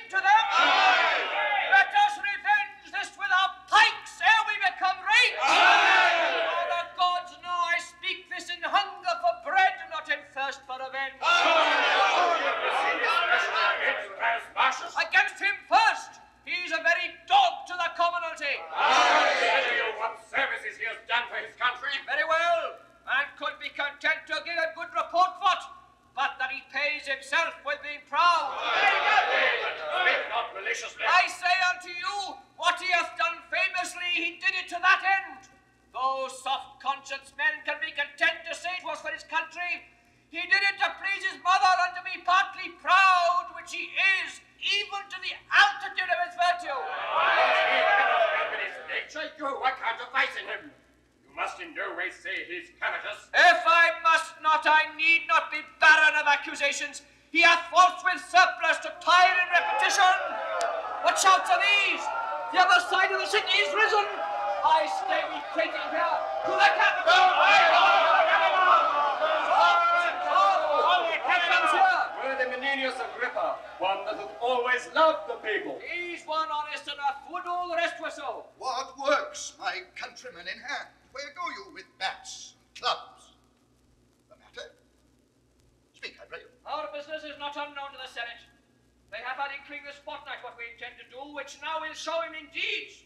speak to them. Let us revenge this with our pikes ere we become rage. For the gods know I speak this in hunger for bread, not in thirst for revenge. Against him first. He's a very dog to the commonalty. I tell you what services he has done for his country. Very well. Man could be content to give a good report for it, but that he pays himself with being proud. Speak not maliciously. I say unto you, what he hath done famously, he did it to that end. Though soft-conscious men can be content to say it was for his country, he did it to please his mother and to be partly proud, which he is, even to the altitude of his virtue. He cannot help in his nature. You are counterfeiting him. You must in no way say he's covetous. If I must not, I need not be barren of accusations. He hath false with surplus to tire in repetition. What shouts are these? The other side of the city is risen. I stay retreating here to the capital. Worthy Menenius Agrippa, one that hath always loved the people. He's one honest enough, would all the rest were so. What works, my countrymen in hand? Where go you with bats and clubs? The matter? Speak, I pray you. Our business is not unknown to the Senate. They have had inkling this fortnight what we intend to do, which now will show him in deeds.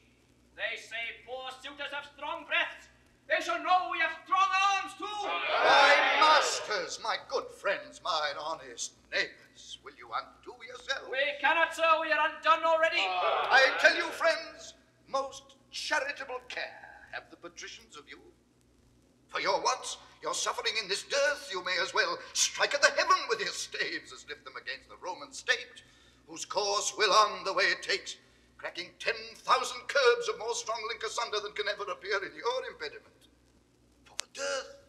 They say poor suitors have strong breaths. They shall know we have strong arms too. My masters, my good friends, mine honest neighbors, will you undo yourselves? We cannot, sir. We are undone already. I tell you, friends, most charitable care have the patricians of you. For your wants, your suffering in this dearth, you may as well strike at the heaven with your staves as lift them against the Roman state, whose course will on the way it takes, cracking 10,000 curbs of more strong link asunder than can ever appear in your impediment. For the dearth,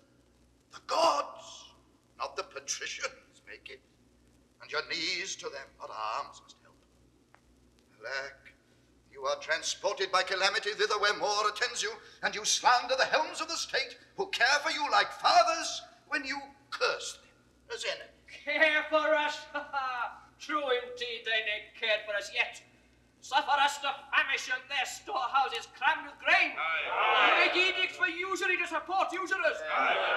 the gods, not the patricians, make it, and your knees to them, not arms must help. Alack, you are transported by calamity thither where more attends you, and you slander the helms of the state, who care for you like fathers, when you curse them as enemies. Care for us? True indeed, they nay cared for us yet. Suffer us to famish and their storehouses crammed with grain. Make edicts for usury to support usurers.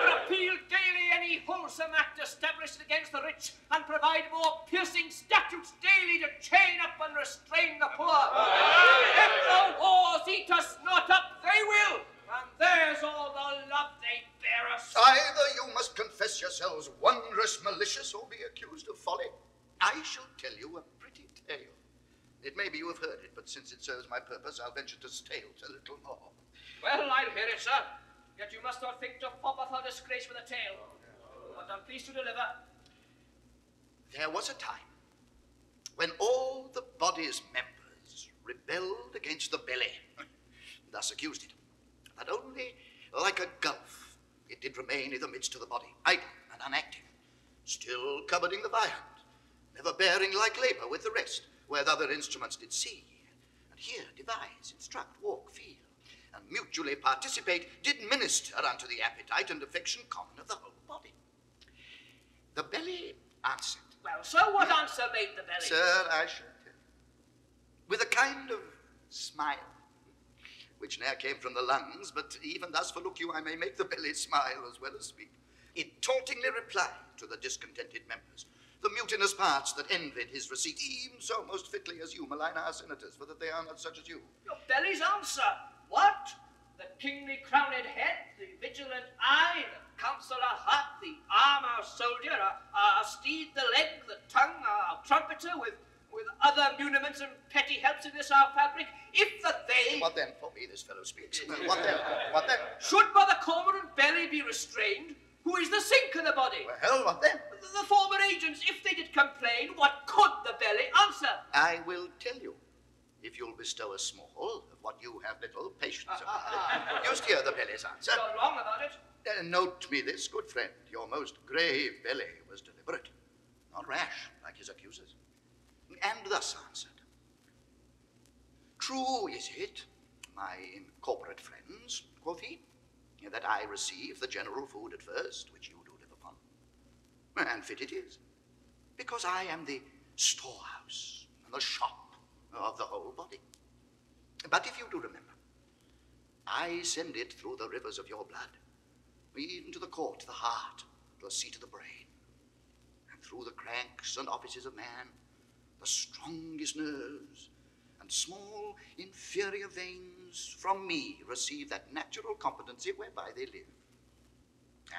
Repeal daily any wholesome act established against the rich, and provide more piercing statutes daily to chain up and restrain the poor. If the wars eat us not up, they will, and there's all the love they bear us. Either you must confess yourselves wondrous malicious, or be accused of folly. I shall tell you a pretty tale. It may be you have heard it, but since it serves my purpose, I'll venture to stale it a little more. Well, I'll hear it, sir. Yet you must not think to pop up our disgrace with a tale. But I'm pleased to deliver. There was a time when all the body's members rebelled against the belly, thus accused it. But only like a gulf, it did remain in the midst of the body, idle and unactive, still cupboarding the viand, never bearing like labour with the rest, where the other instruments did see, and hear, devise, instruct, walk, feel, and mutually participate, did minister unto the appetite and affection common of the whole body. The belly answered. Well, sir, what answer made the belly? Sir, I shall tell you. With a kind of smile, which ne'er came from the lungs, but even thus, for look you, I may make the belly smile as well as speak. It tauntingly replied to the discontented members, the mutinous parts that envied his receipt, even so most fitly as you malign our senators, for that they are not such as you. Your belly's answer. What? The kingly crowned head, the vigilant eye, the counsellor heart, the arm our soldier, our steed the leg, the tongue our trumpeter, with other muniments and petty helps in this our fabric, if that they... What then? For me this fellow speaks. What then? What then? Should by the cormorant belly be restrained, who is the sink of the body? Well, what then? The former agents, if they did complain, what could the belly answer? I will tell you, if you'll bestow a small of what you have little patience of. Just hear the belly's answer. You're wrong about it. Note me this, good friend, your most grave belly was deliberate, not rash like his accusers, and thus answered. True is it, my incorporate friends, quoth he, that I receive the general food at first, which you do live upon. And fit it is, because I am the storehouse and the shop of the whole body. But if you do remember, I send it through the rivers of your blood, even to the court, the heart, the seat of the brain, and through the cranks and offices of man, the strongest nerves and small inferior veins from me receive that natural competency whereby they live.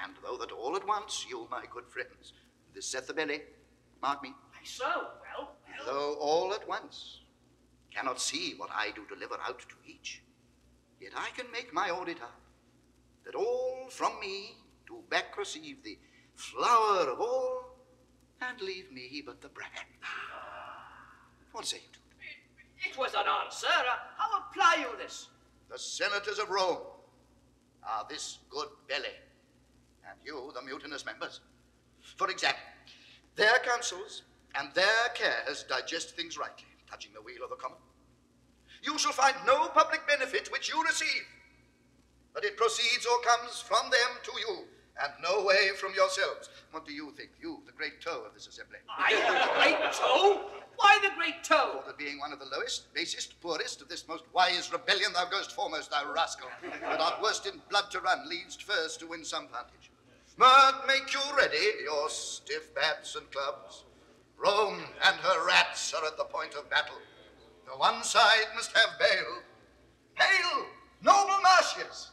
And though that all at once you, my good friends, this saith the belly, mark me. Aye, so, well. Though all at once cannot see what I do deliver out to each, yet I can make my audit out, that all from me do back receive the flower of all, and leave me but the bran. What say you to it? It was an answer. How apply you this? The senators of Rome are this good belly, and you the mutinous members. For example, their counsels and their cares digest things rightly, touching the weal of the common. You shall find no public benefit which you receive, but it proceeds or comes from them to you, and no way from yourselves. What do you think, you, the great toe of this assembly? I, the great toe? Why the great toe? For that being one of the lowest, basest, poorest of this most wise rebellion, thou goest foremost, thou rascal, that art worst in blood to run, leadst first to win some vantage. But make you ready, your stiff bats and clubs. Rome and her rats are at the point of battle. The one side must have bail. Hail, noble Martius!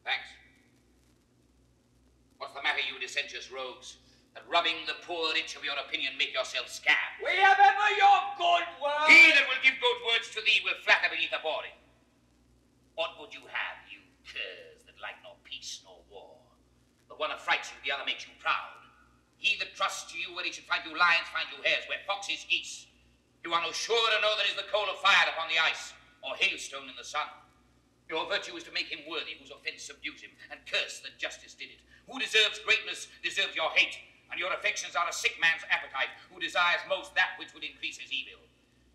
Thanks. What's the matter, you dissentious rogues? That rubbing the poor rich of your opinion make yourselves scab? We have ever your good word. He that will give good words to thee will flatter beneath a boring. What would you have, you curs that like nor peace nor war? The one affrights you, the other makes you proud. He that trusts to you where he should find you lions, find you hares, where foxes geese. You are no surer to know that is the coal of fire upon the ice, or hailstone in the sun. Your virtue is to make him worthy whose offence subdues him, and curse that justice did it. Who deserves greatness deserves your hate, and your affections are a sick man's appetite, who desires most that which would increase his evil.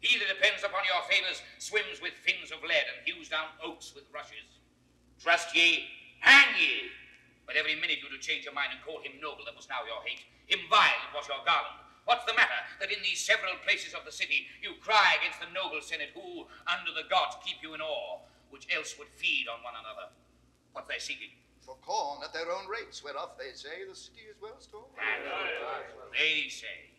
He that depends upon your favours swims with fins of lead, and hews down oaks with rushes. Trust ye, hang ye. But every minute you do change your mind and call him noble that was now your hate, him vile that was your garland. What's the matter that in these several places of the city you cry against the noble senate who, under the gods, keep you in awe, which else would feed on one another? What they seeking? For corn at their own rates, whereof they say the city is well stored. They say.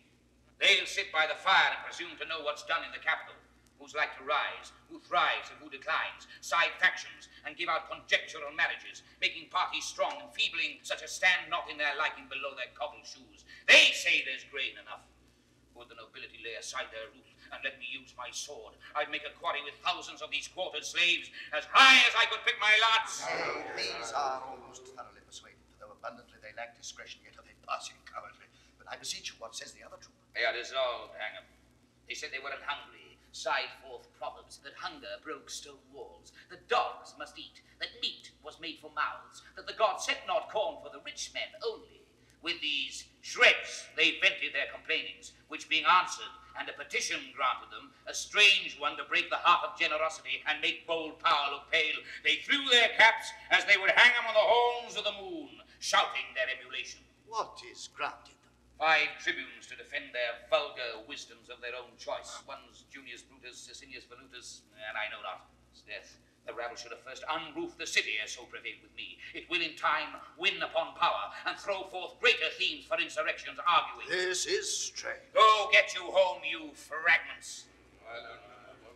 They'll sit by the fire and presume to know what's done in the capital, who's like to rise, who thrives and who declines, side factions, and give out conjectural marriages, making parties strong, enfeebling such as stand not in their liking below their cobbled shoes. They say there's grain enough. Would the nobility lay aside their rule and let me use my sword, I'd make a quarry with thousands of these quartered slaves, as high as I could pick my lots. These are almost thoroughly persuaded, for though abundantly they lack discretion, yet are they passing cowardly. But I beseech you, what says the other trooper? They are dissolved, hang 'em. They said they weren't hungry, sighed forth proverbs, that hunger broke stone walls, that dogs must eat, that meat was made for mouths, that the gods set not corn for the rich men only. With these shreds they vented their complainings, which being answered, and a petition granted them, a strange one to break the heart of generosity and make bold power look pale, they threw their caps as they would hang them on the horns of the moon, shouting their emulation. What is granted them? 5 tribunes to defend their vulgar wisdoms of their own choice. One's Junius, Brutus, Sicinius, Velutus, and I know not. It's death. The rabble should have first unroofed the city, as so prevailed with me. It will in time win upon power, and throw forth greater themes for insurrections arguing. This is strange. Go get you home, you fragments.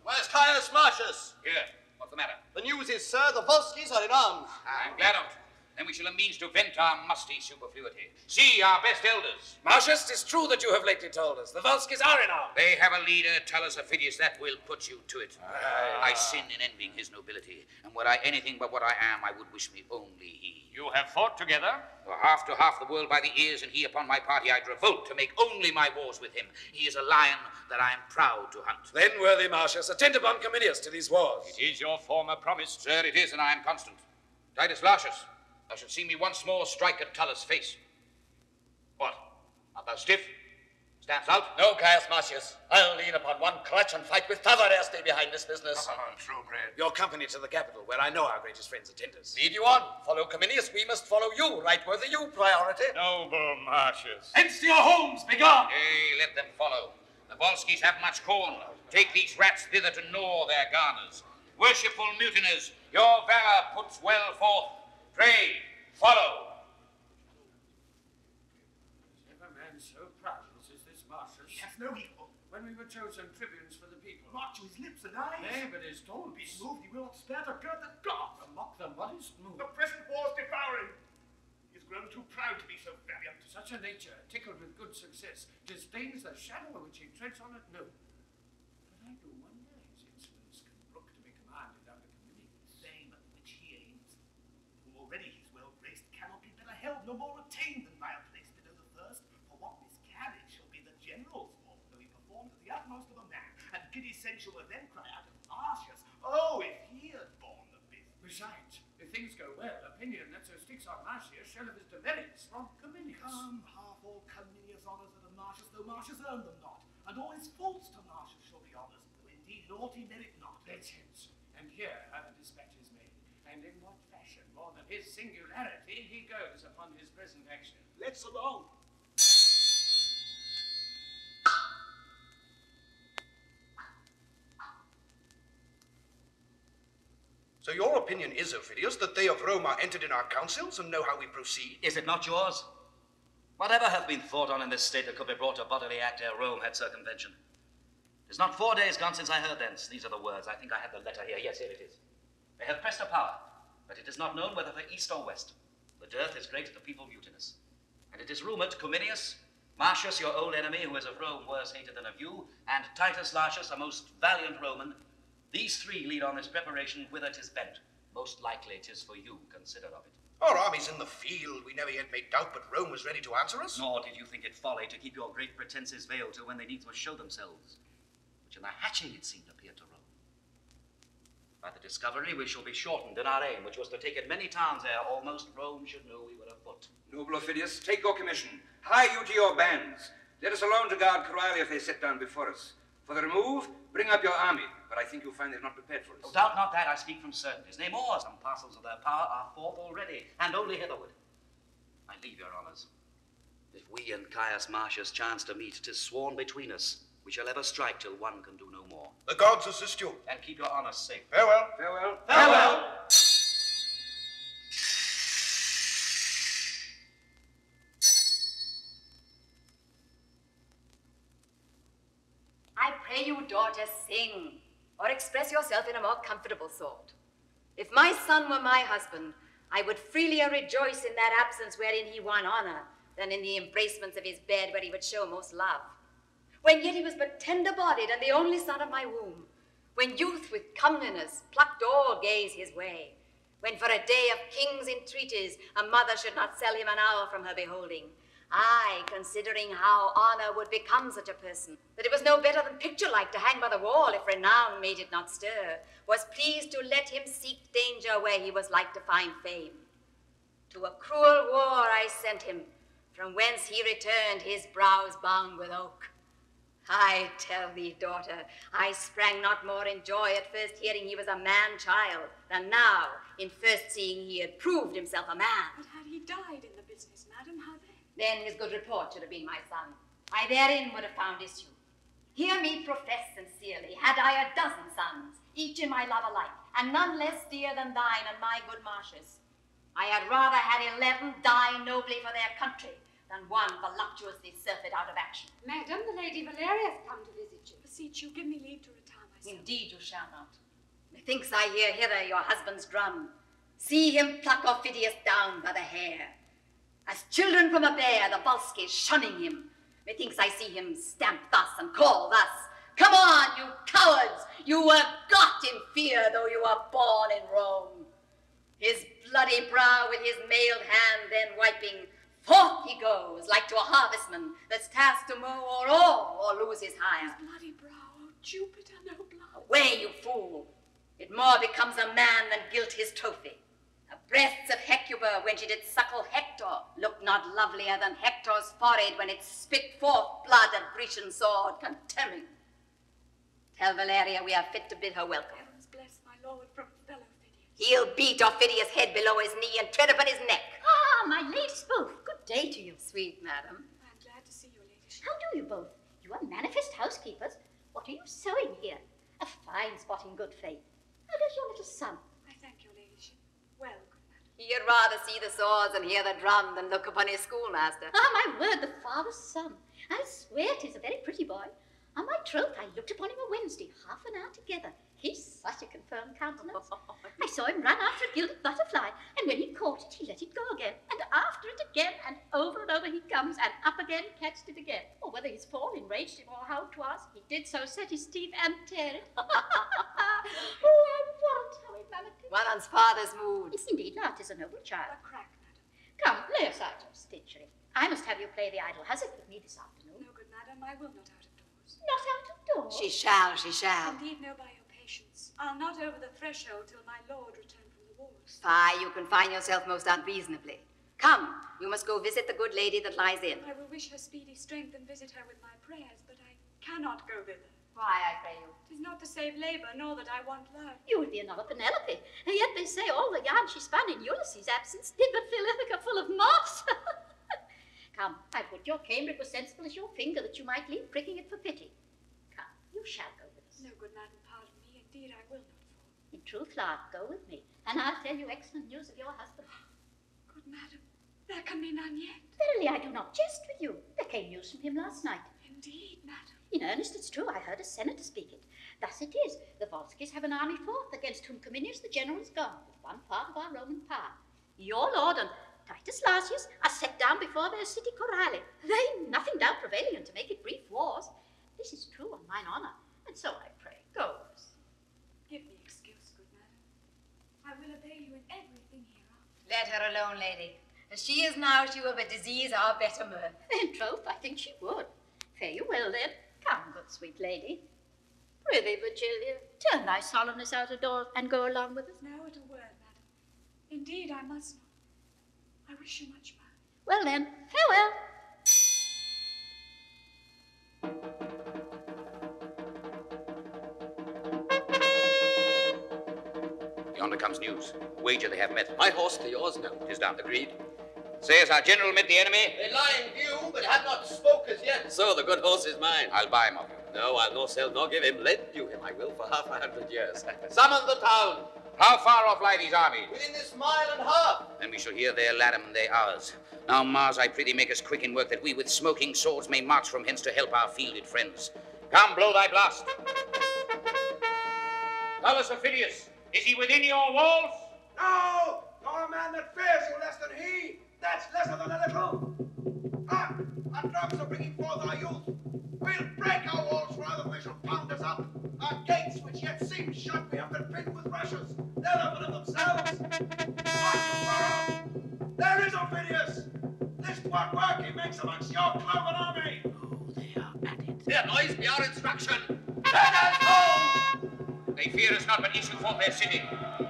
Where's Caius Martius? Here, what's the matter? The news is, sir, the Volscians are in arms. I'm glad of it. Then we shall have means to vent our musty superfluity. See our best elders. Martius, 'tis true that you have lately told us. The Volscians are in arms. They have a leader, Tullus Aufidius, that will put you to it. I sin in envying his nobility, and were I anything but what I am, I would wish me only he. You have fought together? For half to half the world by the ears, and he upon my party, I'd revolt to make only my wars with him. He is a lion that I am proud to hunt. Then, worthy Martius, attend upon Cominius to these wars. It is your former promise. Sir, it is, and I am constant. Titus Lartius, thou shalt see me once more strike at Tullus' face. What? Art thou stiff? Stands out? No, Caius Martius. I'll lean upon one clutch and fight with Havard stay behind this business. True, Brad. Your company to the capital, where I know our greatest friends attend us. Lead you on. Follow Cominius. We must follow you. Right worthy you, priority. Noble Martius. Hence to your homes, begone! Nay, let them follow. The Volscians have much corn. Take these rats thither to gnaw their garners. Worshipful mutineers, your valor puts well forth. Pray, follow. Is ever man so proud as is this Martius? He has no equal. When we were chosen tribunes for the people. Not to his lips and eyes. Nay, but his taunts. Be moved, he will not spare to gird the gods. Mock them, what is moved? The present war's devouring. He has grown too proud to be so valiant. Such a nature, tickled with good success, disdains the shadow which he treads on at noon. But I do wonder his insolence can brook to be commanded under Cominius. Same at which he aims. Who already he's well graced, cannot be better held, no more retained than by a place below the first. For what miscarriage shall be the general's fault, though he performed to the utmost of a man. And giddy censure will then cry out of Martius, oh, if he had borne the business. Besides, if things go well, opinion that so sticks on Martius shall have his demerits from Cominius. Come, half all Cominius honours are to Martius, though Martius earned them not. And all his faults to Martius shall be honours, though indeed naught he merit not. Let's hence, and here are the dispatches made, and in what fashion, more than his singularity, he goes upon his present action. Let's along. So your opinion is, Aufidius, that they of Rome are entered in our councils and know how we proceed? Is it not yours? Whatever hath been thought on in this state that could be brought to bodily act ere Rome had circumvention. 'Tis not 4 days gone since I heard thence. These are the words. I think I have the letter here. Yes, here it is. They have pressed a power, but it is not known whether for east or west. The dearth is great, the people mutinous. And it is rumoured Cominius, Martius, your old enemy, who is of Rome worse hated than of you, and Titus Lartius, a most valiant Roman, these three lead on this preparation whither 'tis bent. Most likely 'tis for you, consider of it. Our army's in the field. We never yet made doubt but Rome was ready to answer us. Nor did you think it folly to keep your great pretences veiled till when they needs must show themselves, which in the hatching it seemed appeared to Rome. By the discovery we shall be shortened in our aim, which was to take in many towns ere almost Rome should know we were afoot. Noble Aufidius, take your commission. Hie you to your bands. Let us alone to guard Coriolanus if they sit down before us. For the remove, bring up your army, but I think you'll find they're not prepared for us. No doubt not that, I speak from certainties. Nay more, some parcels of their power are forth already, and only hitherward. I leave your honours. If we and Caius Martius chance to meet, 'tis sworn between us, we shall ever strike till one can do no more. The gods assist you. And keep your honours safe. Farewell. Farewell. Farewell! I pray you, daughter, sing, or express yourself in a more comfortable sort. If my son were my husband, I would freelier rejoice in that absence wherein he won honor, than in the embracements of his bed where he would show most love. When yet he was but tender-bodied and the only son of my womb, when youth with comeliness plucked all gaze his way, when for a day of king's entreaties a mother should not sell him an hour from her beholding, I, considering how honor would become such a person, that it was no better than picture-like to hang by the wall if renown made it not stir, was pleased to let him seek danger where he was like to find fame. To a cruel war I sent him, from whence he returned his brows bound with oak. I tell thee, daughter, I sprang not more in joy at first hearing he was a man-child, than now, in first seeing he had proved himself a man. But had he died in the business, madam, how then? Then his good report should have been my son. I therein would have found issue. Hear me profess sincerely, had I a dozen sons, each in my love alike, and none less dear than thine and my good Martius, I had rather had 11 die nobly for their country, than one voluptuously surfeit out of action. Madam, the Lady Valeria hath come to visit you. Beseech you, give me leave to retire myself. Indeed you shall not. Methinks I hear hither your husband's drum. See him pluck Aufidius down by the hair. As children from a bear, the Volscians shunning him. Methinks I see him stamp thus and call thus. Come on, you cowards! You were got in fear, though you were born in Rome. His bloody brow with his mailed hand then wiping, forth he goes, like to a harvestman that's tasked to mow or all, or lose his hire. His bloody brow, oh Jupiter, no blood. Away, you fool! It more becomes a man than gilt his trophy. The breasts of Hecuba, when she did suckle Hector, looked not lovelier than Hector's forehead when it spit forth blood at Grecian sword, contemning. Tell Valeria we are fit to bid her welcome. Heavens bless my lord from fellow Aufidius. He'll beat Aufidius' head below his knee and tread upon his neck. Ah, my ladies both, good day to you. Sweet madam. I am glad to see your ladyship. How do you both? You are manifest housekeepers. What are you sewing here? A fine spot in good faith. How does your little son? I thank your ladyship. Well, good madam. He'd rather see the swords and hear the drum than look upon his schoolmaster. Ah, my word, the father's son. I swear 'tis a very pretty boy. On my troth, I looked upon him a Wednesday, half an hour together. He's such a confirmed countenance. I saw him run after a gilded butterfly, and when he caught it, he let it go again, and after it again, and over he comes, and up again, catched it again. Or whether his fall enraged him, or how 'twas, he did so set his teeth and tear it. Oh, I warrant how he managed it. One on's father's mood. Indeed, Lartius is a noble child. A crack, madam. Come, lay aside your stitchery. I must have you play the idle hussy with me this afternoon. No, good madam, I will not out of doors. Not out of doors? She shall, she shall. Indeed, no, by your patience. I'll not over the threshold till my lord return from the wars. Fie, you confine yourself most unreasonably. Come, you must go visit the good lady that lies in. I will wish her speedy strength and visit her with my prayers, but I cannot go thither. Why, I pray you? 'Tis not to save labour, nor that I want love. You would be another Penelope, and yet they say all the yarn she spun in Ulysses' absence did but fill Ithaca full of moss. Come, I put your cambric as sensible as your finger that you might leave pricking it for pity. Come, you shall go with us. No, good madam, pardon me. Indeed, I will not fall. In truth, Lard, go with me, and I'll tell you excellent news of your husband. Good madam, there can be none yet. Verily, I do not jest with you. There came news from him last night. Indeed, madam. In earnest, it's true. I heard a senator speak it. Thus it is. The Volscians have an army forth, against whom Cominius the general is gone, with one part of our Roman power. Your lord and Titus Lartius are set down before their city Coriolanus. They nothing doubt prevailing, and to make it brief, wars. This is true on mine honour, and so I pray, go with us. Give me excuse, good madam. I will obey you in everything hereafter. Let her alone, lady. As she is now, she will but disease our better mirth. In troth, I think she would. Fare you well, then. Come, good sweet lady. Prithee, Virgilia, turn thy solemnness out of doors and go along with us. Now at a word, madam. Indeed, I must not. I wish you much mirth. Well, then, farewell. Yonder comes news. Wager they have met. My horse to yours now. 'Tis done. Agreed. Say, has our general met the enemy? They lie in view, but have not spoke as yet. So the good horse is mine. I'll buy him of you. No, I'll nor sell nor give him. Lend you him, I will, for 500 years. Summon the town. How far off lie these armies? Within this mile and half. Then we shall hear their laddam and they ours. Now, Mars, I prithee make us quick in work, that we with smoking swords may march from hence to help our fielded friends. Come, blow thy blast. Tullus Aufidius, is he within your walls? No, nor a man that fears you less than he. That's lesser than a little. Hark, our drugs are bringing forth our youth. We'll break our walls rather than they shall pound us up. Our gates, which yet seem shut, we have been pinned with rushes. They'll open of themselves. March you far off. There is Aufidius. List what work he makes amongst your cloven army. Oh, they are at it. Their noise be our instruction. Let us home. They fear us not, but issue forth their city.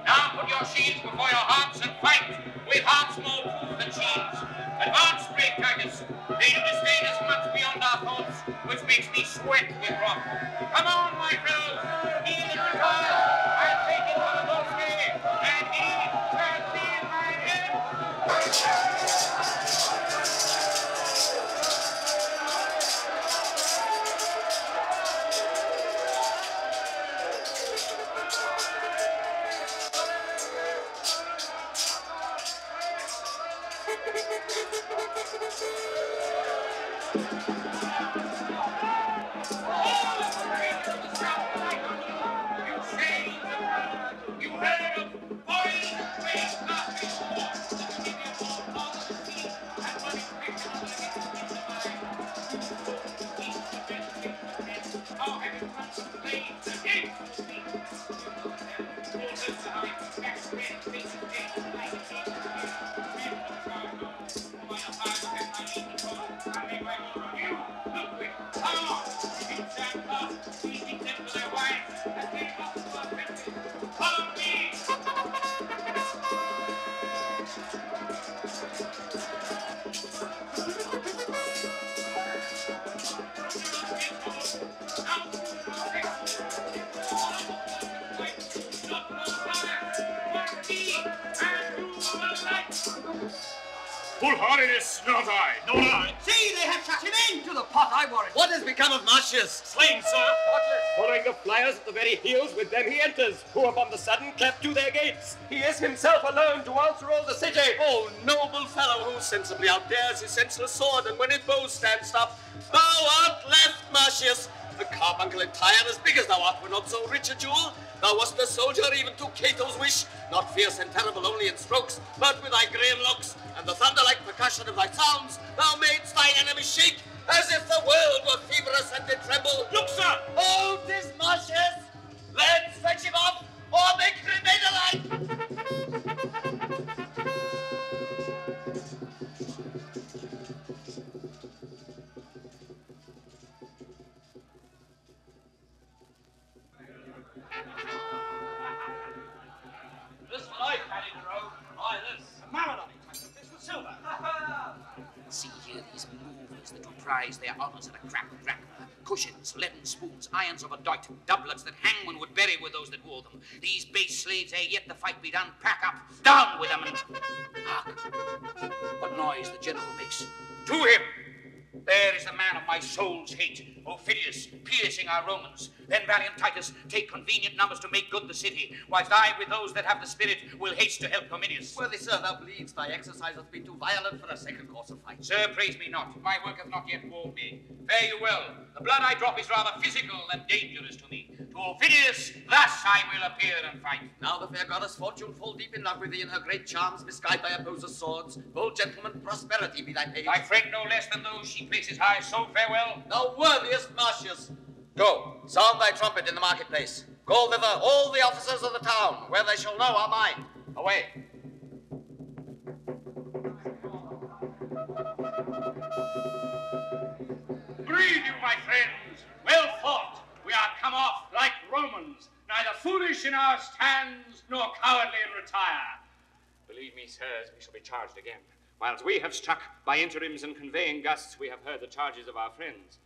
Now put your shields before your hearts and fight, with hearts more proof than shields. Advance, brave Caius. They do disdain us much beyond our thoughts, which makes me sweat with wrath. Come on, my fellows. He that retires, I'll take him for the Volscian, and he shall be my head. Full Hordern is not I, nor I. See, they have shut him in to the pot, I warrant. What has become of Martius? Slain, sir. Following the flyers at the very heels, with them he enters, who upon the sudden clap to their gates. He is himself alone to answer all the city. Oh, noble fellow, who sensibly outdares his senseless sword, and when his bow stands up, thou art left, Martius. The carbuncle entire, as big as thou art, were not so rich a jewel. Thou wast a soldier even to Cato's wish, not fierce and terrible only in strokes, but with thy grey looks and the thunder-like percussion of thy sounds, thou madest thine enemies shake, as if the world were feverous and did tremble. Look, sir! Oh, 'tis Martius! Let's fetch him off, or make him remain alive! This one I carried the road. Why this? A mallet on it, Titus. This was silver. See here these movers that do prize their honours at a crack drachma, cushions, leaden spoons, irons of a doit, doublets that hangman would bury with those that wore them. These base slaves, ere yet the fight be done, pack up, down with them, and hark! What noise the general makes. To him! There is the man of my soul's hate, Aufidius, piercing our Romans. Then, valiant Titus, take convenient numbers to make good the city, whilst I, with those that have the spirit, will haste to help Cominius. Worthy sir, thou bleedst. Thy exercise hath been too violent for a second course of fight. Sir, praise me not. My work hath not yet warmed me. Fare you well. The blood I drop is rather physical than dangerous to me. To Aufidius, thus I will appear and fight. Now the fair goddess Fortune, full deep in love with thee, and her great charms misguide thy opposers' swords. Bold gentleman, prosperity be thy page. Thy friend no less than those she places high, so farewell. Thou worthiest Martius. Go, sound thy trumpet in the marketplace. Call thither all the officers of the town, where they shall know our mind. Away. Greet you, my friends. Well fought. We are come off like Romans, neither foolish in our stands, nor cowardly in retire. Believe me, sirs, we shall be charged again. Whilst we have struck by interims and conveying gusts, we have heard the charges of our friends.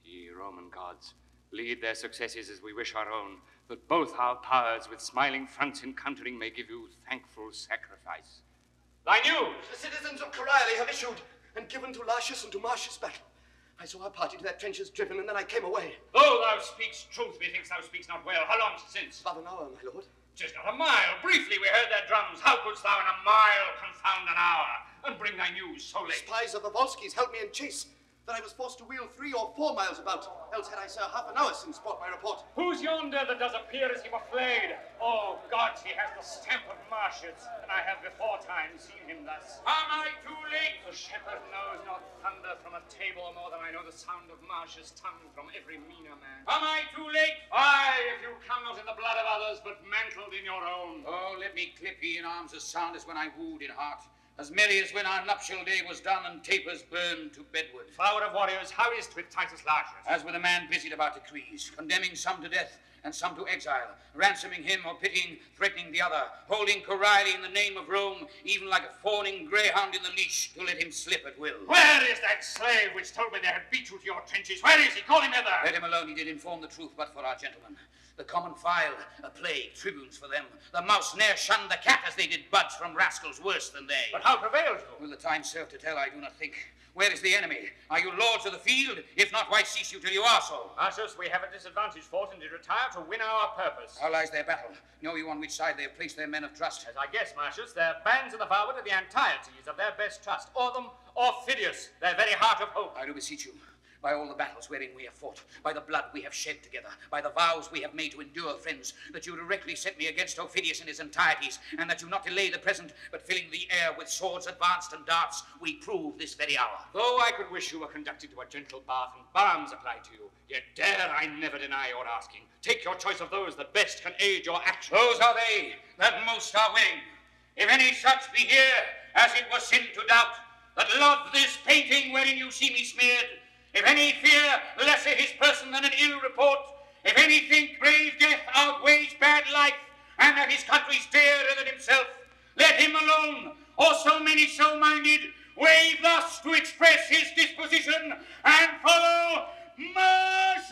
Ye Roman gods, lead their successes as we wish our own, that both our powers with smiling fronts encountering may give you thankful sacrifice. Thy news! The citizens of Coriolanus have issued and given to Lartius and to Martius battle. I saw our party to their trenches driven, and then I came away. Though thou speakst truth, methinks thou speakst not well. How long since? About an hour, my lord. 'Tis not a mile. Briefly we heard their drums. How couldst thou in a mile confound an hour, and bring thy news so late? Spies of the Volscians held me in chase, that I was forced to wheel 3 or 4 miles about. Else had I, sir, half an hour since brought my report. Who's yonder that does appear as he were flayed? Oh, gods, he has the stamp of Martius, and I have before time seen him thus. Am I too late? The shepherd knows not thunder from a table more than I know the sound of Martius' tongue from every meaner man. Am I too late? Aye, if you come not in the blood of others, but mantled in your own. Oh, let me clip ye in arms as sound as when I wooed in heart, as merry as when our nuptial day was done and tapers burned to bedward. Flower of warriors, how is't with Titus Lartius? As with a man busied about decrees, condemning some to death and some to exile, ransoming him or pitying, threatening the other, holding Coriolanus in the name of Rome, even like a fawning greyhound in the leash, to let him slip at will. Where is that slave which told me they had beat you to your trenches? Where is he? Call him hither. Let him alone. He did inform the truth but for our gentlemen. The common file, a plague, tribunes for them. The mouse ne'er shunned the cat as they did buds from rascals worse than they. But how prevailed you? Will the time serve to tell? I do not think. Where is the enemy? Are you lords of the field? If not, why cease you till you are so? Martius, we have a disadvantage fought and did retire to win our purpose. How lies their battle? Know you on which side they have placed their men of trust? As I guess, Martius, their bands in the forward are the Antiotes of their best trust. Or them, Aufidius, their very heart of hope. I do beseech you, by all the battles wherein we have fought, by the blood we have shed together, by the vows we have made to endure, friends, that you directly set me against Aufidius and his entieties, and that you not delay the present, but filling the air with swords advanced and darts, we prove this very hour. Though I could wish you were conducted to a gentle bath and balms applied to you, yet dare I never deny your asking. Take your choice of those that best can aid your action. Those are they that most are willing. If any such be here, as it was sin to doubt, that love this painting wherein you see me smeared, if any fear lesser his person than an ill report, if any think brave death outweighs bad life, and that his country's dearer than himself, let him alone, or so many so-minded, wave thus to express his disposition, and follow Martius!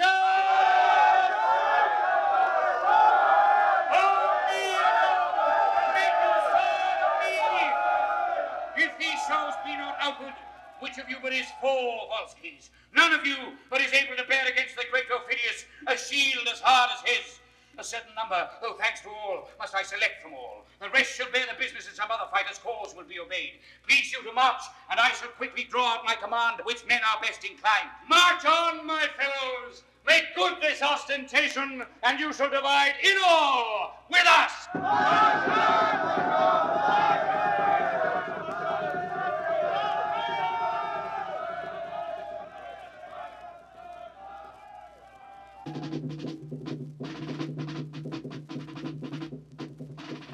If these shows be not outward, which of you but is 4 Volscians. None of you but is able to bear against the great Aufidius a shield as hard as his. A certain number, though thanks to all, must I select from all. The rest shall bear the business in some other fighter's cause will be obeyed. Please you to march, and I shall quickly draw out my command, which men are best inclined. March on, my fellows! Make good this ostentation, and you shall divide in all with us!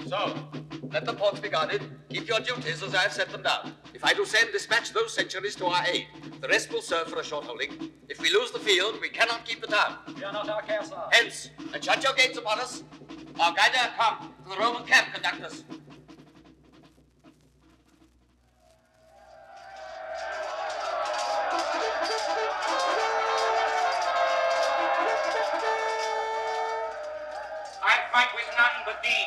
So, let the ports be guarded. Keep your duties as I have set them down. If I do send, dispatch those centuries to our aid. The rest will serve for a short holding. If we lose the field, we cannot keep the town. We are not our care, sir. Hence, and shut your gates upon us. Our guide come. To the Roman camp, conduct us. I fight with none but thee,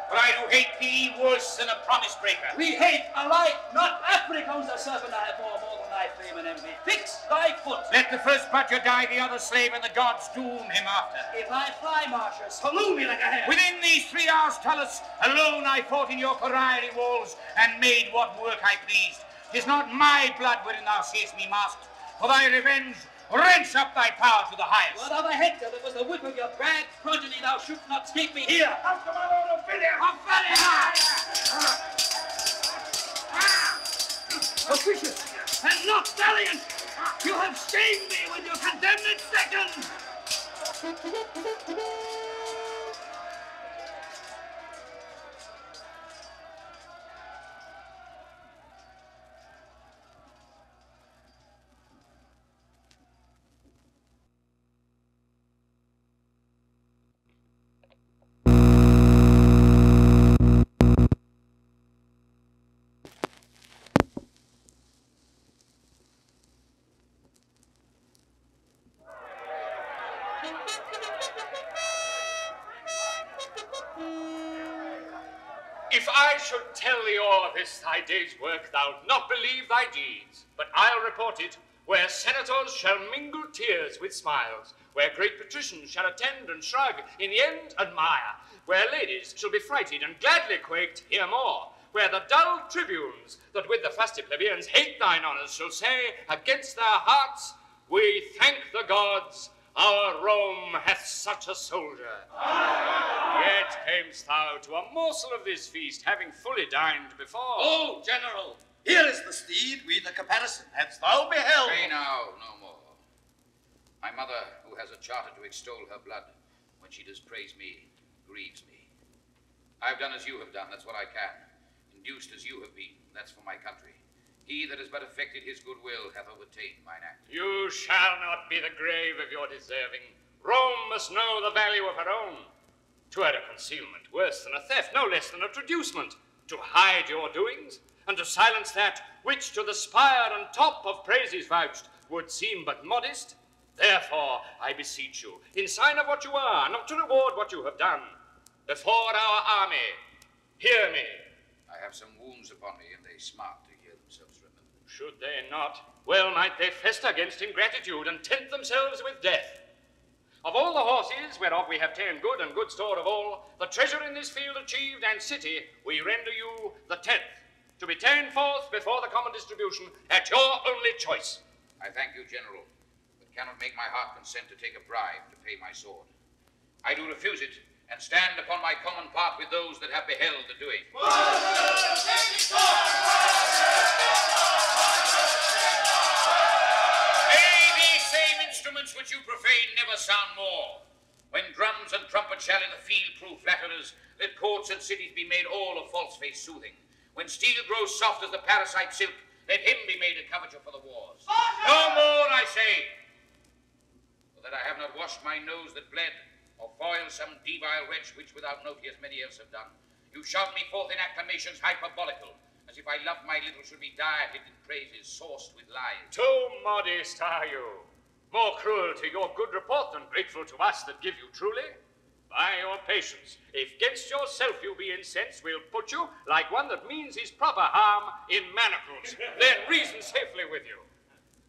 for I do hate thee worse than a promise breaker. We hate alike, not Africans, the serpent I abhor more than thy fame and envy. Fix thy foot. Let the first butcher die, the other slave, and the gods doom him after. If I fly, Martius, halloo me like a hare. Within these 3 hours, Tullus, alone I fought in your Coriolanus walls, and made what work I pleased. 'Tis not my blood wherein thou seest me masked. For thy revenge, wrench up thy power to the highest. Word of a Hector, that was the whip of your bad progeny, thou shouldst not escape me here. Come to my lord Officious and not valiant, you have shamed me with your condemned second. If I should tell thee all of this thy day's work, thou'lt not believe thy deeds. But I'll report it, where senators shall mingle tears with smiles, where great patricians shall attend and shrug, in the end admire, where ladies shall be frighted and gladly quaked, hear more, where the dull tribunes, that with the fusty plebeians hate thine honours, shall say, against their hearts, we thank the gods, our Rome hath such a soldier. Yet camest thou to a morsel of this feast, having fully dined before. Oh, General, here is the steed, we the caparison. Hadst thou beheld? Pray now, no more. My mother, who has a charter to extol her blood, when she does praise me, grieves me. I've done as you have done, that's what I can. Induced as you have been, that's for my country. He that has but affected his goodwill hath overtaken mine act. You shall not be the grave of your deserving. Rome must know the value of her own. 'Twere a concealment worse than a theft, no less than a traducement, to hide your doings, and to silence that which to the spire and top of praises vouched would seem but modest. Therefore, I beseech you, in sign of what you are, not to reward what you have done, before our army, hear me. I have some wounds upon me, and they smart to hear themselves remembered. Should they not, well might they fester against ingratitude and tempt themselves with death. Of all the horses, whereof we have ta'en good and good store of all, the treasure in this field achieved and city, we render you the 10th, to be ta'en forth before the common distribution at your only choice. I thank you, General, but cannot make my heart consent to take a bribe to pay my sword. I do refuse it, and stand upon my common part with those that have beheld the doing. May these same instruments which you profane never sound more. When drums and trumpets shall in the field prove flatterers, let courts and cities be made all of false face soothing. When steel grows soft as the parasite silk, let him be made a coverture for the wars. No more, I say, for that I have not washed my nose that bled, or foiled some debile wretch which without note as many else have done. You shout me forth in acclamations hyperbolical, as if I loved my little should be dieted in praises sauced with lies. Too modest are you, more cruel to your good report than grateful to us that give you truly. By your patience, if gainst yourself you be incensed, we'll put you, like one that means his proper harm, in manacles. Then reason safely with you.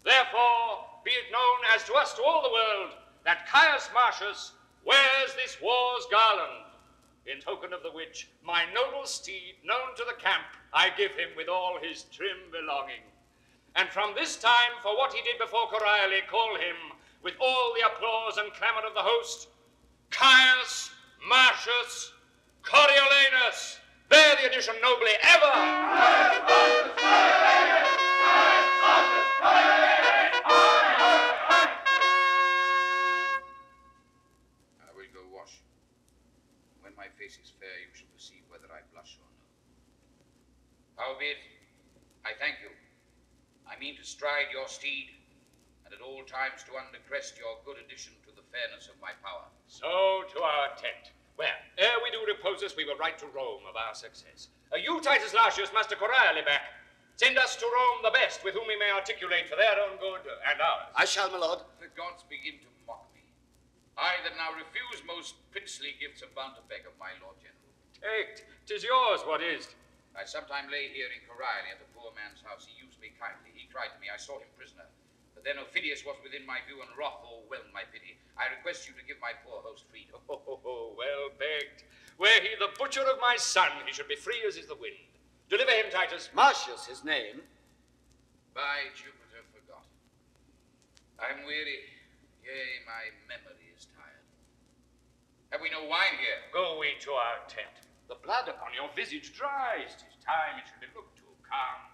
Therefore, be it known as to us to all the world that Caius Martius wears this war's garland, in token of the which my noble steed, known to the camp, I give him with all his trim belonging. And from this time, for what he did before Coriolanus, call him, with all the applause and clamour of the host, Caius Martius Coriolanus. Bear the addition nobly ever. I will go wash. When my face is fair, you shall perceive whether I blush or no. Howbeit, I thank you. I mean to stride your steed, and at all times to undercrest your good addition to the fairness of my power. So to our tent. Well, ere we do repose us, we will write to Rome of our success. You, Titus Lartius, Master Coriolanus back. Send us to Rome the best, with whom we may articulate for their own good and ours. I shall, my lord. The gods begin to mock me. I that now refuse most princely gifts are bound to beg of my Lord General. Take, 'tis yours, what is? I sometime lay here in Coriolanus at the poor man's house. He used me kindly. He cried to me. I saw him prisoner. But then Aufidius was within my view, and wrath o'erwhelmed my pity. I request you to give my poor host freedom. Well begged. Were he the butcher of my son, he should be free as is the wind. Deliver him, Titus. Martius, his name. By Jupiter, forgot. I'm weary. Yea, my memory is tired. Have we no wine here? Go we to our tent. The blood upon your visage dries. 'Tis time it should be looked to. Come.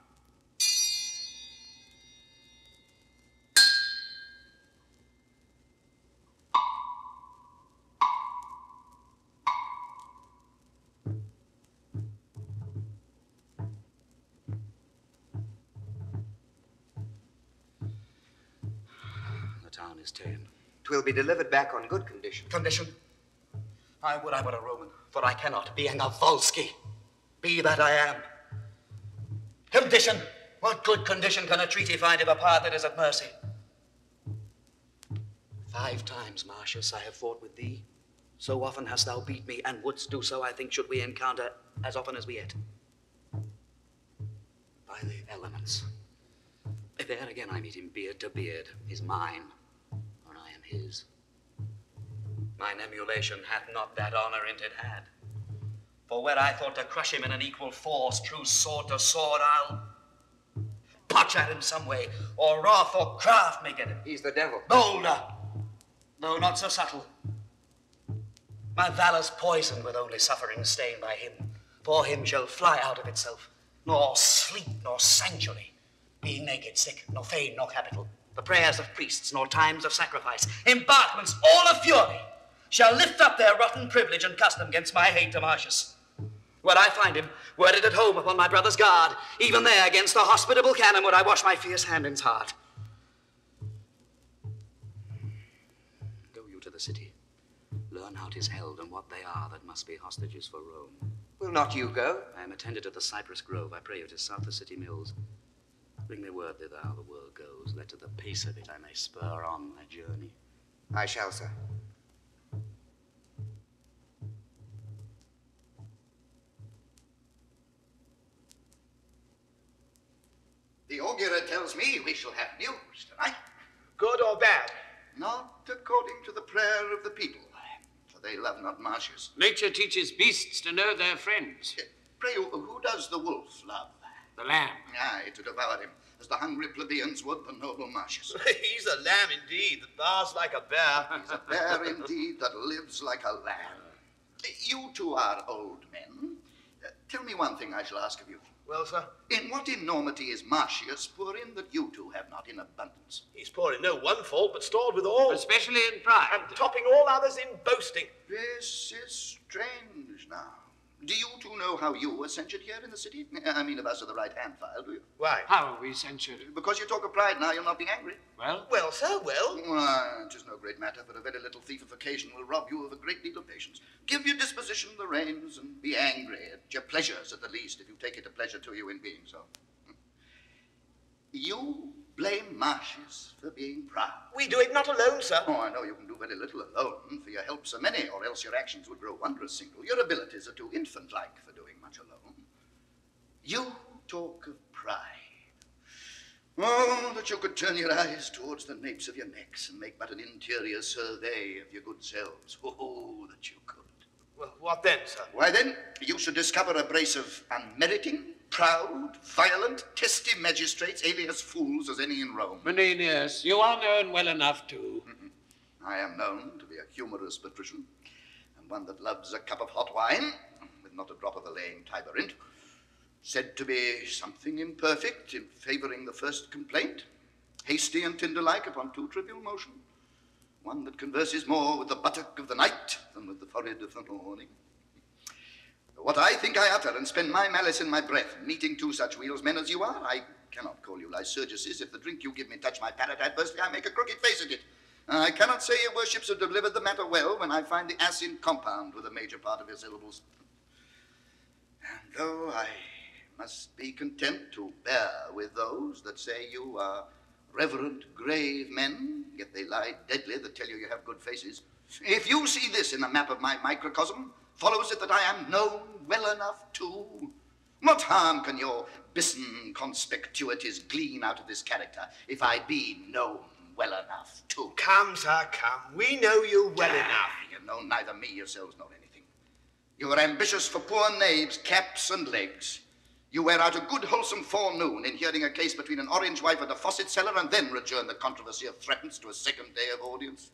Town is ta'en. 'Twill be delivered back on good condition. Condition? I would I were a Roman, for I cannot, being a Volsci, be that I am. Condition? What good condition can a treaty find of a part that is at mercy? 5 times, Martius, I have fought with thee. So often hast thou beat me, and wouldst do so, I think, should we encounter as often as we yet. By the elements. If there again I meet him beard to beard, he's mine, or I am his. Mine emulation hath not that honor in't had. For where I thought to crush him in an equal force, true sword to sword, I'll punch at him some way, or wrath or craft may get him. He's the devil. Bolder, though not so subtle. My valor's poisoned with only suffering stained by him. For him shall fly out of itself, nor sleep nor sanctuary, being naked, sick, nor fane, nor capital, the prayers of priests, nor times of sacrifice, embarkments all of fury, shall lift up their rotten privilege and custom against my hate to Martius. Where I find him, worded at home upon my brother's guard, even there against the hospitable cannon would I wash my fierce hand in's heart. Go you to the city, learn how 'tis held and what they are that must be hostages for Rome. Will not you go? I am attended at the cypress grove, I pray you, 'tis south the city mills. Bring me word thither how the world goes, let to the pace of it I may spur on my journey. I shall, sir. The augurer tells me we shall have news tonight. Good or bad? Not according to the prayer of the people, for they love not Martius. Nature teaches beasts to know their friends. Pray you, who does the wolf love? The lamb. Aye, to devour him, as the hungry plebeians would the noble Martius. He's a lamb indeed, that bars like a bear. He's a bear indeed, that lives like a lamb. You two are old men. Tell me one thing I shall ask of you. Well, sir? In what enormity is Martius poor in that you two have not in abundance? He's poor in no one fault, but stored with all. Especially in pride. And topping all others in boasting. This is strange now. Do you two know how you were censured here in the city? I mean, of us of the right-hand file, do you? Why? How are we censured? Because you talk of pride now, you'll not be angry. Well? Well, sir, well. Why, 'tis no great matter, for a very little thief of occasion will rob you of a great deal of patience. Give your disposition the reins, and be angry at your pleasures at the least, if you take it a pleasure to you in being so. You blame Martius for being proud. We do it not alone, sir. Oh, I know you can do very little alone, for your helps are many, or else your actions would grow wondrous single. Your abilities are too infant-like for doing much alone. You talk of pride. Oh, that you could turn your eyes towards the napes of your necks and make but an interior survey of your good selves. Oh, that you could. Well, what then, sir? Why then, you should discover a brace of unmeriting, proud, violent, testy magistrates, alias fools as any in Rome. Menenius, you are known well enough to. I am known to be a humorous patrician, and one that loves a cup of hot wine, with not a drop of allaying Tiberint. Said to be something imperfect in favouring the first complaint, hasty and tinder-like upon too trivial motion, one that converses more with the buttock of the night than with the forehead of the morning. What I think I utter, and spend my malice in my breath, meeting two such wheels men as you are, I cannot call you Lycurguses. If the drink you give me touch my palate adversely, I make a crooked face at it. I cannot say your worships have delivered the matter well when I find the ass in compound with a major part of your syllables. And though I must be content to bear with those that say you are reverent, grave men, yet they lie deadly that tell you you have good faces. If you see this in the map of my microcosm, follows it that I am known well enough to. What harm can your Benson conspicuities glean out of this character, if I be known well enough to? Come, sir, come. We know you well enough. You know neither me yourselves nor anything. You are ambitious for poor knaves, caps and legs. You wear out a good wholesome forenoon in hearing a case between an orange wife and a faucet seller, and then rejourn the controversy of threatens to a second day of audience.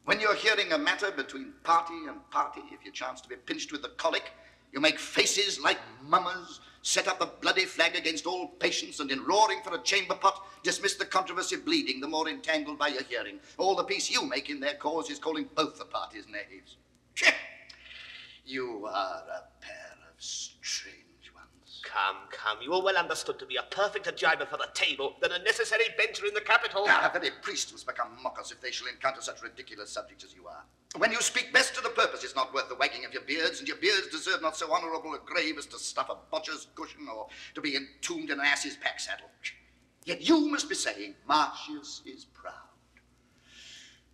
When you're hearing a matter between party and party, if you chance to be pinched with the colic, you make faces like mummers, set up a bloody flag against all patience, and in roaring for a chamber pot, dismiss the controversy bleeding, the more entangled by your hearing. All the peace you make in their cause is calling both the parties knaves. You are a pair of strange ones. Come, you are well understood to be a perfect adjuber for the table, than a necessary bencher in the capital. The very priest must become mockers if they shall encounter such ridiculous subjects as you are. When you speak best to the purpose, it's not worth the wagging of your beards, and your beards deserve not so honourable a grave as to stuff a botcher's cushion or to be entombed in an ass's pack saddle. Yet you must be saying, Martius is proud,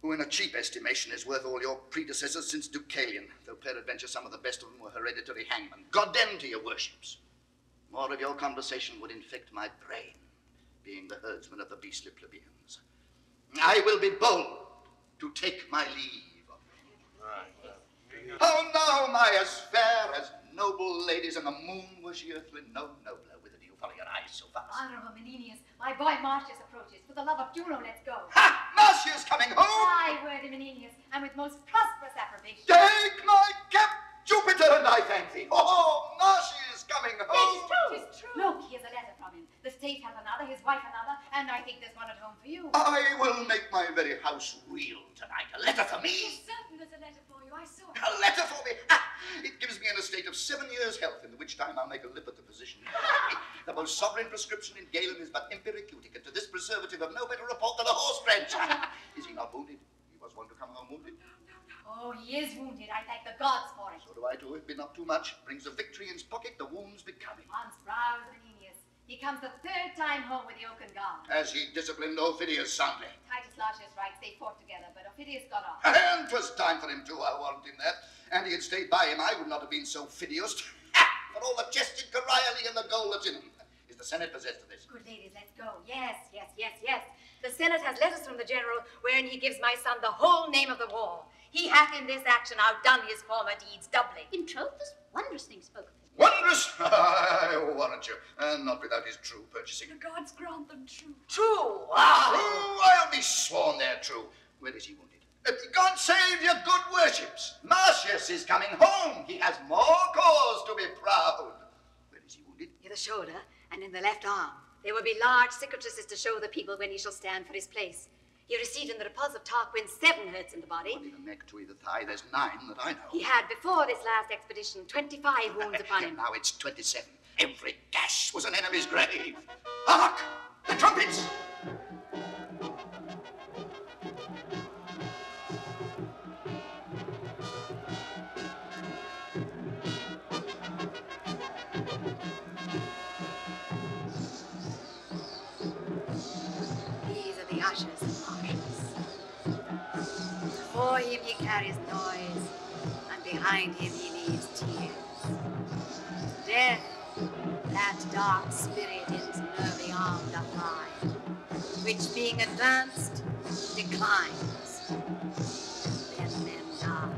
who in a cheap estimation is worth all your predecessors since Deucalion, though peradventure some of the best of them were hereditary hangmen. Goddamn to your worships. More of your conversation would infect my brain, being the herdsman of the beastly plebeians. I will be bold to take my leave. Oh, now, my as fair as noble ladies, and the moon was she earthly no nobler. Whither do you follow your eyes so fast? Honourable Menenius, my boy Martius approaches. For the love of Juno, let's go. Ha! Martius coming home! Aye, worthy Menenius, and with most prosperous approbation. Take my cap, Jupiter, and I thank thee. Oh, Martius coming home! It's true. Look, here's a letter from him. The state hath another, his wife another, and I think there's one at home for you. I will make my very house reel tonight. A letter for me? Yes, certain there's a letter for you. I saw it. A letter for me? Ah, it gives me an estate of 7 years' health, in the which time I'll make a lip at the physician. The most sovereign prescription in Galen is but empiricutic, and to this preservative of no better report than a horse branch. Is he not wounded? He was one to come home wounded. Oh, he is wounded. I thank the gods for it. So do I too. It be not too much. Brings a victory in his pocket, the wounds becoming. Once browse Menenius. He comes the third time home with the oaken guard. As he disciplined Aufidius soundly. Titus Lartius writes they fought together, but Aufidius got off. And 'twas time for him too, I warrant him that. And he had stayed by him, I would not have been so fidious. For all the jested Coriolanus and the gold that's in him. Is the Senate possessed of this? Good ladies, let's go. Yes. The Senate has letters from the general, wherein he gives my son the whole name of the war. He hath in this action outdone his former deeds doubly. In troth, there's wondrous things spoken of him. Wondrous? I warrant you. Not without his true purchasing. The gods grant them true. True? Ah, true? I'll be sworn they're true. Where is he wounded? God save your good worships. Martius is coming home. He has more cause to be proud. Where is he wounded? In the shoulder and in the left arm. There will be large cicatrices to show the people when he shall stand for his place. He received in the repulse of Tarquin 7 hurts in the body. In the neck to either thigh, there's 9 that I know. He had, before this last expedition, 25 wounds upon him. Now it's 27. Every gash was an enemy's grave. Hark! The trumpets! These are the ushers of Martius. Before him he carries noise, and behind him he leaves tears. Death That dark spirit in his nervy arm doth lie, which being advanced, declines. Then men die.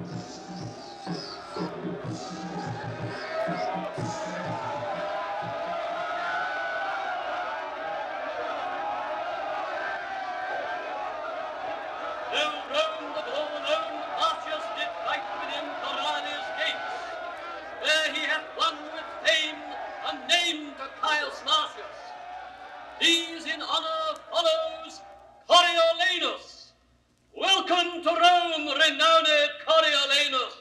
Martius did fight within Coriolanus' gates. There he hath won with fame a name to Caius Martius. These in honor follows Coriolanus. Welcome to Rome, renowned Coriolanus.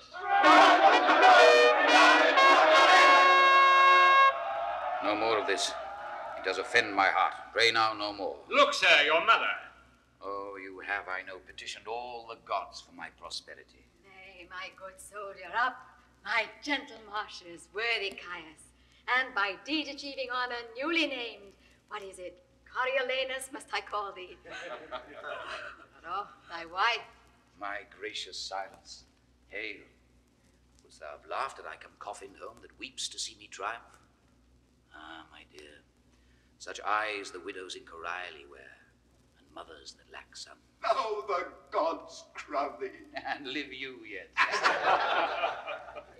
No more of this. It does offend my heart. Pray now no more. Look, sir, your mother. Oh, you have, I know, petitioned all the gods for my prosperity. Nay, my good soldier, up, my gentle Martius, worthy Caius, and by deed achieving honor newly named, what is it, Coriolanus must I call thee? But oh, thy wife. My gracious silence. Hail. Wouldst thou have laughed had I come coffin home that weeps to see me triumph? Ah, my dear, such eyes the widows in Coriolanus wear, and mothers that lack son. Now the gods crown thee. And live you yet.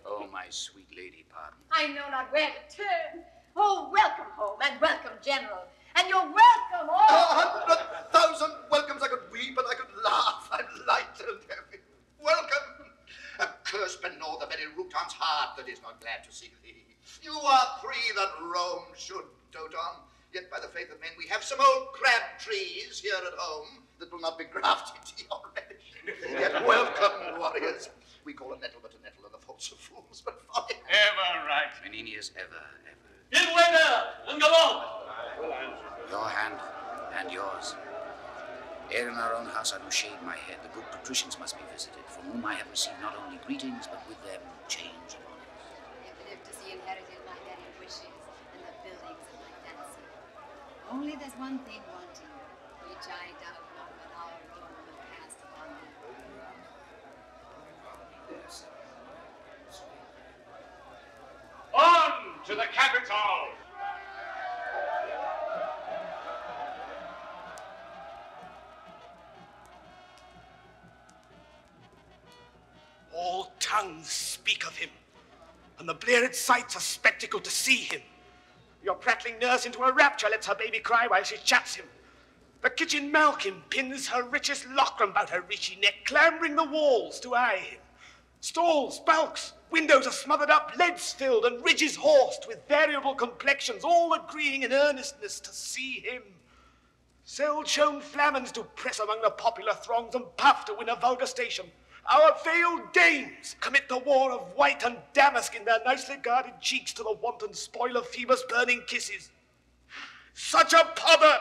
Oh, my sweet lady, pardon. I know not where to turn. Oh, welcome home, and welcome, General, and you're welcome all. 100,000 welcomes. I could weep and I could laugh. I'm light and heavy. Welcome. A curse beneath the very Rutan's heart that is not glad to see thee. You are three that Rome should dote on. Yet by the faith of men we have some old crab trees here at home that will not be grafted to your relish. Yet welcome, warriors. We call a nettle but a nettle, and the faults of fools but folly. Ever right. Menenius, ever. Give way there, and go on. Your hand and yours. Ere in our own house I do shade my head, the good patricians must be visited, from whom I have received not only greetings, but with them change of honors. I live to see inherited my very wishes and the buildings of my fancy. Only there's one thing wanting, which I doubt not but our Rome will cast upon me. Yes. On to the capital. All tongues speak of him, and the bleared sight's a spectacle to see him. Your prattling nurse into a rapture lets her baby cry while she chats him. The kitchen malkin pins her richest locrum about her richy neck, clambering the walls to eye him. Stalls, bulks, windows are smothered up, leads filled, and ridges horsed with variable complexions, all agreeing in earnestness to see him. Seld-shown flamens do press among the popular throngs and puff to win a vulgar station. Our veiled dames commit the war of white and damask in their nicely guarded cheeks to the wanton spoil of Phoebus' burning kisses. Such a pother!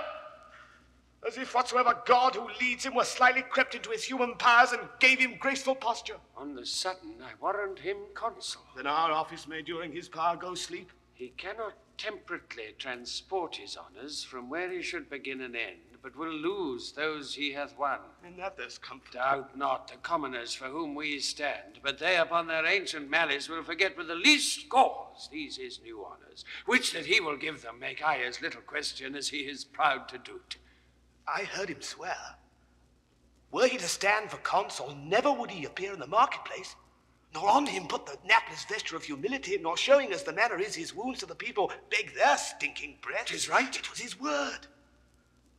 As if whatsoever god who leads him were slyly crept into his human powers and gave him graceful posture. On the sudden, I warrant him consul. Then our office may during his power go sleep. He cannot temperately transport his honours from where he should begin and end, but will lose those he hath won. In that there's comfort. Doubt not the commoners for whom we stand, but they upon their ancient malice will forget with the least cause these his new honours, which that he will give them make I as little question as he is proud to do't. I heard him swear. Were he to stand for consul, never would he appear in the marketplace, nor on him put the napless vesture of humility, nor showing as the manner is his wounds to the people, beg their stinking breath. 'Tis right. It was his word.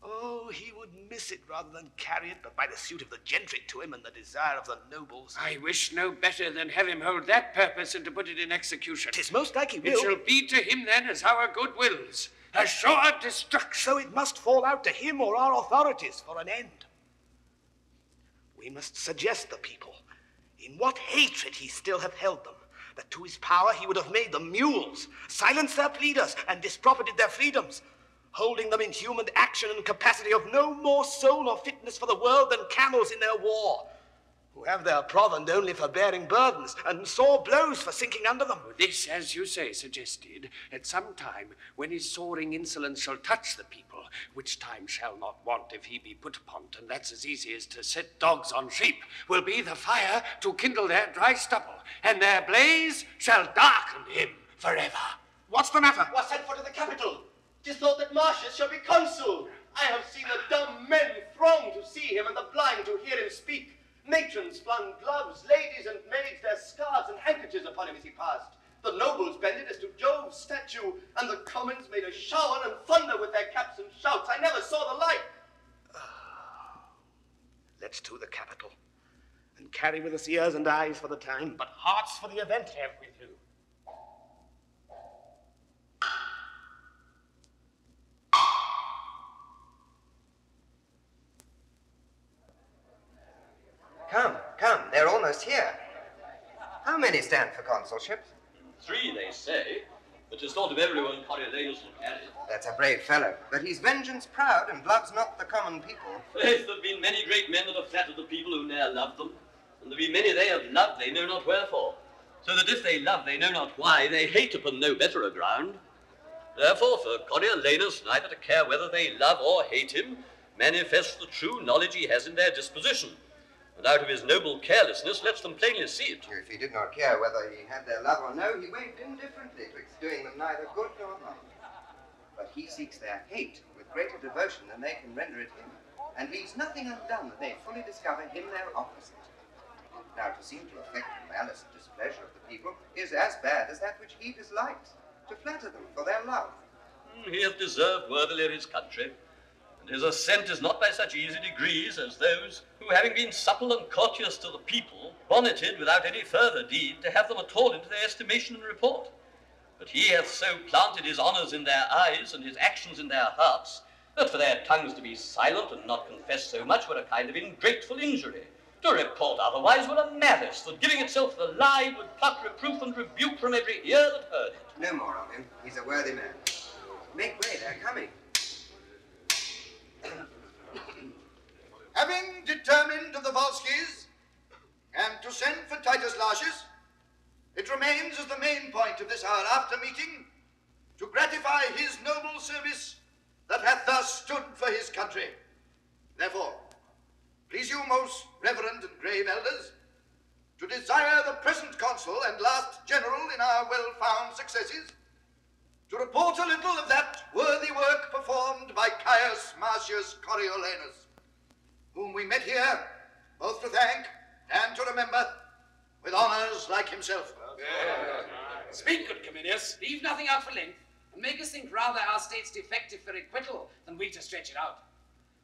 Oh, he would miss it rather than carry it, but by the suit of the gentry to him and the desire of the nobles. I wish no better than have him hold that purpose and to put it in execution. 'Tis most like he will. It shall be to him then as our good wills, a sure destruction. So it must fall out to him or our authorities for an end. We must suggest the people in what hatred he still hath held them, that to his power he would have made them mules, silenced their pleaders, and disprofited their freedoms, holding them in human action and capacity of no more soul or fitness for the world than camels in their war, who have their provand only for bearing burdens, and sore blows for sinking under them. This, as you say, suggested, at some time when his soaring insolence shall touch the people, which time shall not want if he be put upon't, and that's as easy as to set dogs on sheep, will be the fire to kindle their dry stubble, and their blaze shall darken him forever. What's the matter? Was sent for to the capital. 'Tis thought that Martius shall be consul. I have seen the dumb men throng to see him and the blind to hear him speak. Matrons flung gloves, ladies and maids their scarves and handkerchiefs upon him as he passed. The nobles bended as to Jove's statue, and the commons made a shower and thunder with their caps and shouts. I never saw the like. Let's to the capital, and carry with us ears and eyes for the time, but hearts for the event have with you. Come, they're almost here. How many stand for consulship? 3, they say, but 'tis thought of everyone Coriolanus will carry it. That's a brave fellow, but he's vengeance proud and loves not the common people. Faith, there have been many great men that have flattered the people who ne'er loved them, and there be many they have loved they know not wherefore, so that if they love they know not why, they hate upon no betterer ground. Therefore, for Coriolanus neither to care whether they love or hate him, manifests the true knowledge he has in their disposition, and out of his noble carelessness lets them plainly see it. If he did not care whether he had their love or no, he weighed indifferently twixt doing them neither good nor harm. But he seeks their hate with greater devotion than they can render it him, and leaves nothing undone that they fully discover him their opposite. Now, to seem to affect the malice and displeasure of the people is as bad as that which he dislikes, to flatter them for their love. He hath deserved worthily his country, and his ascent is not by such easy degrees as those who, having been supple and courteous to the people, bonneted without any further deed to have them at all into their estimation and report. But he hath so planted his honours in their eyes and his actions in their hearts, that for their tongues to be silent and not confess so much were a kind of ingrateful injury. To report otherwise were a malice that, giving itself the lie, would pluck reproof and rebuke from every ear that heard it. No more of him. He's a worthy man. Make way, they're coming. Having determined of the Volscians and to send for Titus Lartius, it remains as the main point of this our after meeting to gratify his noble service that hath thus stood for his country. Therefore, please you, most reverend and grave elders, to desire the present consul and last general in our well-found successes to report a little of that worthy work performed by Caius Martius Coriolanus, whom we met here both to thank and to remember with honours like himself. Speak, good Cominius. Leave nothing out for length, and make us think rather our state's defective for acquittal than we to stretch it out.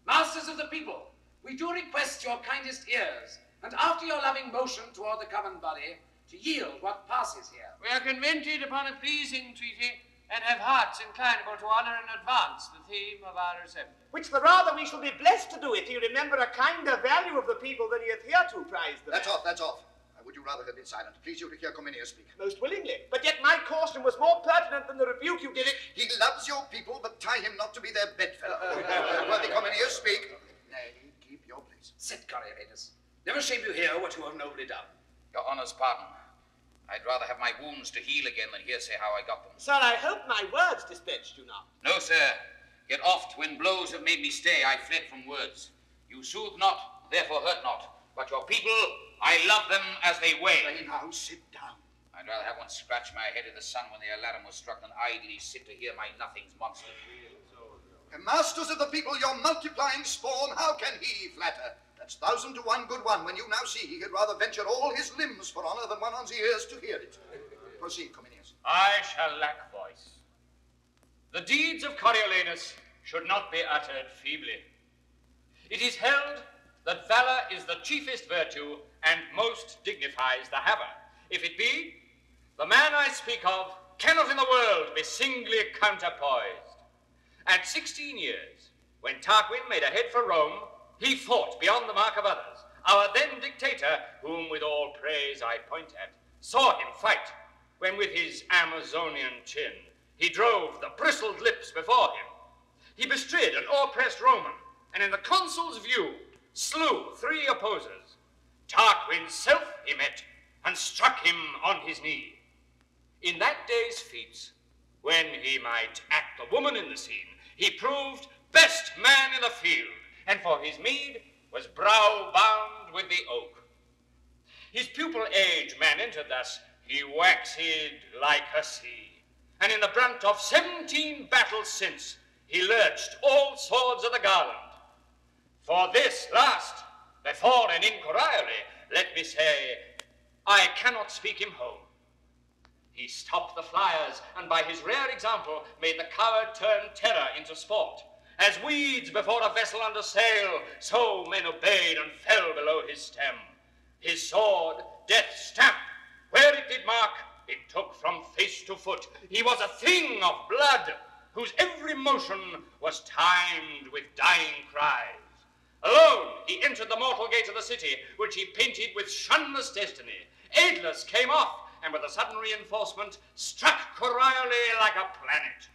Masters of the people, we do request your kindest ears, and after your loving motion toward the common body, to yield what passes here. We are convented upon a pleasing treaty, and have hearts inclinable to honour in advance the theme of our assembly. Which the rather we shall be blessed to do if he remember a kinder value of the people than he hath hereto prized them. That's off. Would you rather have been silent? Please you to hear Cominius speak. Most willingly. But yet my caution was more pertinent than the rebuke you give it. He loves your people, but tie him not to be their bedfellow. Worthy Cominius, speak. Nay, keep your place. Sit, Coriolanus. Never shame you hear what you have nobly done. Your honour's pardon. I'd rather have my wounds to heal again than hear say how I got them. Sir, I hope my words dispensed you not. No, sir. Yet oft, when blows have made me stay, I fled from words. You soothe not, therefore hurt not. But your people, I love them as they weigh. Pray now, sit down. I'd rather have one scratch my head in the sun when the alarum was struck than idly sit to hear my nothing's monster. Masters of the people, your multiplying spawn, how can he flatter? That's 1,000 to 1 good one, when you now see he had rather venture all his limbs for honour than one on's ears to hear it. Proceed, Cominius. I shall lack voice. The deeds of Coriolanus should not be uttered feebly. It is held that valour is the chiefest virtue and most dignifies the haver. If it be, the man I speak of cannot in the world be singly counterpoised. At 16 years, when Tarquin made a head for Rome, he fought beyond the mark of others. Our then dictator, whom with all praise I point at, saw him fight, when with his Amazonian chin he drove the bristled lips before him. He bestrid an o'erpressed Roman, and in the consul's view slew 3 opposers. Tarquin's self he met, and struck him on his knee. In that day's feats, when he might act the woman in the scene, he proved best man in the field, and for his meed was brow bound with the oak. His pupil age man entered thus, he waxed like a sea, and in the brunt of 17 battles since, he lurched all swords of the garland. For this last, before and incorrially, let me say, I cannot speak him home. He stopped the flyers, and by his rare example made the coward turn terror into sport. As weeds before a vessel under sail, so men obeyed and fell below his stem. His sword, death's stamp, where it did mark, it took from face to foot. He was a thing of blood, whose every motion was timed with dying cries. Alone he entered the mortal gate of the city, which he painted with shunless destiny. Aidless came off, and with a sudden reinforcement struck Coriolanus like a planet.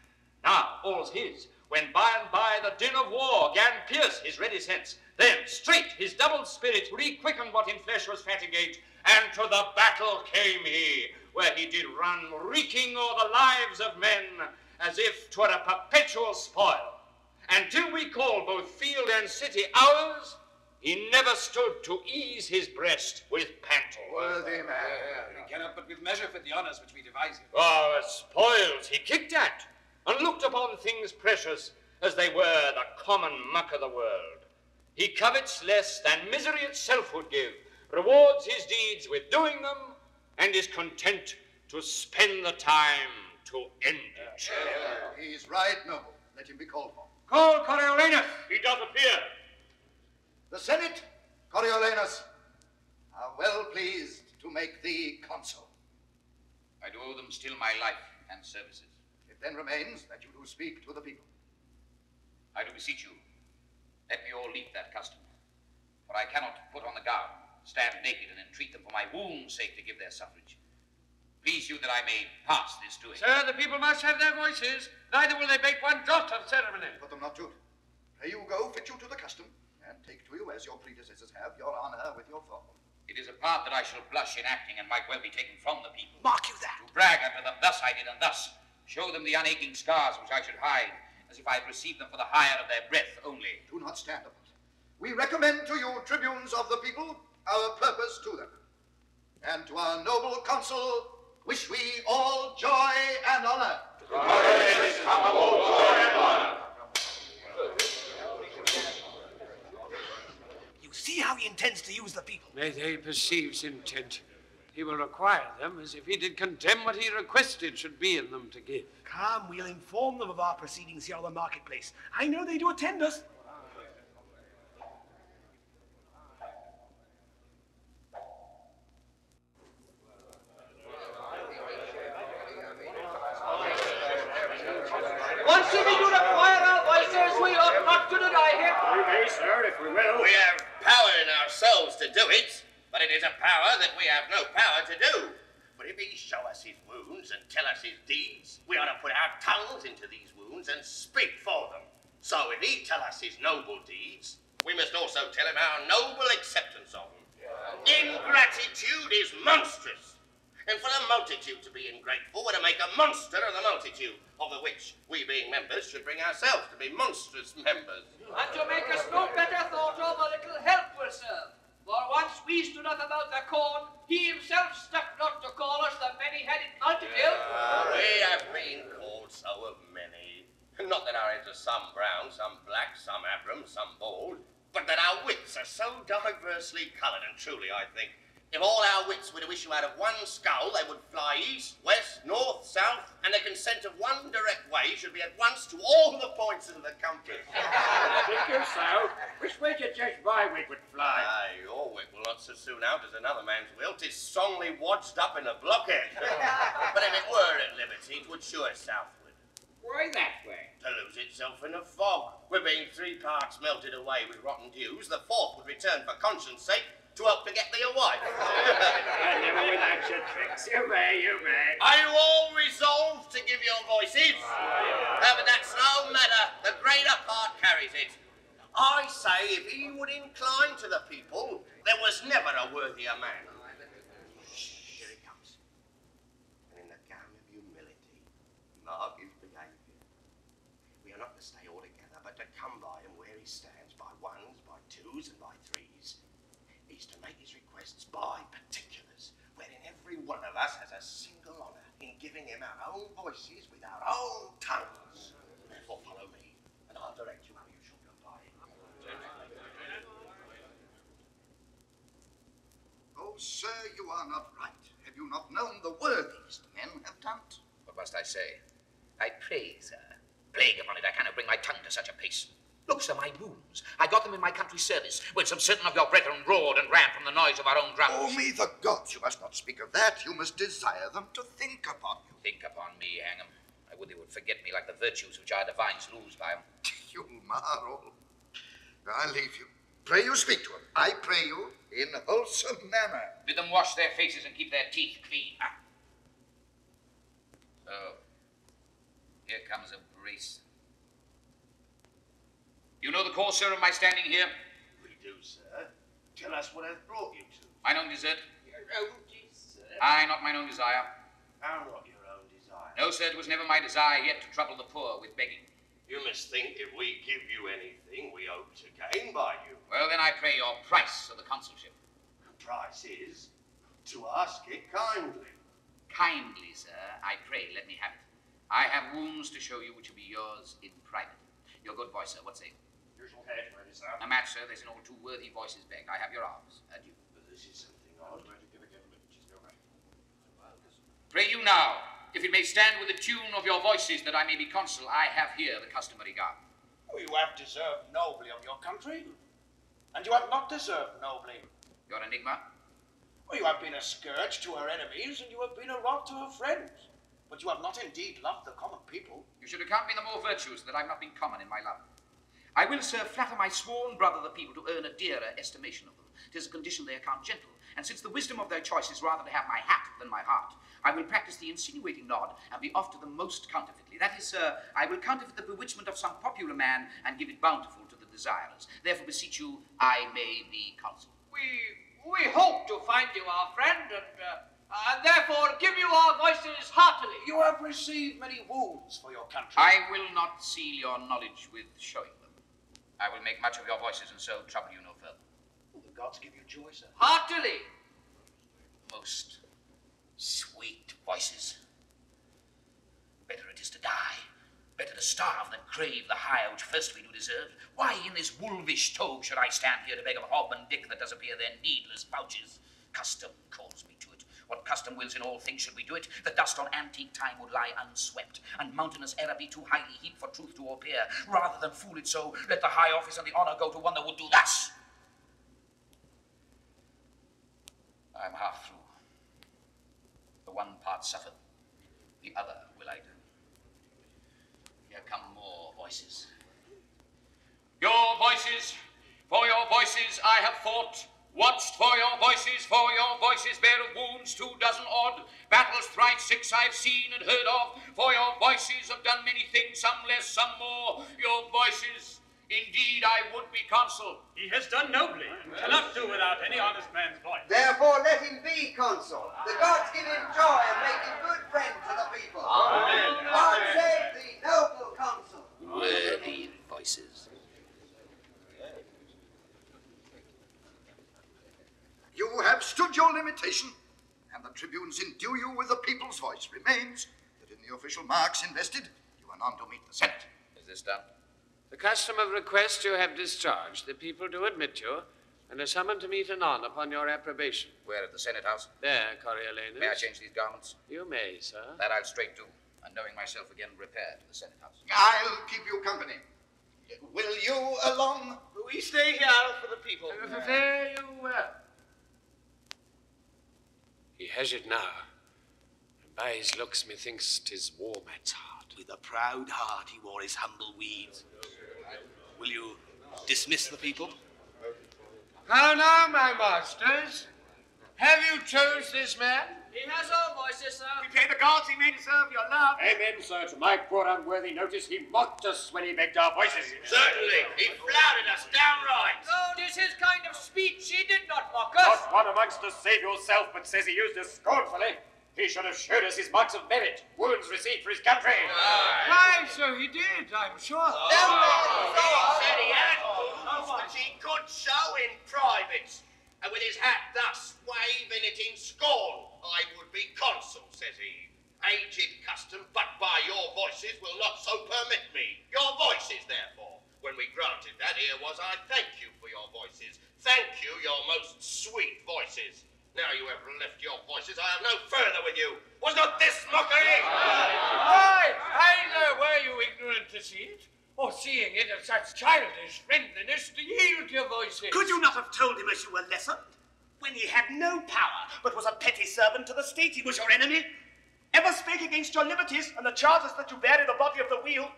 Now all's his, when by and by the din of war gan pierce his ready sense. Then straight his doubled spirit re-quickened what in flesh was fatigate, and to the battle came he, where he did run reeking o'er the lives of men, as if 'twere a perpetual spoil. And till we call both field and city ours, he never stood to ease his breast with panting. Worthy man. He cannot but with measure for the honours which we devise him. Our spoils he kicked at, and looked upon things precious as they were the common muck of the world. He covets less than misery itself would give, rewards his deeds with doing them, and is content to spend the time to end it. He's right, noble. Let him be called for. Call Coriolanus. He doth appear. The Senate, Coriolanus, are well pleased to make thee consul. I do owe them still my life and services. It then remains that you do speak to the people. I do beseech you, let me all leave that custom. For I cannot put on the gown, stand naked, and entreat them for my wound's sake to give their suffrage. Please you that I may pass this doing. Sir, the people must have their voices. Neither will they make one jot of ceremony. Put them not to it. Pray you go, fit you to the custom, and take to you, as your predecessors have, your honour with your fall. It is a part that I shall blush in acting, and might well be taken from the people. Mark you that. To brag unto them, thus I did, and thus show them the unaching scars which I should hide, as if I had received them for the hire of their breath only. Do not stand upon it. We recommend to you, tribunes of the people, our purpose to them. And to our noble consul, wish we all joy and honour. You see how he intends to use the people. May they perceive his intent. He will require them as if he did condemn what he requested should be in them to give. Come, we'll inform them of our proceedings here on the marketplace. I know they do attend us. Once you do require our voices, we ought not to deny him. We may, sir, if we will. We have power in ourselves to do it, but it is a power that we have no power to do. But if he show us his wounds and tell us his deeds, we ought to put our tongues into these wounds and speak for them. So if he tell us his noble deeds, we must also tell him our noble acceptance of them. Ingratitude is monstrous. And for the multitude to be ingrateful were to make a monster of the multitude, of the which we being members should bring ourselves to be monstrous members. And to make us no better thought of, a little help will serve. For once we stood up about the corn, he himself stuck not to call us the many-headed multitude. We have been called so of many. Not that our heads are some brown, some black, some abram, some bald, but that our wits are so diversely coloured, and truly, I think, if all our wits were to issue out of one skull, they would fly east, west, north, south, and the consent of one direct way should be at once to all the points of the compass. Think you so? Which way do you judge my wit would fly? Aye, your wit will not so soon out as another man's will. 'Tis strongly watched up in a blockhead. But if it were at liberty, it would sure southward. Why that way? To lose itself in a fog. We're being 3 parts melted away with rotten dews, the 4th would return for conscience sake, to help to get thee a wife. I never without your tricks. You may, you may. Are you all resolved to give your voices? But that's no matter. The greater part carries it. I say, if he would incline to the people, there was never a worthier man. Shh, here he comes. And in the gown of humility, mark his behaviour. We are not to stay all together, but to come by him where he stands, by ones, by twos, and by threes. He's to make his requests by particulars, wherein every one of us has a single honour in giving him our own voices with our own tongues. Therefore follow me, and I'll direct you how you shall go by. Oh, sir, you are not right. Have you not known the worthiest men have done it? What must I say? I pray, sir. Plague upon it, I cannot bring my tongue to such a pace. Look, sir, my wounds. I got them in my country's service, when some certain of your brethren roared and ran from the noise of our own drums. Oh, me the gods, you must not speak of that. You must desire them to think upon you. Think upon me, hang 'em. I would they would forget me like the virtues which our divines lose by 'em. You marvel. I leave you. Pray you speak to him. I pray you in wholesome manner. Bid them wash their faces and keep their teeth clean. So, here comes a brace. You know the cause, sir, of my standing here? We do, sir. Tell us what hath brought you to. Mine own desert. Your own desert? Aye, not mine own desire. How not your own desire? No, sir, it was never my desire yet to trouble the poor with begging. You must think if we give you anything, we hope to gain by you. Well, then I pray your price of the consulship. The price is to ask it kindly. Kindly, sir, I pray, let me have it. I have wounds to show you which will be yours in private. Your good voice, sir, what say? Usual head, ready, sir. A match, sir, there's an all too worthy voices beg. I have your arms. Adieu. But this is something odd. Pray you now, if it may stand with the tune of your voices that I may be consul, I have here the customary guard. Oh, you have deserved nobly of your country, and you have not deserved nobly. Your enigma? Well, you have been a scourge to her enemies, and you have been a rod to her friends. But you have not indeed loved the common people. You should account me the more virtuous that I've not been common in my love. I will, sir, flatter my sworn brother the people to earn a dearer estimation of them. 'Tis a condition they account gentle, and since the wisdom of their choice is rather to have my hat than my heart, I will practice the insinuating nod and be off to them most counterfeitly. That is, sir, I will counterfeit the bewitchment of some popular man and give it bountiful to the desirers. Therefore beseech you, I may be consul. We hope to find you our friend, and therefore give you our voices heartily. You have received many wounds for your country. I will not seal your knowledge with showing them. I will make much of your voices and so trouble you no further. Well, the gods give you joy, sir. Heartily. Most sweet voices. Better it is to die. Better to starve than crave the hire which first we do deserve. Why in this wolvish toge should I stand here to beg of Hobman Dick that does appear their needless vouchers? Custom calls me to it. What custom wills in all things should we do it? The dust on antique time would lie unswept, and mountainous error be too highly heaped for truth to appear. Rather than fool it so, let the high office and the honour go to one that would do thus. I'm half through. The one part suffered, the other will I do. Here come more voices. Your voices, for your voices I have fought, watched for your voices bear of wounds 24 odd, battles thrice 6 I've seen and heard of, for your voices have done many things, some less, some more, your voices, indeed I would be consul. He has done nobly, and cannot do without any honest man's voice. Therefore let him be consul. The gods give him joy and make him good friend to the people. Amen. God save thee, noble consul. Worthy voices. You have stood your limitation, and the tribunes endue you with the people's voice. Remains that in the official marks invested, you are none to meet the Senate. Is this done? The custom of request you have discharged. The people do admit you, and are summoned to meet anon upon your approbation. Where, at the Senate House? There, Coriolanus. May I change these garments? You may, sir. That I'll straight do, and knowing myself again, repair to the Senate House. I'll keep you company. Will you along? We stay here for the people. Fare you well. He has it now, and by his looks methinks 'tis warm at's heart. With a proud heart he wore his humble weeds. Will you dismiss the people? How now, my masters? Have you chose this man? He has our voices, sir. We pray the gods he may deserve your love. Amen, sir. To my poor unworthy notice, he mocked us when he begged our voices. Certainly, he flouted us downright. Oh, this is kind of speech. He did not mock us. Not one amongst us save yourself, but says he used us scornfully. He should have showed us his marks of merit, wounds received for his country. Why, so he did, I'm sure. Said he had, which he could show in private, and with his hat thus waving it in scorn, I would be consul, says he. aged custom, but by your voices will not so permit me. Your voices, therefore. When we granted that, here was I thank you for your voices. Thank you, your most sweet voices. Now you have left your voices, I have no further with you. Was not this mockery? I know, were you ignorant to see it? Or seeing it of such childish friendliness to yield your voices? Could you not have told him as you were lessened? When he had no power, but was a petty servant to the state, he was your enemy. Ever spake against your liberties and the charters that you bear in the body of the wheel,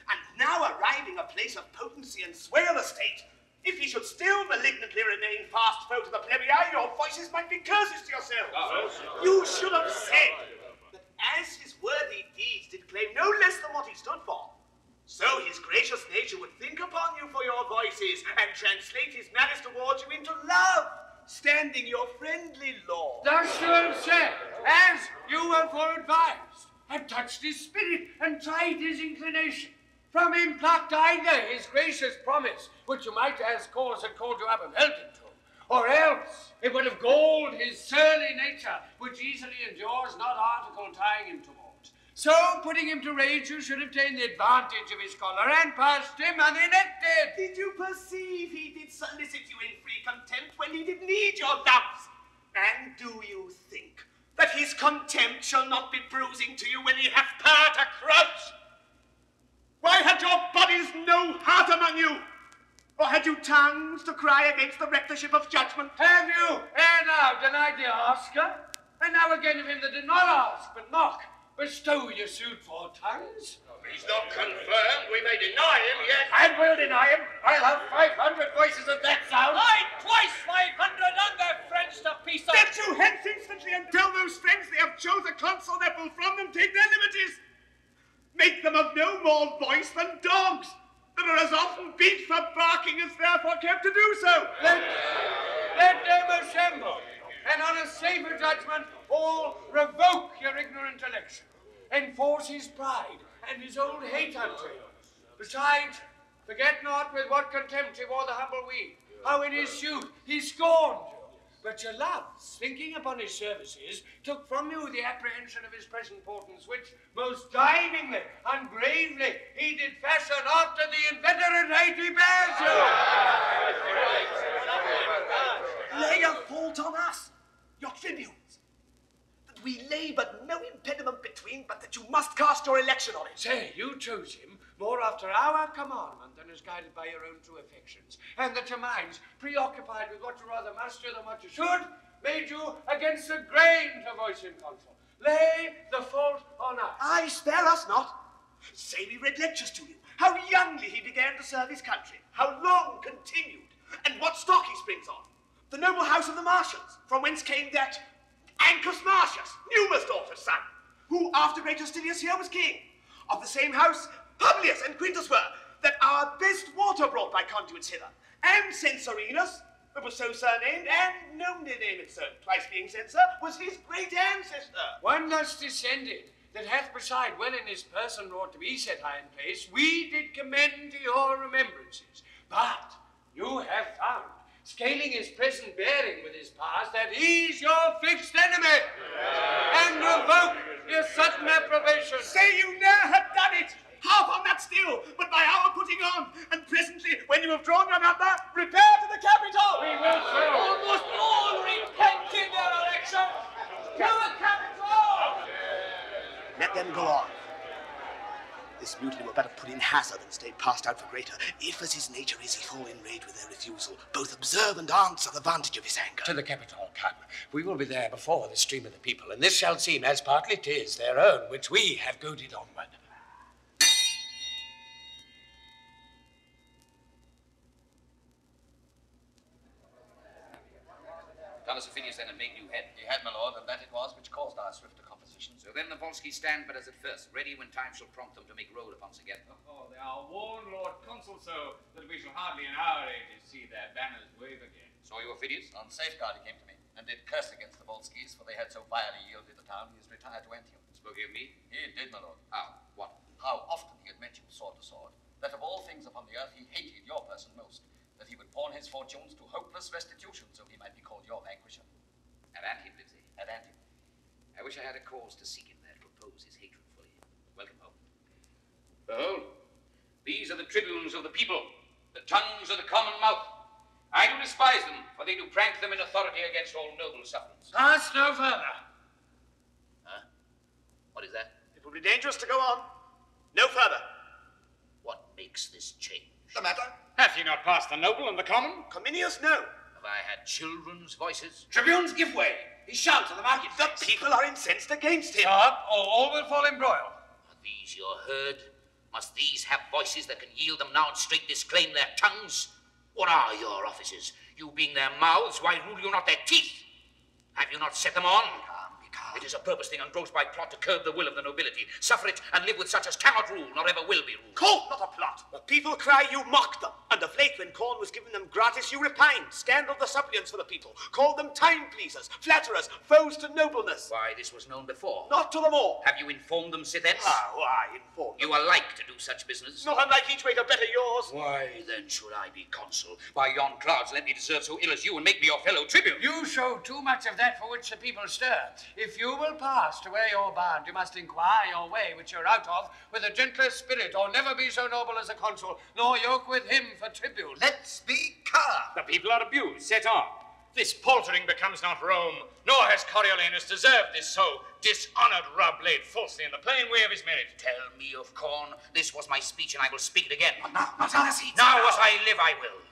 and now arriving a place of potency and sway of the state, if he should still malignantly remain fast foe to the plebei, your voices might be curses to yourselves. You should have said that as his worthy deeds did claim no less than what he stood for, so his gracious nature would think upon you for your voices and translate his malice towards you into love, standing your friendly law. Thou should have said, as you were fore-advised, have touched his spirit and tried his inclination. From him plucked either his gracious promise, which you might as cause had called you up and held him to, or else it would have galled his surly nature, which easily endures not article tying him towards. So, putting him to rage, you should have taken the advantage of his choler and passed him unelected. Did you perceive he did solicit you in free contempt when he did need your doubts? And do you think that his contempt shall not be bruising to you when he hath power to crouch? Why had your bodies no heart among you? Or had you tongues to cry against the rectorship of judgment? Have you, ere now, denied the asker? And now again of him that did not ask, but mock, bestow your suit for tongues? He's not confirmed. We may deny him yet. And we'll deny him. I'll have 500 voices at that sound. Aye, twice 500 on their friends to peace out. Get you hence instantly and tell those friends they have chose a consul that will from them take their liberties. Make them of no more voice than dogs, that are as often beat for barking as therefore kept to do so. Let them assemble, and on a safer judgment, all revoke your ignorant election, enforce his pride and his old hate unto you. Besides, forget not with what contempt he wore the humble weed, how in his youth he scorned you. But your loves, thinking upon his services, took from you the apprehension of his present portents, which most divingly and gravely he did fashion after the inveterate hate he bears you. Lay a fault on us, your tribunes, that we lay but no impediment between, but that you must cast your election on it. Say, you chose him more after our commandment than is guided by your own true affections, and that your minds, preoccupied with what you rather must do than what you should, made you against the grain to voice in consul. Lay the fault on us. Aye, spare us not. Say we read lectures to you, how youngly he began to serve his country, how long continued, and what stock he springs on. The noble house of the Martians, from whence came that Ancus Martius, Numa's daughter's son, who after great Sicinius here was king. Of the same house, Publius and Quintus were, that our best water brought by conduits hither, and Censorinus, that was so surnamed, and known to name it so, twice being censor, was his great ancestor. One thus descended, that hath beside well in his person wrought to be set high in place, we did commend to your remembrances. But you have found, scaling his present bearing with his past, that he's your fixed enemy, and revoke your sudden approbation. Say you ne'er had done it! Half on that still, but by our putting on, and presently, when you have drawn your number, repair to the capital! We will so. Almost all repent in their election. To the capital! Let them go on. This mutiny were better put in hazard than stay passed out for greater, if as his nature is he fall in rage with their refusal, both observe and answer the vantage of his anger. To the capital come. We will be there before the stream of the people, and this shall seem as partly 'tis their own which we have goaded onward. Tullus Aufidius then had made new head. He had, my lord, and that it was which caused our swifter composition. So then the Volsci stand but as at first, ready when time shall prompt them to make road upon us again. Oh, they are warned, Lord Consul, so that we shall hardly in our ages see their banners wave again. Saw you, Aufidius? On safeguard he came to me, and did curse against the Volscis, for they had so vilely yielded the town, he is retired to Antium. Spoke he of me? He did, my lord. How? What? How often he had met you sword to sword, that of all things upon the earth he hated your person most, that he would pawn his fortunes to hopeless restitution, so he might be called your vanquisher. At Antium lives he? At Antium. I wish I had a cause to seek him there. 'Twould oppose his hatred fully. Welcome home. Behold, these are the tribunes of the people, the tongues of the common mouth. I do despise them, for they do prank them in authority against all noble sufferance. Pass no further. Huh? What is that? It would be dangerous to go on. No further. What makes this change? The matter? Hath he not passed the noble and the common? Cominius, no. Have I had children's voices? Tribunes, give way. He shouts to the market. The people are incensed against him. Stop, or all will fall in broil. Are these your herd? Must these have voices that can yield them now and straight disclaim their tongues? What are your offices? You being their mouths, why rule you not their teeth? Have you not set them on? It is a purpose thing engrossed by plot to curb the will of the nobility. Suffer it and live with such as cannot rule, nor ever will be ruled. Court, not a plot. The people cry you mocked them. And of late, when corn was given them gratis, you repined, scandaled the suppliants for the people, called them time-pleasers, flatterers, foes to nobleness. Why, this was known before. Not to them all. Have you informed them, Scythens? Ah, why informed them? You are like to do such business. Not unlike each way to better yours. Why, then, should I be consul? By yon clouds, let me deserve so ill as you, and make me your fellow tribune. You show too much of that for which the people stir. If you will pass to where you're bound, you must inquire your way, which you're out of, with a gentler spirit, or never be so noble as a consul, nor yoke with him for tribune. Let's be calm. The people are abused. Set on. This paltering becomes not Rome, nor has Coriolanus deserved this so dishonored rub laid falsely in the plain way of his merit. Tell me of corn. This was my speech, and I will speak it again. Not on a seat. Now as I live, I will.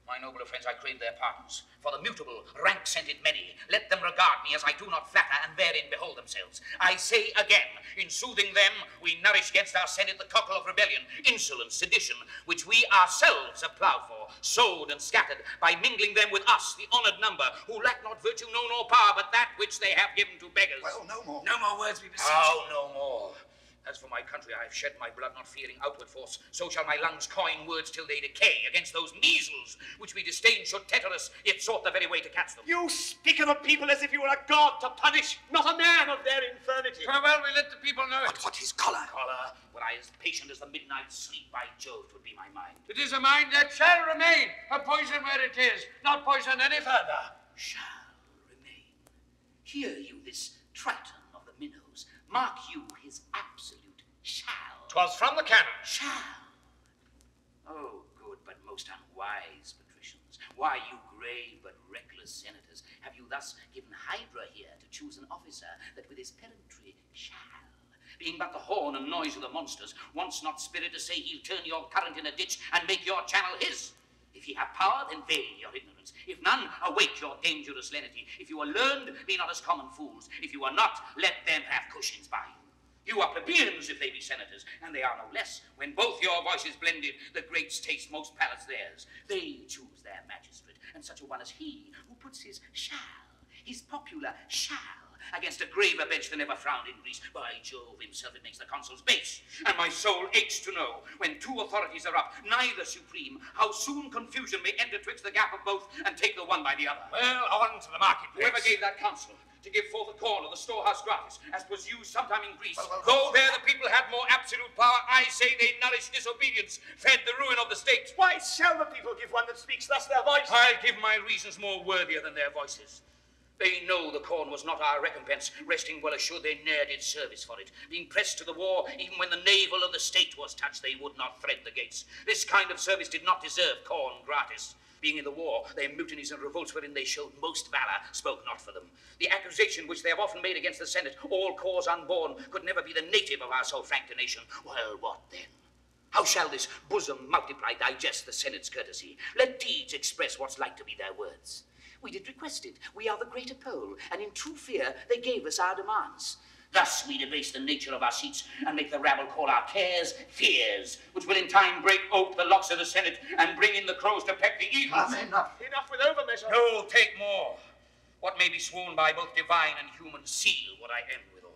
My nobler friends, I crave their pardons. For the mutable, rank-scented many, let them regard me as I do not flatter, and therein behold themselves. I say again, in soothing them, we nourish against our senate the cockle of rebellion, insolence, sedition, which we ourselves have ploughed for, sowed and scattered, by mingling them with us, the honoured number, who lack not virtue, no nor power, but that which they have given to beggars. Well, no more. No more words, we beseech. Oh, no more. As for my country, I have shed my blood, not fearing outward force. So shall my lungs coin words till they decay against those measles, which we disdain should tether us, yet sought the very way to catch them. You speak of the people as if you were a god to punish, not a man of their infirmity. Farewell, we let the people know it. But what is choler? Choler, were I as patient as the midnight sleep, by Jove, 'twould be my mind. It is a mind that shall remain, a poison where it is, not poison any further. Shall remain. Hear you this Triton of the minnows. Mark you his absolute shall. 'Twas from the canon. Shall. Oh, good, but most unwise patricians. Why, you grave but reckless senators, have you thus given Hydra here to choose an officer that with his peremptory shall, being but the horn and noise of the monsters, wants not spirit to say he'll turn your current in a ditch and make your channel his? If ye have power, then veil your ignorance. If none, awake your dangerous lenity. If you are learned, be not as common fools. If you are not, let them have cushions by you. You are plebeians if they be senators, and they are no less. When both your voices blended, the greats taste most palates theirs. They choose their magistrate, and such a one as he, who puts his shall, his popular shall, against a graver bench than ever frowned in Greece. By Jove himself, it makes the consuls base, and my soul aches to know, when two authorities are up, neither supreme, how soon confusion may enter twixt the gap of both, and take the one by the other. Well, on to the marketplace. Whoever gave that counsel to give forth the corn of the storehouse gratis, as was used sometime in Greece, though there the people had more absolute power, I say they nourished disobedience, fed the ruin of the state. Why shall the people give one that speaks thus their voice? I'll give my reasons more worthier than their voices. They know the corn was not our recompense, resting well assured they ne'er did service for it. Being pressed to the war, even when the navel of the state was touched, they would not thread the gates. This kind of service did not deserve corn gratis. Being in the war, their mutinies and revolts wherein they showed most valor spoke not for them. The accusation which they have often made against the Senate, all cause unborn, could never be the native of our so frank a nation. Well, what then? How shall this bosom multiply digest the Senate's courtesy? Let deeds express what's like to be their words. We did request it. We are the greater poll, and in true fear they gave us our demands. Thus we debase the nature of our seats and make the rabble call our cares fears, which will in time break ope the locks of the Senate and bring in the crows to peck the eagles. Enough with overmeasure. No, take more. What may be sworn by both divine and human seal would I end withal.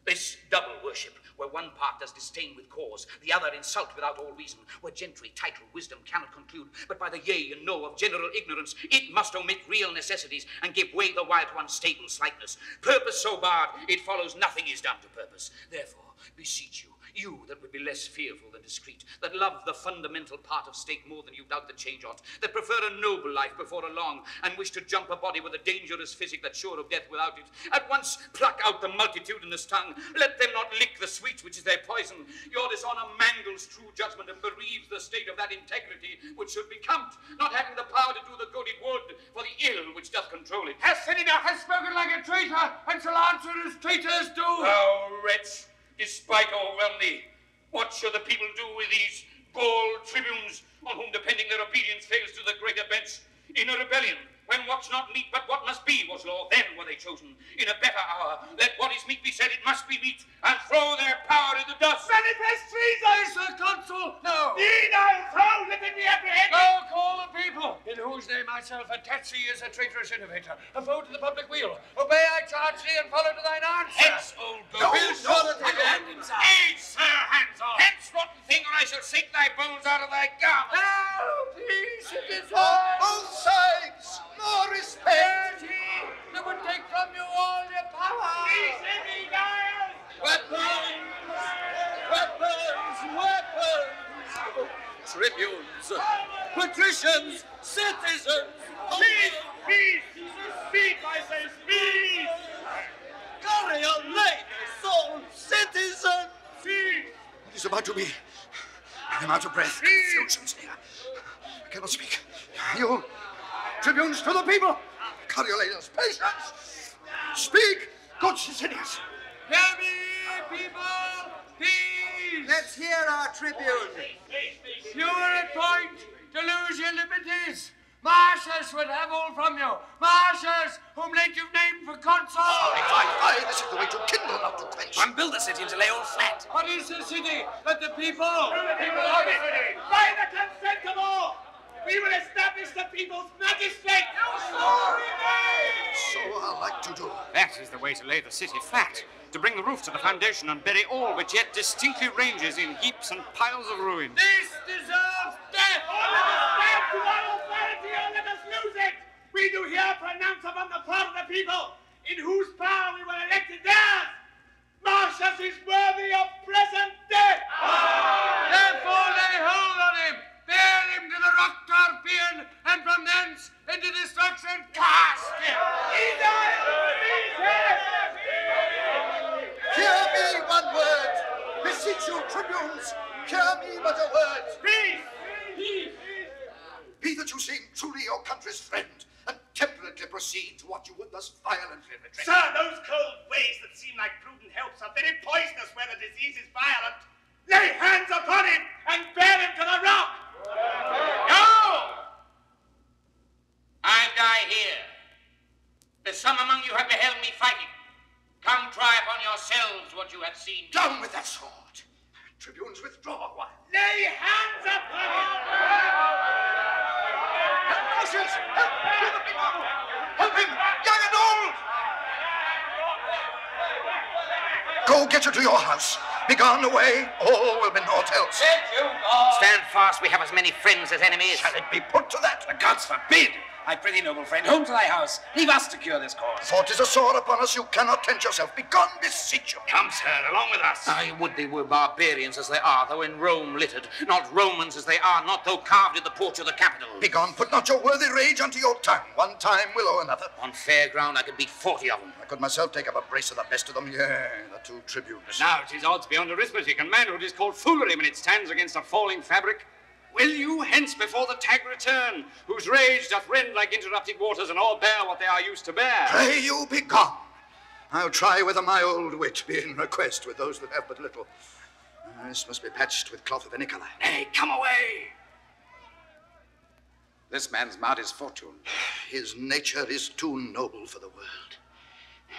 This double worship, where one part does disdain with cause, the other insult without all reason, where gentry, title, wisdom cannot conclude, but by the yea and no of general ignorance, it must omit real necessities and give way the while to unstable slightness. Purpose so barred, it follows nothing is done to purpose. Therefore, beseech you, You that would be less fearful than discreet, that love the fundamental part of state more than you doubt the change on't, that prefer a noble life before a long, and wish to jump a body with a dangerous physic that's sure of death without it, at once pluck out the multitudinous tongue. Let them not lick the sweet which is their poison. Your dishonor mangles true judgment and bereaves the state of that integrity which should be camped, not having the power to do the good it would for the ill which doth control it. Has said enough, has spoken like a traitor, and shall answer as traitors do. Thou wretch, despite overwhelm thee, what shall the people do with these bold tribunes, on whom depending their obedience fails to the greater bench? In a rebellion, when what's not meet but what must be was law, then were they chosen. In a better hour, let what is meet be said, it must be meet, and throw their power in the dust. Manifest treason, Sir Consul! No! Need I throw, let it be apprehended! Go call the people, in whose name myself attach thee as a traitorous innovator, a foe to the public weal. Obey, I charge thee, and follow to thine answer. Hence, old goat! Hence, sir, hands off! Hence, rotten thing, or I shall shake thy bones out of thy garment. Now, peace it is On both sides, more respect. That would take from you all your power. Peace in the dial! Weapons! Weapons! Weapons! Tribunes! Patricians! Citizens! Peace! Speak, I say, speak! Coriolanus, all citizens! It is about to be. I am out of breath. Confusions here. I cannot speak. You, tribunes to the people. Coriolanus, patience. Speak, good Sicinius. Hear me, people! Peace! Let's hear our tribune. You are at point to lose your liberties. Martius would have all from you. Martius, whom late you've named for consul. Aye, this is the way to kindle, not to quench. Unbuild the city and to lay all flat. What is the city but the people? The people of it. By the consent of all, we will establish the people's magistrate. So I like to do. That is the way to lay the city flat, to bring the roof to the foundation and bury all which yet distinctly ranges in heaps and piles of ruin. This deserves death! Let us stand to our authority or let us lose it! We do here pronounce upon the part of the people, in whose power we were elected theirs. Martius is worthy of present death! Therefore lay hold on him, bear him to the rock Tarpeian, and from thence into destruction cast him! Hear me one word. Beseech you, tribunes. Hear me but a word. Peace! Peace! Be that you seem truly your country's friend, and temperately proceed to what you would thus violently reject. Sir, those cold ways that seem like prudent helps are very poisonous where the disease is violent. Lay hands upon him and bear him to the rock! No! I die here. The some among you have beheld me fighting. Come try upon yourselves what you have seen. Down with that sword. Tribunes, withdraw a while. Lay hands upon him! Martius, help! Hear the people! Help him, young and old! Go get you to your house. Be gone away, all will be naught else. Stand fast, we have as many friends as enemies. Shall it be put to that? The gods forbid! I prithee, noble friend, home to thy house. Leave us to cure this cause. For 'tis a sore upon us, you cannot tempt yourself. Be gone, beseech you. Come, sir, along with us. I would they were barbarians as they are, though in Rome littered, not Romans as they are, not though carved in the porch of the Capitol. Be gone, put not your worthy rage unto your tongue. One time will owe another. On fair ground I could beat 40 of them. I could myself take up a brace of the best of them, yea, the two tribunes. But now it is odds beyond arithmetic, and manhood is called foolery when it stands against a falling fabric. Will you hence before the tag return, whose rage doth rend like interrupted waters, and all bear what they are used to bear? Pray you be gone. I'll try whether my old wit be in request with those that have but little. This must be patched with cloth of any colour. Nay, come away! This man's mad is fortune. His nature is too noble for the world.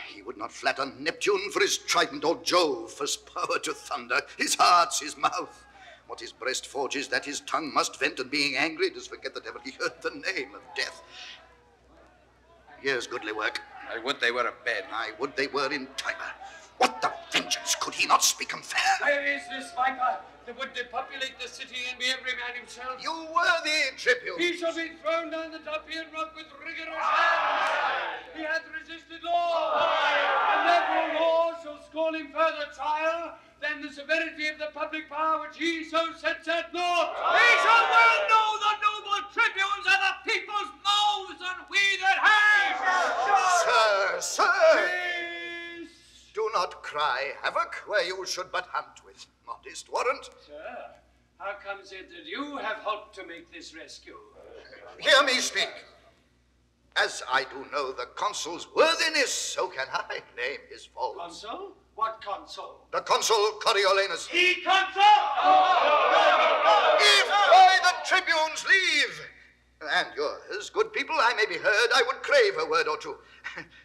He would not flatter Neptune for his trident, or Jove for his power to thunder. His heart's his mouth. What his breast forges, that his tongue must vent, and being angry, does forget the devil he heard the name of death. Here's goodly work. I would they were abed. I would they were in Tiber. What the vengeance? Could he not speak him fair? Where is this viper that would depopulate the city and be every man himself? You worthy tribune. He shall be thrown down the Tarpeian rock with rigorous hands. He hath resisted law, and therefore law shall scorn him further trial, than the severity of the public power which he so sets at naught. We shall well know the noble tribunes are the people's mouths, and we that have. Sir! Do not cry havoc where you should but hunt with modest warrant. Sir, how comes it that you have helped to make this rescue? Hear me speak. As I do know the consul's worthiness, so can I name his faults. Consul? What consul? The consul Coriolanus. He consul! If by the tribune's leave, and yours, good people, I may be heard, I would crave a word or two,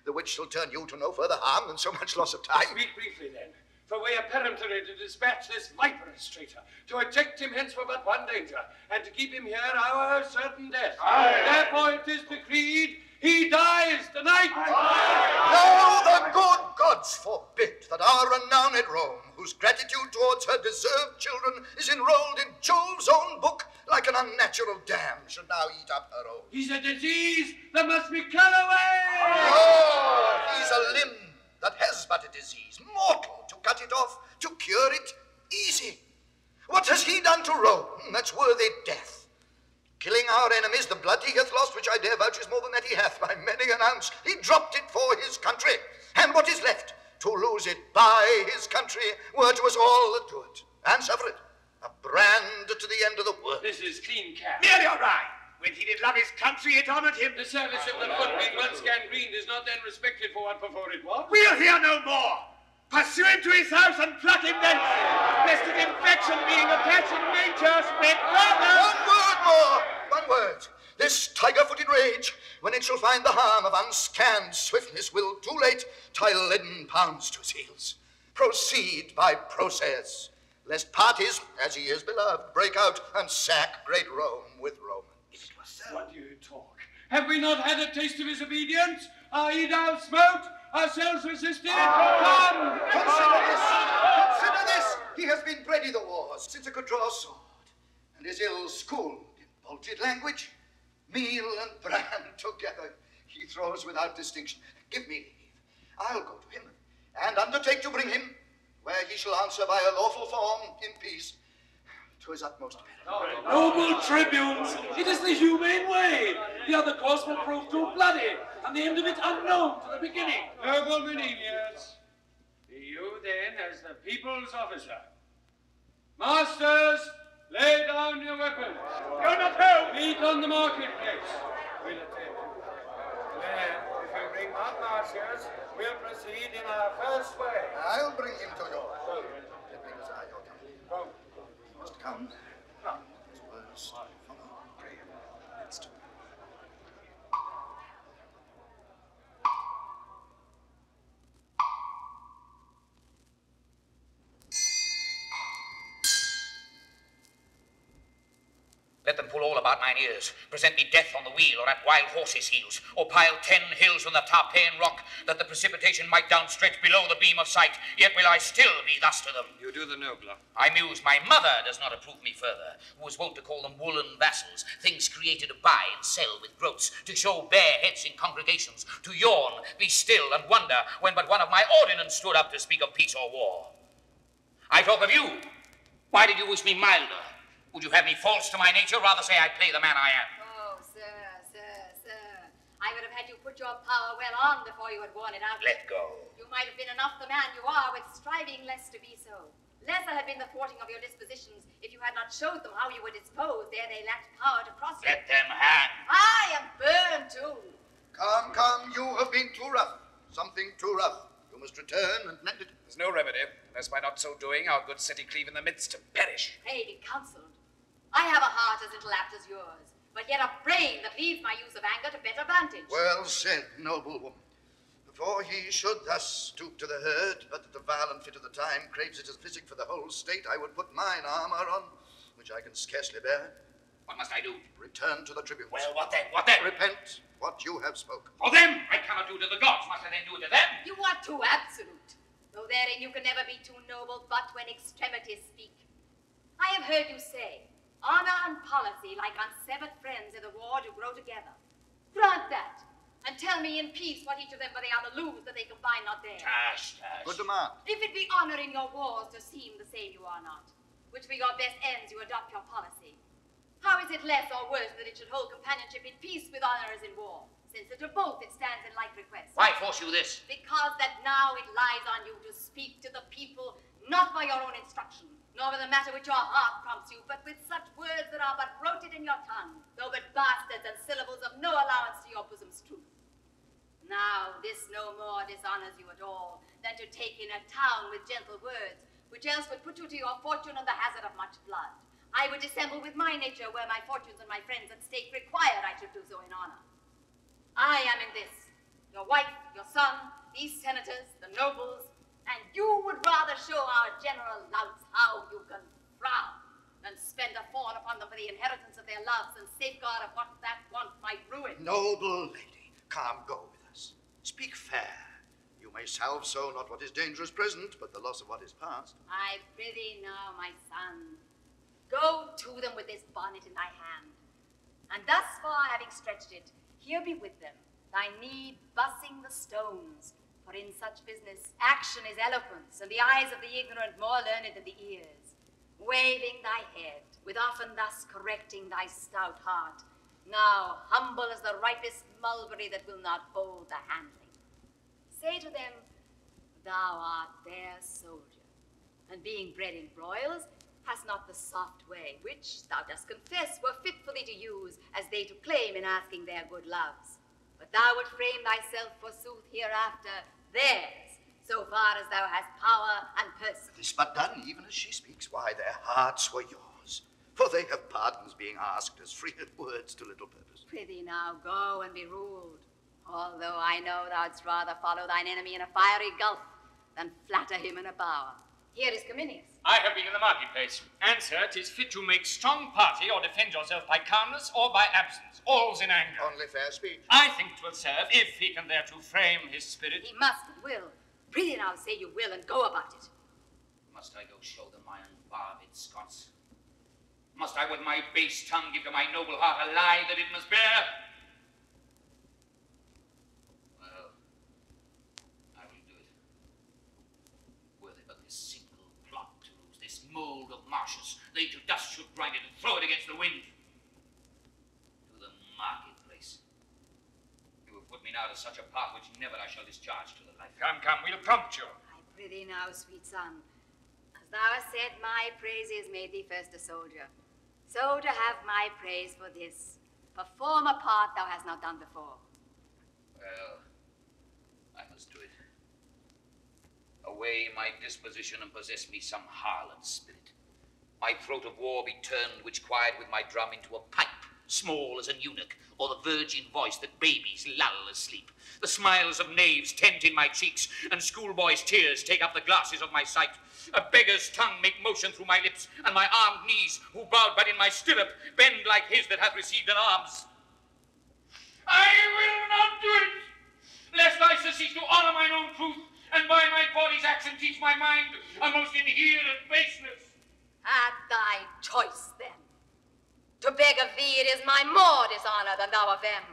the which shall turn you to no further harm than so much loss of time. Speak briefly, then, for we are peremptory to dispatch this viperous traitor, to eject him hence for but one danger, and to keep him here our certain death. Aye. Therefore it is decreed he dies tonight. Now the good gods forbid that our renowned Rome, whose gratitude towards her deserved children is enrolled in Jove's own book like an unnatural dam, should now eat up her own. He's a disease that must be cut away. Oh, he's a limb that has but a disease, mortal, to cut it off, to cure it, easy. What has he done to Rome that's worthy death? Killing our enemies, the blood he hath lost, which I dare vouch is more than that he hath, by many an ounce, he dropped it for his country. And what is left? To lose it by his country were to us all that do it, and suffer it. A brand to the end of the world. This is clean cap. Nearly all right. When he did love his country, it honoured him. The service of the foot being once gangrened is not then respected for what before it was. We'll hear no more. Pursue him to his house and pluck him thence, lest an infection being attached in nature spread further. One word more. One word. This tiger-footed rage, when it shall find the harm of unscanned swiftness, will too late tie leaden pounds to his heels. Proceed by process, lest parties, as he is beloved, break out and sack great Rome with Romans. What do you talk? Have we not had a taste of his obedience? Our Edal smote, ourselves resisted. Come! Consider this! He has been bred i' the wars since he could draw a sword, and is ill schooled in bolted language. Meal and bran together he throws without distinction. Give me leave. I'll go to him, and undertake to bring him, where he shall answer by a lawful form in peace, to his utmost peril. Noble tribunes, it is the humane way. The other course will prove too bloody, and the end of it unknown to the beginning. Noble Menenius, be you then as the people's officer. Masters, lay down your weapons. You're not home. Meet on the marketplace. We'll attend. Then, if you bring not Martius, we'll proceed in our first way. I'll bring him to you. Let me desire your company. You must come. His words follow. Pray. Let's do. Let them pull all about mine ears, present me death on the wheel or at wild horses' heels, or pile 10 hills from the Tarpeian rock, that the precipitation might downstretch below the beam of sight, yet will I still be thus to them. You do the nobler. I muse my mother does not approve me further, who was wont to call them woolen vassals, things created to buy and sell with groats, to show bare heads in congregations, to yawn, be still, and wonder, when but one of my ordinance stood up to speak of peace or war. I talk of you. Why did you wish me milder? Would you have me false to my nature? Rather say I play the man I am. Oh, sir. I would have had you put your power well on before you had worn it out. Let go. You might have been enough the man you are, with striving less to be so. Lesser had been the thwarting of your dispositions if you had not showed them how you were disposed ere they lacked power to cross you. Let them hang. I am burned too. Come, you have been too rough. Something too rough. You must return and mend it. There's no remedy, unless by not so doing our good city cleave in the midst to perish. Pray be counselled. I have a heart as little apt as yours, but yet a brain that leaves my use of anger to better vantage. Well said, noble woman. Before he should thus stoop to the herd, but that the violent fit of the time craves it as physic for the whole state, I would put mine armour on, which I can scarcely bear. What must I do? Return to the tribunes. Well, what then? What then? Repent what you have spoken. For them I cannot do to the gods. Must I then do it to them? You are too absolute, though therein you can never be too noble but when extremities speak. I have heard you say, honor and policy, like unsevered friends in the war, do grow together. Grant that, and tell me in peace what each of them for the other lose that they combine not there. Tash, tash. Good demand. If it be honor in your wars to seem the same you are not, which for your best ends you adopt your policy, how is it less or worse that it should hold companionship in peace with honor as in war, since that to both it stands in like request? Why force you this? Because that now it lies on you to speak to the people, not by your own instruction, nor with the matter which your heart prompts you, but with such words that are but roted in your tongue, though but bastards and syllables of no allowance to your bosom's truth. Now this no more dishonors you at all, than to take in a town with gentle words, which else would put you to your fortune and the hazard of much blood. I would dissemble with my nature where my fortunes and my friends at stake required I should do so in honor. I am in this, your wife, your son, these senators, the nobles, and you would rather show our general louts how you can frown than spend a fawn upon them for the inheritance of their loves and safeguard of what that want might ruin. Noble lady, come, go with us. Speak fair. You may salve so not what is dangerous present, but the loss of what is past. I prithee now, my son, go to them with this bonnet in thy hand, and thus far having stretched it, here be with them, thy knee bussing the stones, for in such business action is eloquence, and the eyes of the ignorant more learned than the ears, waving thy head, with often thus correcting thy stout heart, now humble as the ripest mulberry that will not hold the handling. Say to them, thou art their soldier, and being bred in broils, hast not the soft way, which, thou dost confess, were fitfully to use, as they to claim in asking their good loves. But thou would frame thyself, forsooth, hereafter theirs, so far as thou hast power and person. This but done, even as she speaks, why their hearts were yours. For they have pardons being asked as free of words to little purpose. Prithee now, go and be ruled, although I know thou'dst rather follow thine enemy in a fiery gulf than flatter him in a bower. Here is Cominius. I have been in the marketplace. Answer, 'tis fit to make strong party or defend yourself by calmness or by absence. All's in anger. Only fair speech. I think 'twill serve, if he can thereto frame his spirit. He must and will. Prithee now, say you will, and go about it. Must I go show them my unbarbed Scots? Must I with my base tongue give to my noble heart a lie that it must bear? Well, I will do it. Were there but this single plot to lose this mould of Martius, they to dust should grind it and throw it against the wind. To the marketplace. You have put me now to such a part which never I shall discharge to the life. Come, come, we'll prompt you. I prithee now, sweet son, as thou hast said, my praises made thee first a soldier, so to have my praise for this, perform a part thou hast not done before. Well, I must do it. Away my disposition and possess me some harlot spirit. My throat of war be turned, which quiet with my drum into a pipe, small as an eunuch, or the virgin voice that babies lull asleep. The smiles of knaves tent in my cheeks, and schoolboys' tears take up the glasses of my sight. A beggar's tongue make motion through my lips, and my armed knees, who bowed but in my stirrup, bend like his that hath received an alms. I will not do it, lest I surcease to honor mine own truth, and by my body's action teach my mind a most inherent baseness. At thy choice, then. To beg of thee it is my more dishonor than thou of them.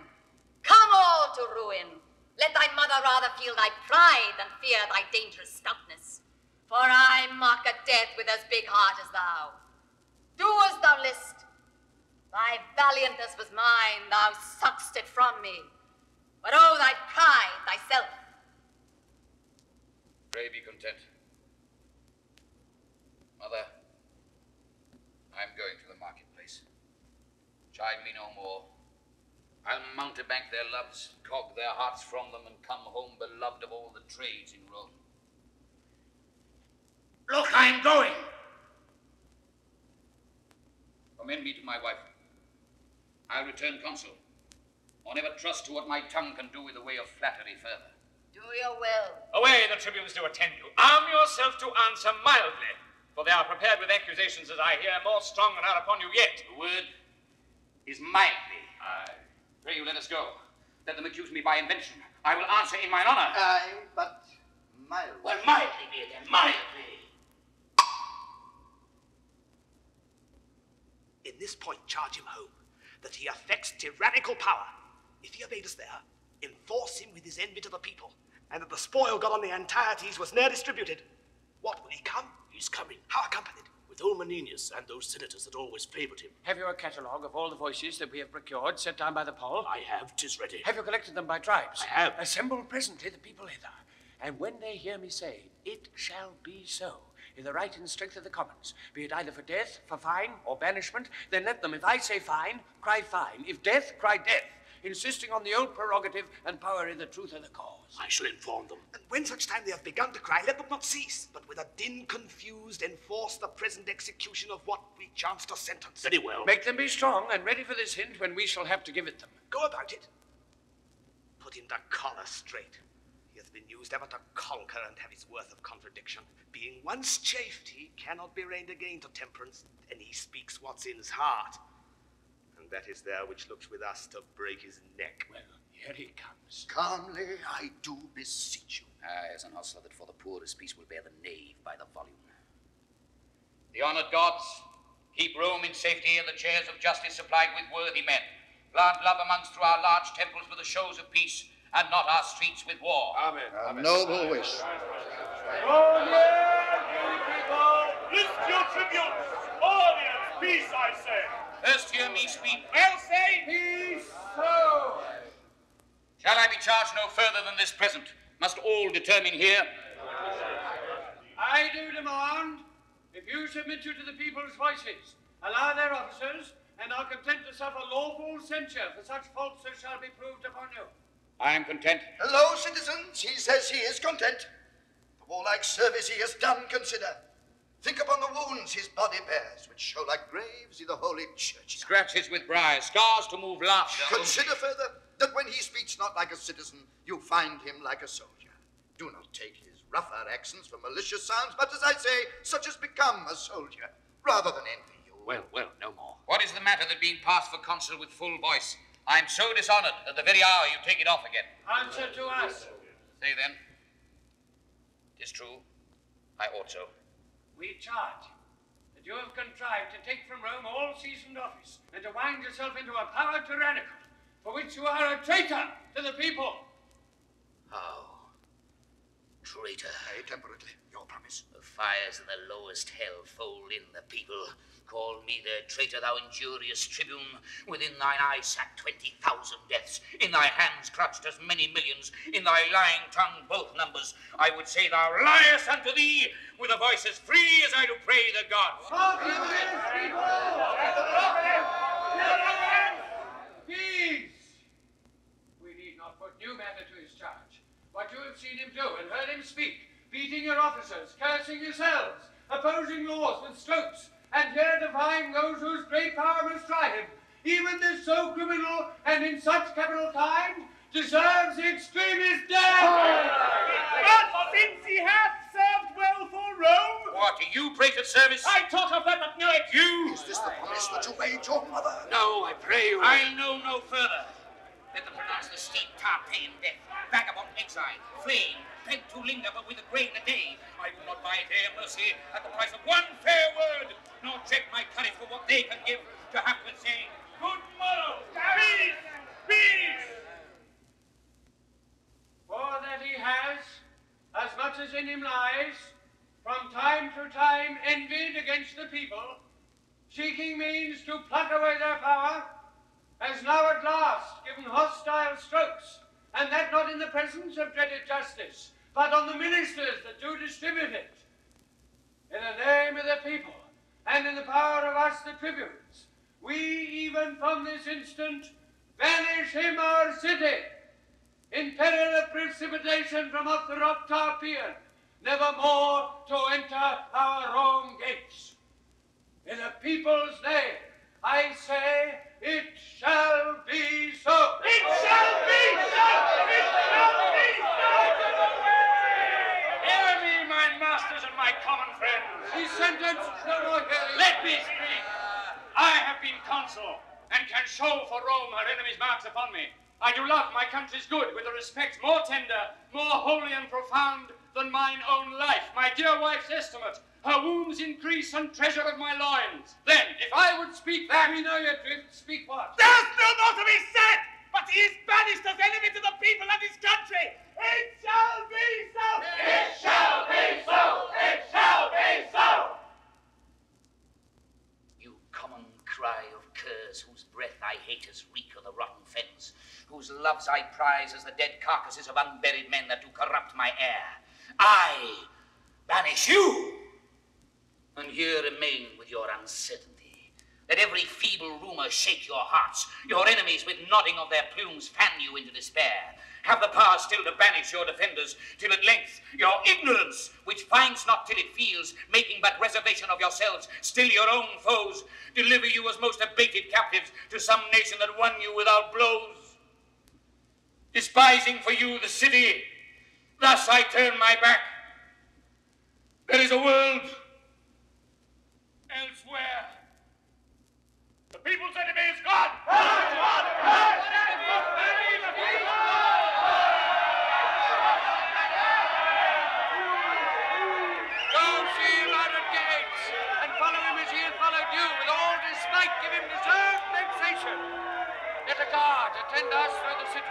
Come all to ruin. Let thy mother rather feel thy pride than fear thy dangerous stoutness. For I mock at death with as big heart as thou. Do as thou list. Thy valiantness was mine, thou suck'st it from me. But oh, thy pride, thyself. Pray be content. Mother, I'm going to the marketplace. Chide me no more. I'll mountebank their loves, cog their hearts from them, and come home beloved of all the trades in Rome. Look, I'm going! Commend me to my wife. I'll return consul, or never trust to what my tongue can do in the way of flattery further. Do your will. Away, the tribunes do attend you. Arm yourself to answer mildly, for they are prepared with accusations, as I hear, more strong than are upon you yet. The word is mildly. Aye. Pray you let us go. Let them accuse me by invention. I will answer in mine honor. Aye, but mildly. Well, mildly be it then, mildly. In this point charge him home, that he affects tyrannical power. If he obeyed us there, enforce him with his envy to the people, and that the spoil got on the Antiotes was ne'er distributed. What, will he come? He's coming. How accompanied? With old Menenius and those senators that always favoured him. Have you a catalogue of all the voices that we have procured, set down by the poll? I have. 'Tis ready. Have you collected them by tribes? I have. Assemble presently the people hither, and when they hear me say, "It shall be so," in the right and strength of the commons, be it either for death, for fine, or banishment, then let them, if I say fine, cry fine. If death, cry death, insisting on the old prerogative and power in the truth of the cause. I shall inform them. And when such time they have begun to cry, let them not cease, but with a din confused enforce the present execution of what we chance to sentence. Very well. Make them be strong and ready for this hint when we shall have to give it them. Go about it. Put him to collar straight. He hath been used ever to conquer and have his worth of contradiction. Being once chafed, he cannot be reined again to temperance, and he speaks what's in his heart. And that is there which looks with us to break his neck. Well, here he comes. Calmly, I do beseech you. As an hostler that for the poorest peace will bear the knave by the volume. The honoured gods, keep Rome in safety and the chairs of justice supplied with worthy men. Plant love amongst through our large temples with the shows of peace, and not our streets with war. Amen. A noble wish. Oh, yeah, people! Lift your tributes! Audience, peace, I say! First hear me speak. Well, say peace! So! Shall I be charged no further than this present? Must all determine here? I do demand, if you submit you to the people's voices, allow their officers, and are content to suffer lawful censure for such faults as shall be proved upon you. I am content. Hello, citizens. He says he is content. The warlike service he has done, consider. Think upon the wounds his body bears, which show like graves i' the holy church. Scratches with briars, scars to move laughter. Consider further that when he speaks not like a citizen, you find him like a soldier. Do not take his rougher accents for malicious sounds, but as I say, such as become a soldier, rather than envy you. Well, no more. What is the matter that being passed for consul with full voice, I am so dishonoured at the very hour you take it off again? Answer to us. Say then. 'Tis true. I ought so. We charge that you have contrived to take from Rome all seasoned office, and to wind yourself into a power tyrannical, for which you are a traitor to the people. How? Traitor. Nay, temperately, your promise. The fires of the lowest hell fold in the people. Call me their traitor, thou injurious tribune. Within thine eyes sat 20,000 deaths. In thy hands clutched as many millions. In thy lying tongue both numbers. I would say thou liest unto thee, with a voice as free as I do pray the gods. Peace! We need not put new matter to his charge. What you have seen him do and heard him speak, beating your officers, cursing yourselves, opposing laws with strokes, and here defying those whose great power must try him, even this so criminal and in such capital time, deserves the extremest death. But since he hath served well for Rome... What, you prate at service? I taught of that, but know it. You! Is this the promise that you made your mother? No, I pray you. I'll know no further. Let them pronounce the steep Tarpeian death, vagabond exile, flame, bent to linger but with a grain a day. I will not buy their mercy at the price of one fair word, nor check my courage for what they can give to have with saying, good morrow, peace, peace. For that he has, as much as in him lies, from time to time envied against the people, seeking means to pluck away their power, has now at last given hostile strokes, and that not in the presence of dreaded justice, but on the ministers that do distribute it. In the name of the people, and in the power of us the tribunes, we even from this instant banish him our city, in peril of precipitation from off the rock Tarpeian, never more to enter our Rome gates. In the people's name, I say, it shall be so. It shall be so! It shall be so! Hear me, my masters and my common friends. He sentenced no more hearing. Let me speak. I have been consul, and can show for Rome her enemy's marks upon me. I do love my country's good with a respect more tender, more holy and profound than mine own life, my dear wife's estimate, her womb's increase and treasure of my loins. Then, if I would speak that... We know your drift. Speak what? There's still more to be said! but he is banished as enemy to the people and his country. It shall be so! It shall be so! It shall be so! You common cry of curs whose breath I hate as reek of the rotten fens, whose loves I prize as the dead carcasses of unburied men that do corrupt my air. I banish you, and here remain with your uncertainty. Let every feeble rumor shake your hearts. Your enemies with nodding of their plumes fan you into despair. Have the power still to banish your defenders, till at length your ignorance, which finds not till it feels, making but reservation of yourselves, still your own foes, deliver you as most abated captives to some nation that won you without blows. Despising for you the city, thus I turn my back. There is a world elsewhere. The people's enemy is gone! Go see him out at gates, and follow him as he has followed you, with all despite give him deserved vexation. Let a guard attend us through the city.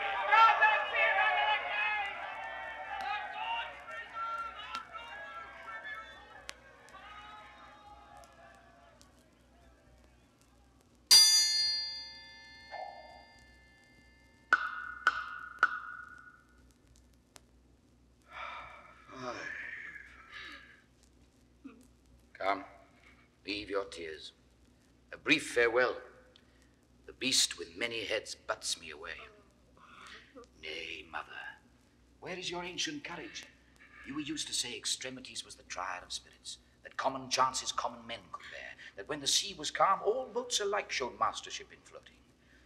Come, leave your tears. A brief farewell. The beast with many heads butts me away. Nay, mother, where is your ancient courage? You were used to say extremities was the triad of spirits, that common chances common men could bear, that when the sea was calm, all boats alike showed mastership in floating.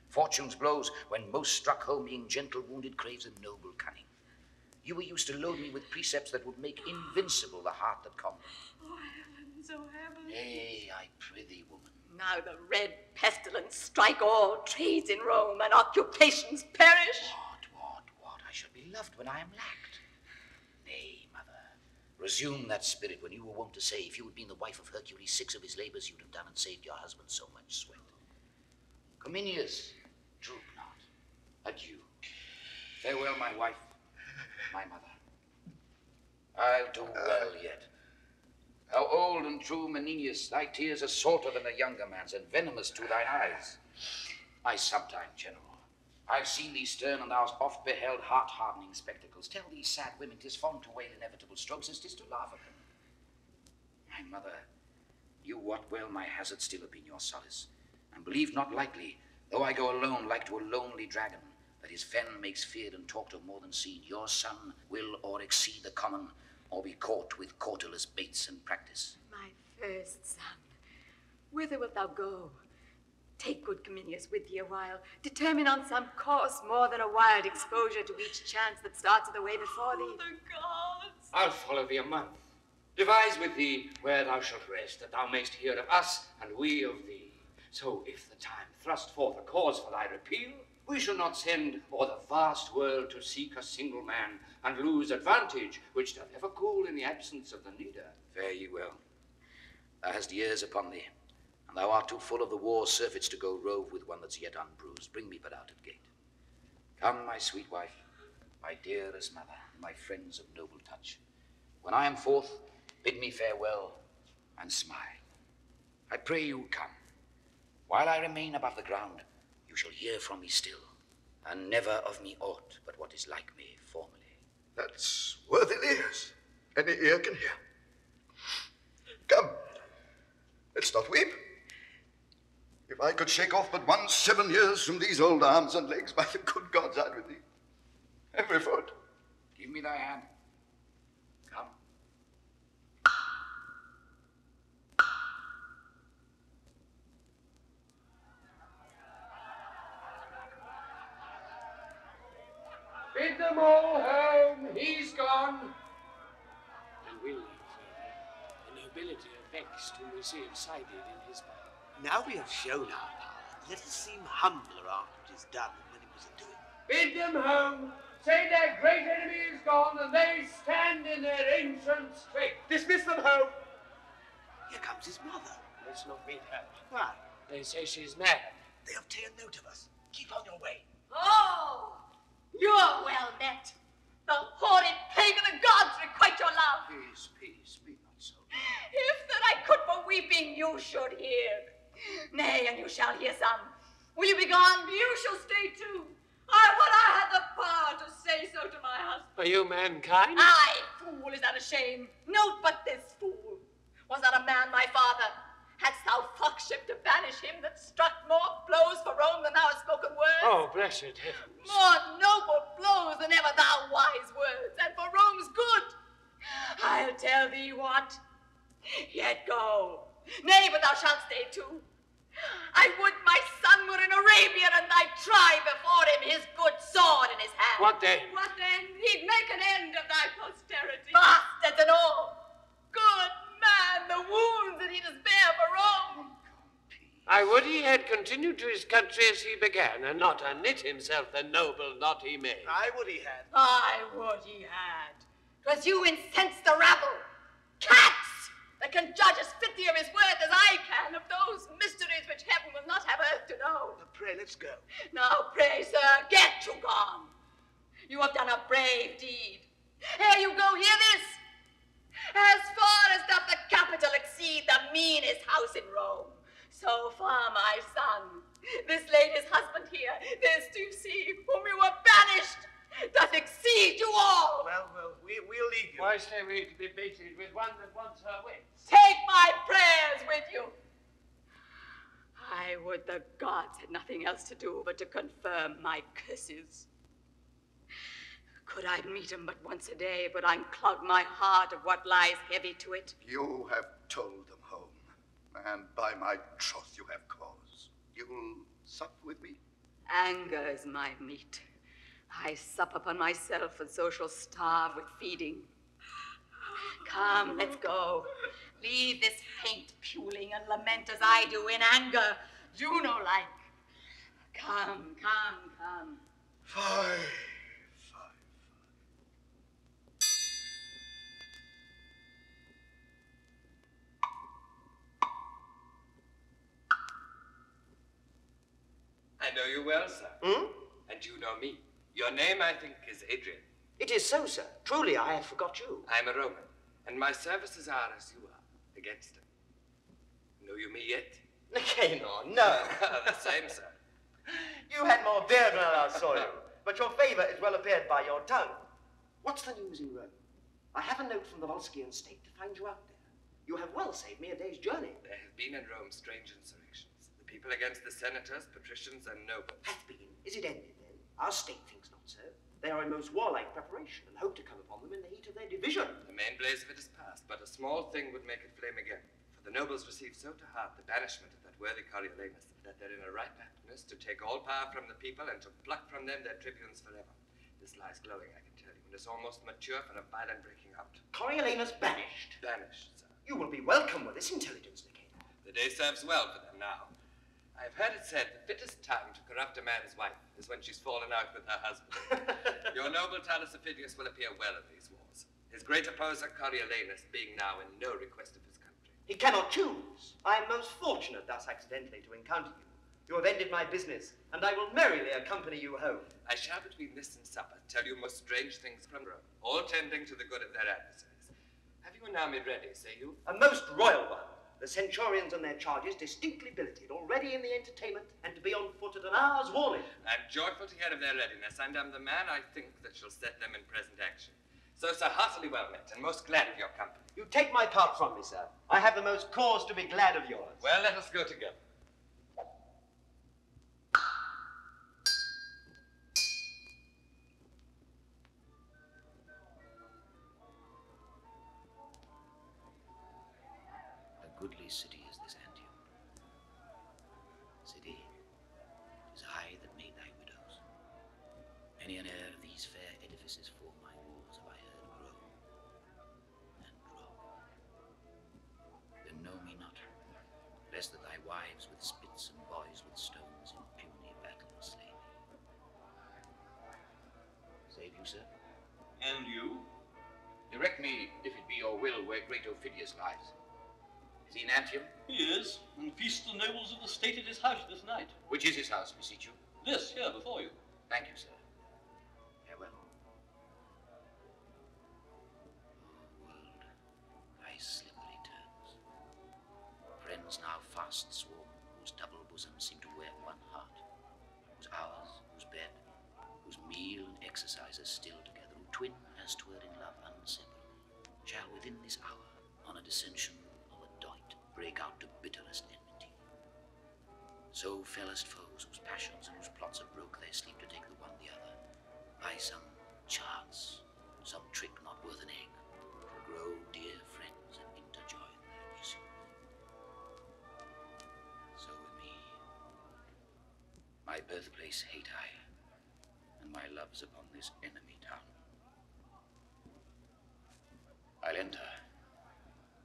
Fortune's blows, when most struck home, being gentle wounded, craves a noble cunning. You were used to load me with precepts that would make invincible the heart that conquered. Oh, heavens, oh, heavens. Nay, I prithee, woman. Now the red pestilence strike all trades in Rome, and occupations perish. What? I shall be loved when I am lacked. Nay, mother, resume that spirit when you were wont to say, if you had been the wife of Hercules, 6 of his labors you'd have done and saved your husband so much sweat. Cominius, droop not. Adieu. Farewell, my wife, my mother. I'll do well yet. Thou old and true Menenius, thy tears are salter than a younger man's, and venomous to thine eyes. My sometime general, I've seen thee stern, and thou hast oft beheld heart-hardening spectacles. Tell these sad women 'tis fond to wail inevitable strokes as 'tis to laugh at them. My mother, you wot well my hazard still have been your solace, and believe not lightly, though I go alone like to a lonely dragon, that his fen makes feared and talked of more than seen, your son will or exceed the common, or be caught with cautelous baits and practice. My first son, whither wilt thou go? Take good Cominius with thee a while. Determine on some course more than a wild exposure to each chance that starts the way before thee. The gods! I'll follow thee a month. Devise with thee where thou shalt rest, that thou mayst hear of us and we of thee. So if the time thrust forth a cause for thy repeal, we shall not send o'er the vast world to seek a single man, and lose advantage which doth ever cool in the absence of the needer. Fare ye well. Thou hast years upon thee, and thou art too full of the war's surfeits to go rove with one that's yet unbruised. Bring me but out at gate. Come, my sweet wife, my dearest mother, and my friends of noble touch. When I am forth, bid me farewell and smile. I pray you come. While I remain above the ground, you shall hear from me still, and never of me aught but what is like me formerly. That's worthy ears. Any ear can hear. Come, let's not weep. If I could shake off but 7 years from these old arms and legs, by the good gods, I'd with thee. Every foot. Give me thy hand. Come. Bid them all home. He's gone. And we'll leave the nobility are vexed whom we see have sided in his power. Now we have shown our power, let us seem humbler after it is done than when it was a doing. Bid them home. Say their great enemy is gone, and they stand in their ancient strength. Dismiss them home. Here comes his mother. Let's not meet her. Why? They say she's mad. They have taken note of us. Keep on your way. Oh, you're well met. The horrid plague of the gods requite your love. Peace, peace, be not so. If that I could for weeping you should hear. Nay, and you shall hear some. Will you be gone? You shall stay too. I would I had the power to say so to my husband. Are you mankind? Aye, fool, is that a shame? Note but this fool. Was that a man my father? Hadst thou foxship to banish him that struck more blows for Rome than thou hast spoken words? Oh, blessed heavens. More noble blows than ever thou wise words, and for Rome's good. I'll tell thee what. Yet go. Nay, but thou shalt stay too. I would my son were in Arabia, and thy try before him his good sword in his hand. What then? What then? He'd make an end of thy posterity. Bastards and all. Good man, the wounds that he does bear for Rome. I would he had continued to his country as he began, and not unknit himself the noble knot he made. I would he had. I would he had. 'Twas you incensed the rabble. Cats that can judge as fitly of his worth as I can of those mysteries which heaven will not have earth to know. Pray, let's go. Now, pray, sir, get you gone. You have done a brave deed. Here you go, hear this. As far as doth the capital exceed the meanest house in Rome, so far, my son, this lady's husband here, this to see, whom you were banished, doth exceed you all. Well, we'll leave you. Why stay we to be baited with one that wants her wits? Take my prayers with you. I would the gods had nothing else to do but to confirm my curses. Could I meet him but once a day, but unclog my heart of what lies heavy to it. You have told them home, and by my troth you have cause. You'll sup with me? Anger is my meat. I sup upon myself, and so shall starve with feeding. Come, let's go. Leave this paint puling and lament as I do in anger, Juno-like. Come, come, come. Fie. I know you well, sir. And you know me. Your name, I think, is Adrian. It is so, sir. Truly, I had forgot you. I'm a Roman, and my services are as you are, against him. Know you me yet? Again, no. The same, sir. You had more beard when I last saw you, but your favour is well appeared by your tongue. What's the news in Rome? I have a note from the Volscian state to find you out there. You have well saved me a day's journey. There have been in Rome strange insurrections. The people against the senators, patricians, and nobles. Hath been? Is it ended, then? Our state thinks not so. They are in most warlike preparation, and hope to come upon them in the heat of their division. The main blaze of it is past, but a small thing would make it flame again. For the nobles receive so to heart the banishment of that worthy Coriolanus, that they're in a ripe aptness to take all power from the people and to pluck from them their tribunes forever. This lies glowing, I can tell you, and is almost mature for a violent breaking out. Coriolanus banished? Banished, sir. You will be welcome with this intelligence, Nicator. The day serves well for them now. I've heard it said the fittest time to corrupt a man's wife is when she's fallen out with her husband. Your noble Tullus Aufidius will appear well in these wars, his great opposer Coriolanus being now in no request of his country. He cannot choose. I am most fortunate thus accidentally to encounter you. You have ended my business, and I will merrily accompany you home. I shall between this and supper tell you most strange things from Rome, all tending to the good of their adversaries. Have you an army ready, say you? A most royal one. The centurions and their charges distinctly billeted, already in the entertainment, and to be on foot at an hour's warning. I'm joyful to hear of their readiness, and am the man, I think, that shall set them in present action. So, sir, heartily well met, and most glad of your company. You take my part from me, sir. I have the most cause to be glad of yours. Well, let us go together. Goodly city is this Antium. City, 'tis I that made thy widows. Many an heir of these fair edifices for my walls have I heard grow and drop. Then know me not, lest that thy wives with spits and boys with stones in puny battle slay me. Save you, sir? And you? Direct me, if it be your will, where great Aufidius lies. Is he in Antium? He is, and feasts the nobles of the state at his house this night. Which is his house, beseech you? This, here, before you. Thank you, sir. Farewell. Oh, world, thy slippery turns. Friends now fast sworn, whose double bosoms seem to wear one heart, whose hours, whose bed, whose meal and exercises still together, who twin as 'twere in love inseparable, shall within this hour, on a dissension of a doit, break out to bitterest enmity. So fellest foes, whose passions and whose plots have broke their sleep to take the one the other, by some chance, some trick not worth an egg, to grow dear friends and interjoin their issue. So with me, my birthplace hate I, and my love's upon this enemy town. I'll enter.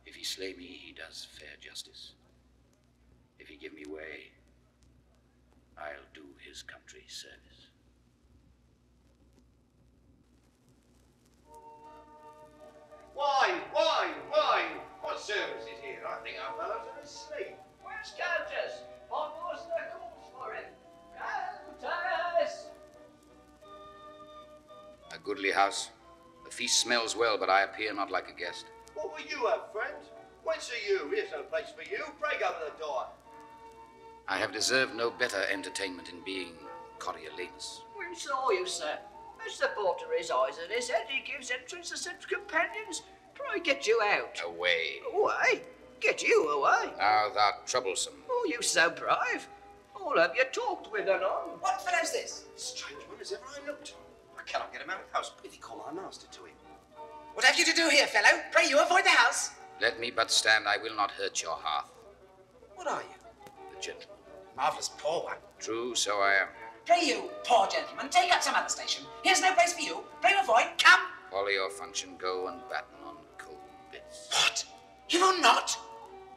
If he slay me, he does fair justice. If he give me way, I'll do his country service. Wine, wine, wine! What service is here? I think our fellows are asleep. Where's Titus? Almost the calls for him. Titus! A goodly house. The feast smells well, but I appear not like a guest. What will you have, friend? Whence are you? Here's no place for you. Break over the door. I have deserved no better entertainment in being Coriolanus. We saw you, sir. As the porter his eyes and his head, he gives entrance to such companions. Try get you out. Away. Away? Get you away? Now thou'rt troublesome. Oh, you so brave. All have you talked with and on? What fellow's this? Strange one as ever I looked on. I cannot get him out of the house. Prithee call my master to him. What have you to do here, fellow? Pray you avoid the house. Let me but stand, I will not hurt your hearth. What are you? The gentleman. Marvellous poor one. True, so I am. Pray you, poor gentleman, take up some other station. Here's no place for you. Pray avoid. Come. Follow your function, go and batten on cold bits. What? You will not?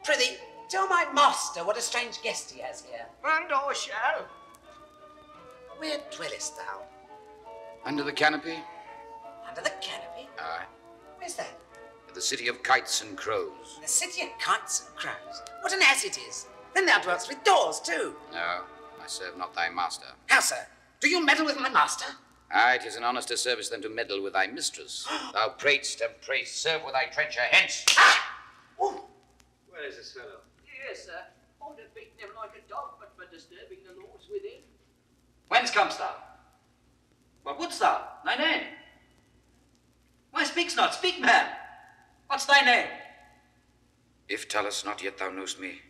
Prithee, tell my master what a strange guest he has here. And I shall. Where dwellest thou? Under the canopy? Under the canopy? Aye. Where's that? The city of kites and crows. The city of kites and crows. What an ass it is. Then thou dwellest with doors, too. No, I serve not thy master. How, sir? Do you meddle with my master? Aye, 'tis an honester service than to meddle with thy mistress. Thou pratest and prayst, serve with thy trencher, hence. Where is this fellow? Yes, sir. I'd have beaten him like a dog, but for disturbing the lords within. Whence comest thou? What wouldst thou? Thy name? Why speaks not? Speak, man. What's thy name? If Tullus, not yet thou knowest me,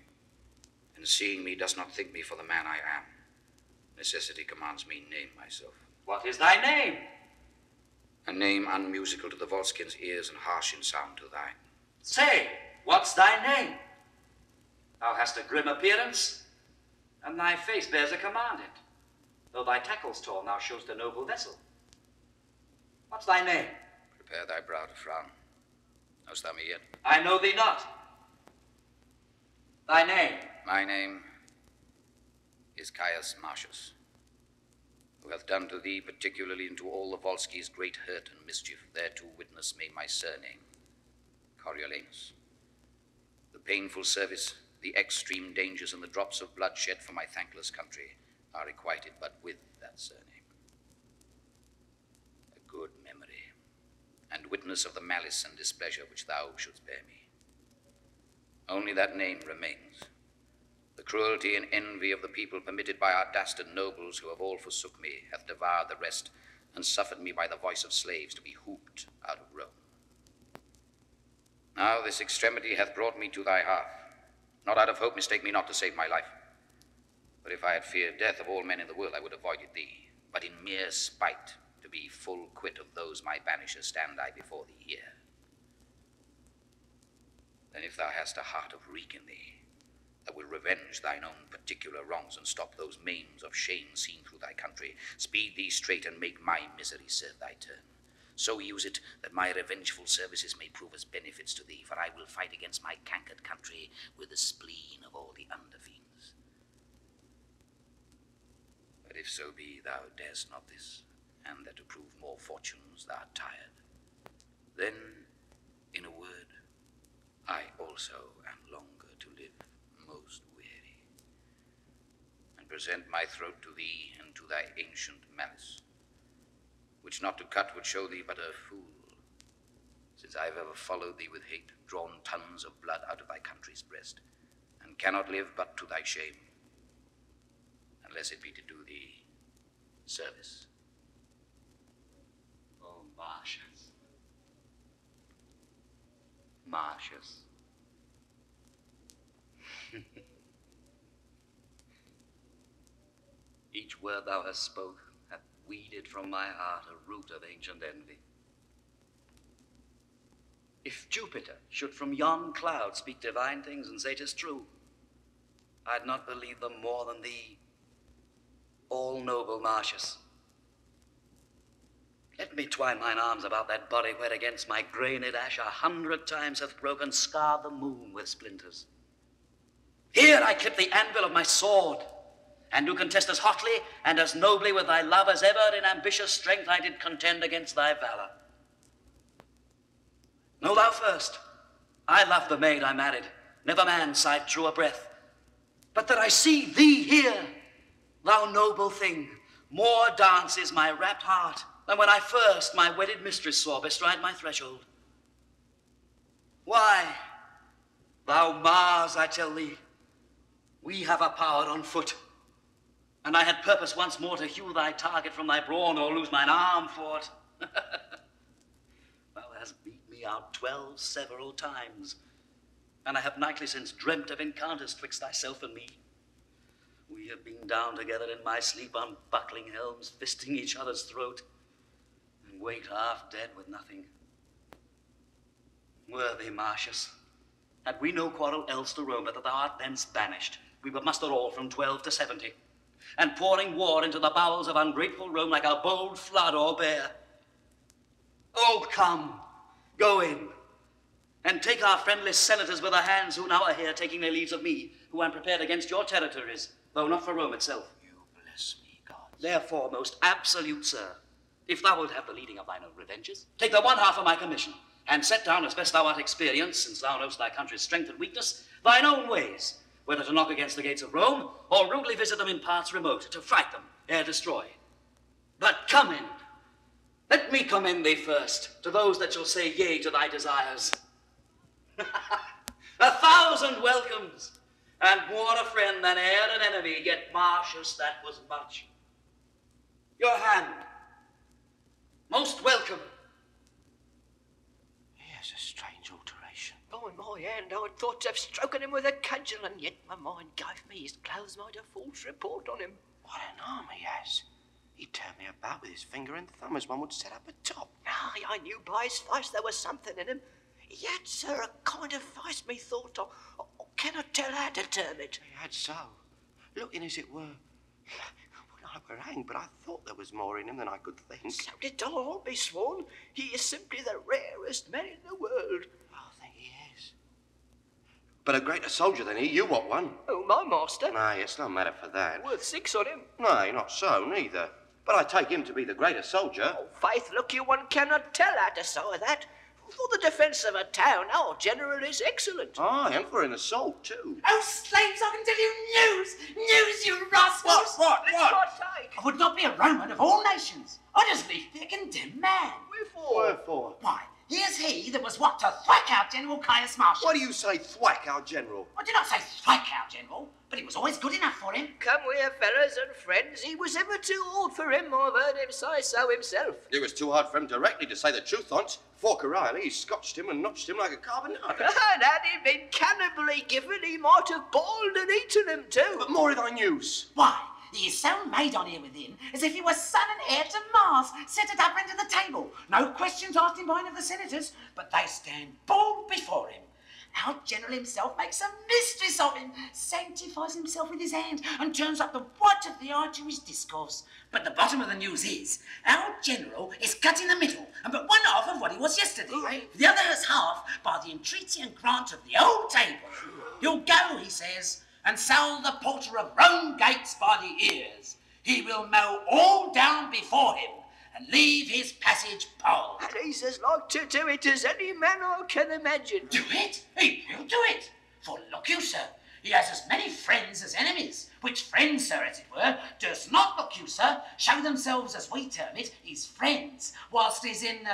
and seeing me dost not think me for the man I am, necessity commands me name myself. What is thy name? A name unmusical to the Volscians' ears and harsh in sound to thine. Say, what's thy name? Thou hast a grim appearance, and thy face bears a command it. Though thy tackle's torn, thou showst a noble vessel. What's thy name? Prepare thy brow to frown. Knowst thou me yet? I know thee not. Thy name? My name is Caius Martius, who hath done to thee particularly and to all the Volscians great hurt and mischief. Thereto witness may my surname, Coriolanus. The painful service, the extreme dangers, and the drops of blood shed for my thankless country are requited but with that surname. A good memory, and witness of the malice and displeasure which thou shouldst bear me. Only that name remains. The cruelty and envy of the people permitted by our dastard nobles who have all forsook me hath devoured the rest and suffered me by the voice of slaves to be hooped out of Rome. Now this extremity hath brought me to thy hearth, not out of hope, mistake me not, to save my life. But if I had feared death of all men in the world, I would have avoided thee. But in mere spite, to be full quit of those my banishers, stand I before thee here. Then if thou hast a heart of wreak in thee, that will revenge thine own particular wrongs and stop those maims of shame seen through thy country, speed thee straight and make my misery serve thy turn. So use it that my revengeful services may prove as benefits to thee, for I will fight against my cankered country with the spleen of all the underfiends. But if so be thou darest not this, and that to prove more fortunes thou art tired, then, in a word, I also am longer to live most weary. and present my throat to thee and to thy ancient malice, which not to cut would show thee but a fool, since I've ever followed thee with hate, drawn tons of blood out of thy country's breast, and cannot live but to thy shame, unless it be to do thee service. Oh, Martius. Martius. Each word thou hast spoke hath weeded from my heart a root of ancient envy. If Jupiter should from yon cloud speak divine things and say 'tis true, I'd not believe them more than thee, all-noble Martius. Let me twine mine arms about that body where against my grained ash 100 times hath broken, scarred the moon with splinters. Here I clip the anvil of my sword, and do contest as hotly and as nobly with thy love as ever in ambitious strength I did contend against thy valor. Know thou first, I love the maid I married, never man sighed truer breath. But that I see thee here, thou noble thing, more dances my rapt heart than when I first my wedded mistress saw bestride my threshold. Why, thou Mars, I tell thee, we have a power on foot, and I had purpose once more to hew thy target from thy brawn or lose mine arm for it. Thou hast beat me out 12 several times, and I have nightly since dreamt of encounters twixt thyself and me. We have been down together in my sleep on buckling helms, fisting each other's throat, and wait half dead with nothing. Worthy Martius, had we no quarrel else to Rome, but that thou art thence banished, we would muster all from 12 to 70, and pouring war into the bowels of ungrateful Rome like a bold flood or bear. Oh, come, go in, and take our friendless senators with their hands who now are here taking their leaves of me, who am prepared against your territories, though not for Rome itself. You bless me, God. Therefore, most absolute sir, if thou wilt have the leading of thine own revenges, take the one half of my commission, and set down as best thou art experienced, since thou knowest thy country's strength and weakness, thine own ways, whether to knock against the gates of Rome, or rudely visit them in parts remote, to fright them, ere destroy. But come in. Let me commend thee first to those that shall say yea to thy desires. 1,000 welcomes, and more a friend than e'er an enemy, yet Martius, that was much. Your hand, most welcome. Here's a strange alteration. By my hand, I'd thought of stroking him with a cudgel, and yet my mind gave me his clothes made a false report on him. What an arm he has. He turned me about with his finger and thumb as one would set up a top. Aye, I knew by his face there was something in him. He had, sir, a kind of face, methought. I cannot tell how to term it. He had so. Looking as it were. Well, I were hanged, but I thought there was more in him than I could think. So did I, I'll be sworn. He is simply the rarest man in the world. I think he is. But a greater soldier than he, you what one? Oh, my master? Nay, it's no matter for that. Worth 6 on him. Nay, not so, neither. But I take him to be the greater soldier. Oh, faith, look you, one cannot tell how to say that. For the defence of a town, our general is excellent. Aye, and for an assault, too. Oh, slaves, I can tell you news! News, you rascals! What? I would not be a Roman of all nations. I just leave the condemned man. Wherefore? Why, here's he that was what to thwack out General Caius Martius. What do you say, thwack our general? I did not say thwack our general, but he was always good enough for him. Come here, fellows and friends. He was ever too old for him. I've heard him say so himself. It was too hard for him directly to say the truth on't. For Coriolanus, he scotched him and notched him like a carbonara. And had he been cannibally given, he might have boiled and eaten him too. But more of thy news. Why, he is so made on here within, as if he was son and heir to Mars, set it up into the table. No questions asked him by any of the senators, but they stand bold before him. Our general himself makes a mistress of him, sanctifies himself with his hand, and turns up the white of the eye to his discourse. But the bottom of the news is, our general is cut in the middle, and but one half of what he was yesterday. The other is half by the entreaty and grant of the old table. He'll go, he says, and sound the porter of Rome gates by the ears. He will mow all down before him, and leave his passage bold. And he's as like to do it as any man I can imagine. Do it? He will do it. For look you, sir, he has as many friends as enemies, which friends, sir, as it were, does not look you, sir, show themselves, as we term it, his friends, whilst he's in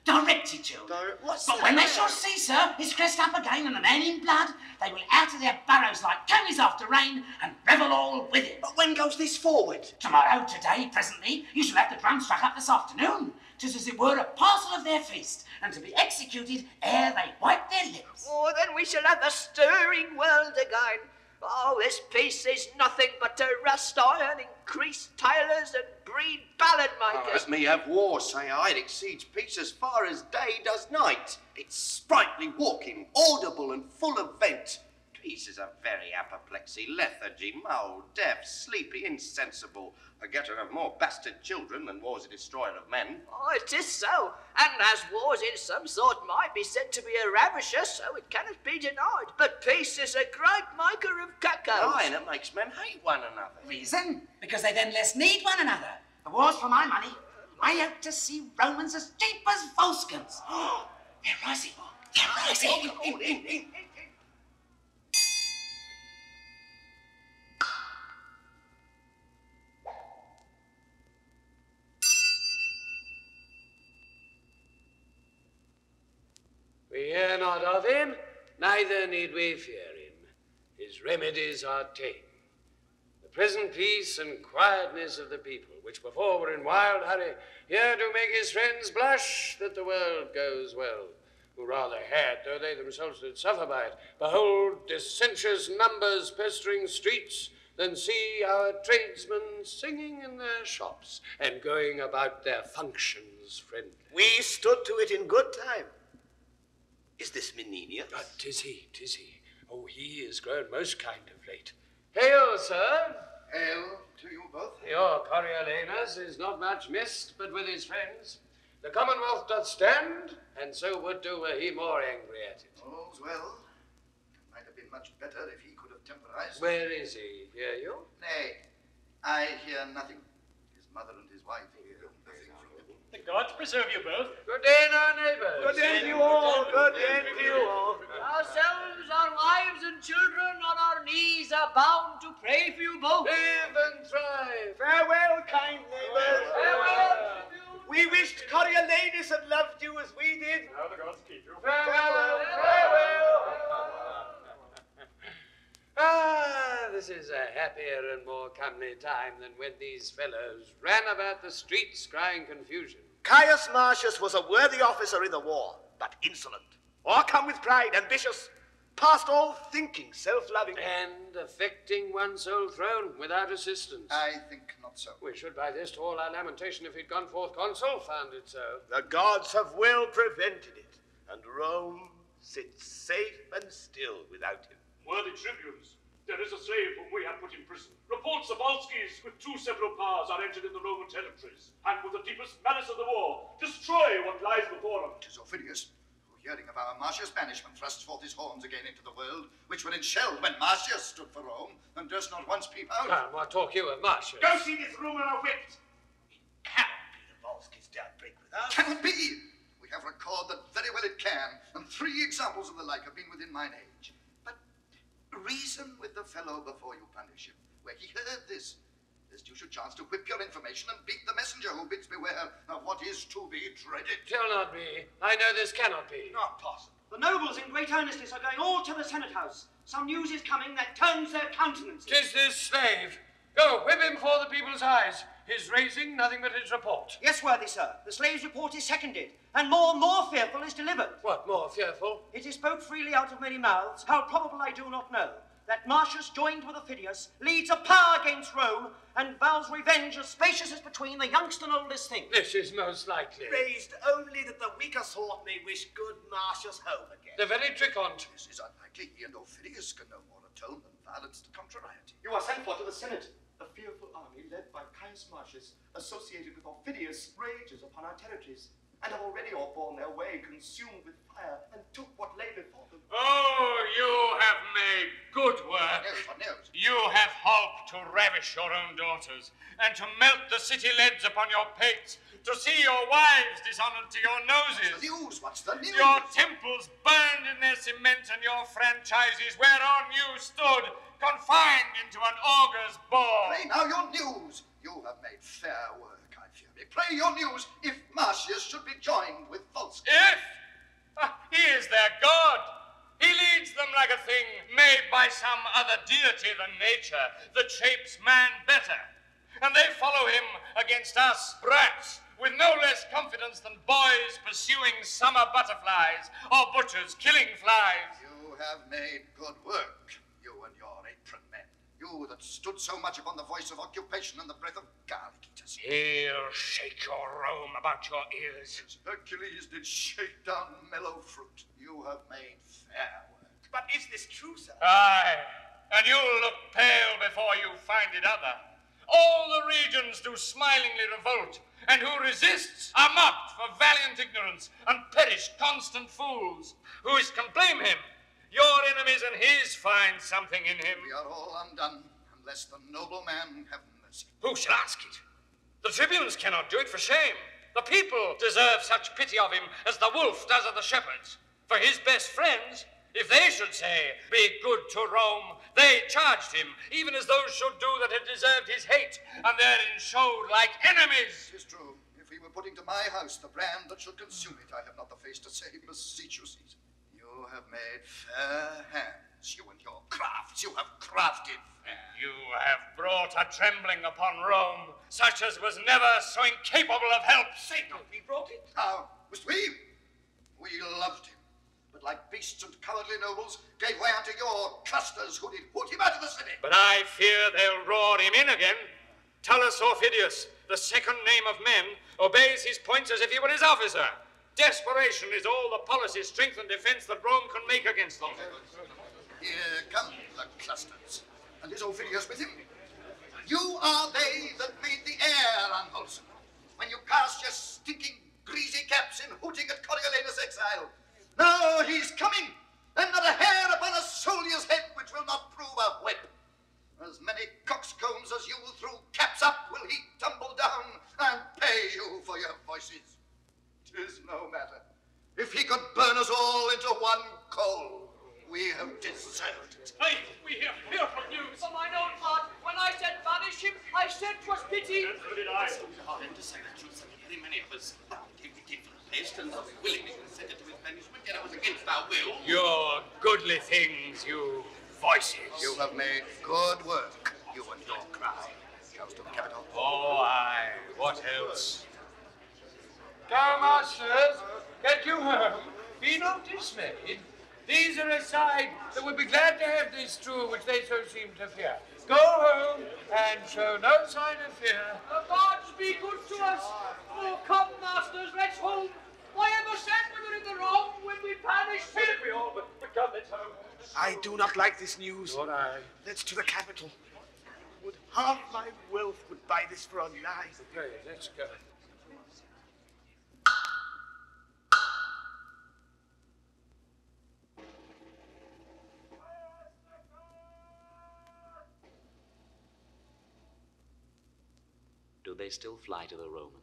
directitude. But when they shall see, sir, his crest up again and a man in blood, they will out of their burrows like conies after rain and revel all with him. But when goes this forward? Tomorrow, today, presently, you shall have the drum struck up this afternoon. 'Tis as it were a parcel of their feast, and to be executed ere they wipe their lips. Oh, then we shall have a stirring world again. Oh, this peace is nothing but to rust iron, increase tailors, and breed ballad makers. Let me have war, say I. It exceeds peace as far as day does night. It's sprightly walking, audible and full of vent. Peace is a very apoplexy, lethargy, mould, deaf, sleepy, insensible, a getter of more bastard children than war's a destroyer of men. Oh, it is so, and as wars in some sort might be said to be a ravisher, so it cannot be denied. But peace is a great maker of cacos. Aye, and it makes men hate one another. Reason? Because they then less need one another. The war's for my money. I hope to see Romans as cheap as Volscians. Oh, they're rising. They're rising. In. We hear not of him, neither need we fear him. His remedies are tame. The present peace and quietness of the people, which before were in wild hurry, here do make his friends blush that the world goes well, who rather had, though they themselves did suffer by it, behold dissentious numbers pestering streets, than see our tradesmen singing in their shops and going about their functions friendly. We stood to it in good time. Is this Menenius? Tis he. Oh, he is grown most kind of late. Hail, sir. Hail to you both. Your Coriolanus is not much missed, but with his friends. The Commonwealth doth stand, and so would do were he more angry at it. All's well. It might have been much better if he could have temporized. Where is he? Hear you? Nay, I hear nothing. His mother and his wife hear nothing from him. The gods preserve you both. Good day, our neighbours. Good day to you all. Good day to you all. Ourselves, our wives and children on our knees are bound to pray for you both. Live and thrive. Farewell, kind neighbours. Farewell. We wished Coriolanus had loved you as we did. Now the gods keep you. Farewell. This is a happier and more comely time than when these fellows ran about the streets crying confusion. Caius Martius was a worthy officer in the war, but insolent, o'ercome with pride, ambitious, past all thinking, self-loving. And affecting one's sole throne without assistance. I think not so. We should by this to all our lamentation if he'd gone forth consul, found it so. The gods have well prevented it, and Rome sits safe and still without him. Worthy tribunes, there is a slave whom we have put in prison. Reports of Volscians with two several powers are entered in the Roman territories, and with the deepest malice of the war, destroy what lies before them. 'Tis Aufidius, who, hearing of our Martius' banishment, thrusts forth his horns again into the world, which were enshelled when Martius stood for Rome, and durst not once peep out. What talk you of Martius? Go see this rumour of whipped. Cannot be the Volscians outbreak with us. Cannot be! We have record that very well it can, and 3 examples of the like have been within mine age. But reason with the fellow before you punish him. Where he heard this, lest you should chance to whip your information and beat the messenger who bids beware of what is to be dreaded. Shall not be. I know this cannot be. Not possible. The nobles in great earnestness are going all to the Senate House. Some news is coming that turns their countenances. 'Tis this slave. Go, whip him before the people's eyes. His raising, nothing but his report. Yes, worthy sir. The slave's report is seconded, and more fearful is delivered. What more fearful? It is spoke freely out of many mouths, how probable I do not know, that Martius, joined with Aufidius, leads a power against Rome, and vows revenge as spacious as between the youngest and oldest thing. This is most likely. Raised only that the weaker sort may wish good Martius home again. The very trick on't. This is unlikely. He and Aufidius can no more atone than violence to contrariety. You are sent for to the Senate. A fearful army led by Caius Martius, associated with Aufidius, rages upon our territories, and have already all borne their way, consumed with fire, and took what lay before them. Oh, you have made good work. News. You have helped off to ravish your own daughters, and to melt the city leads upon your pates, to see your wives dishonored to your noses. What's the news? Your temples burned in their cement, and your franchises whereon you stood, confined into an augur's bore. Pray now your news. You have made fair work, I fear me. Pray your news, if Martius should be joined with Volscian. If? He is their god. He leads them like a thing made by some other deity than nature, that shapes man better. And they follow him against us, brats, with no less confidence than boys pursuing summer butterflies, or butchers killing flies. You have made good work, you and your apron men. You that stood so much upon the voice of occupation and the breath of garlic eaters. Here, shake your Rome about your ears. As Hercules did shake down mellow fruit, you have made fair work. But is this true, sir? Aye, and you'll look pale before you find it other. All the regions do smilingly revolt, and who resists are mocked for valiant ignorance, and perish constant fools. Who can blame him? Your enemies and his find something in him. We are all undone, unless the noble man have mercy. Who shall ask it? The tribunes cannot do it for shame. The people deserve such pity of him as the wolf does of the shepherds. For his best friends, if they should say, be good to Rome, they charged him, even as those should do that had deserved his hate, and therein showed like enemies. 'Tis true. If he were putting to my house the brand that shall consume it, I have not the face to say, beseech you, Caesar. You have made fair hands, you and your crafts. You have crafted fair. You have brought a trembling upon Rome, such as was never so incapable of help. Say not we brought it. How? Was we? We loved him, but like beasts and cowardly nobles, gave way unto your clusters who did put him out of the city. But I fear they'll roar him in again. Tullus Aufidius, the second name of men, obeys his points as if he were his officer. Desperation is all the policy, strength, and defense that Rome can make against them. Here come the clusters, and is Aufidius with him? You are they that made the air unwholesome, when you cast your stinking greasy caps in hooting at Coriolanus' exile. Now he's coming, and not a hair upon a soldier's head which will not prove a whip. As many coxcombs as you threw caps up will he tumble down and pay you for your voices. 'Tis no matter. If he could burn us all into one coal, we have deserved it. Hey, we hear fearful news. For mine own part, when I said banish him, I said 'twas pity. And so did I. Then to say the truth, very many of us did for the best and willingly consented to his banishment, yet it was against our will. Your goodly things, you voices. You have made good work, you and your cry. Goes to the capital. Oh, aye. What else? Go, masters, get you home. Be not dismayed. These are a side that would be glad to have this true which they so seem to fear. Go home and show no sign of fear. The gods be good to us. Oh, come, masters, let's home. I ever said we were in the wrong when we banished him. We all but come, let's home. I do not like this news. Nor I. Let's to the capital. Would half my wealth would buy this for a lie. Okay, let's go. Do they still fly to the Roman?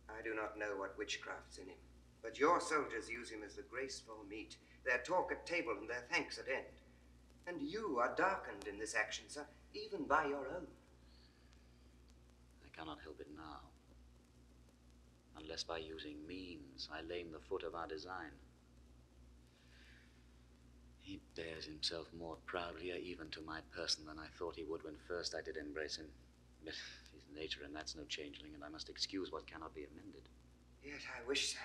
I do not know what witchcraft's in him, but your soldiers use him as the graceful meat, their talk at table and their thanks at end. And you are darkened in this action, sir, even by your own. I cannot help it now. Unless by using means I lame the foot of our design. He bears himself more proudly even to my person than I thought he would when first I did embrace him. But his nature, and that's no changeling, and I must excuse what cannot be amended. Yet I wish, sir,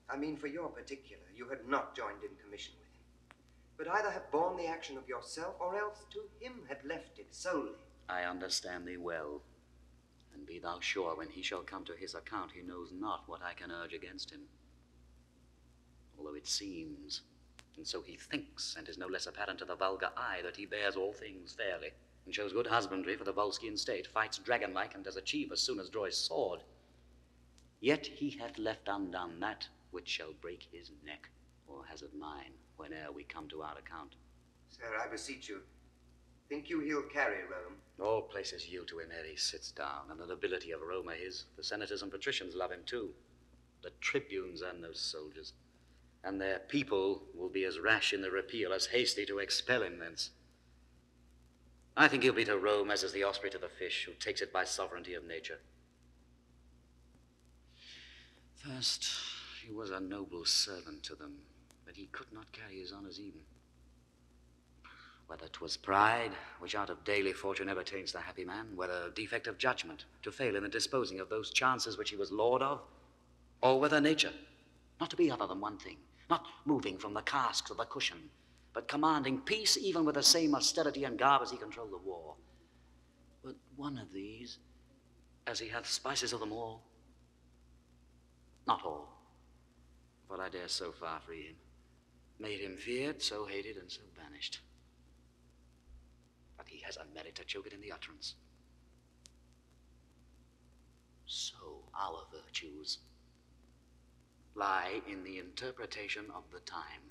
I mean for your particular, you had not joined in commission with him, but either have borne the action of yourself, or else to him had left it solely. I understand thee well, and be thou sure when he shall come to his account, he knows not what I can urge against him. Although it seems, and so he thinks, and is no less apparent to the vulgar eye, that he bears all things fairly, and shows good husbandry for the Volscian state, fights dragon-like, and does achieve as soon as draw his sword. Yet he hath left undone that which shall break his neck, or hazard mine, whene'er we come to our account. Sir, I beseech you, Think you he'll carry Rome? All places yield to him ere he sits down, and the nobility of Rome are his. The senators and patricians love him too. The tribunes are no soldiers, and their people will be as rash in the repeal as hasty to expel him thence. I think he'll be to Rome as is the osprey to the fish, who takes it by sovereignty of nature. First, he was a noble servant to them, but he could not carry his honours even. Whether 'twas pride, which out of daily fortune ever taints the happy man, whether defect of judgment, to fail in the disposing of those chances which he was lord of, or whether nature, not to be other than one thing, not moving from the cask to the cushion, but commanding peace even with the same austerity and garb as he controlled the war. But one of these, as he hath spices of them all, not all, for I dare so far free him, made him feared, so hated, and so banished. But he has a merit to choke it in the utterance. So our virtues lie in the interpretation of the time.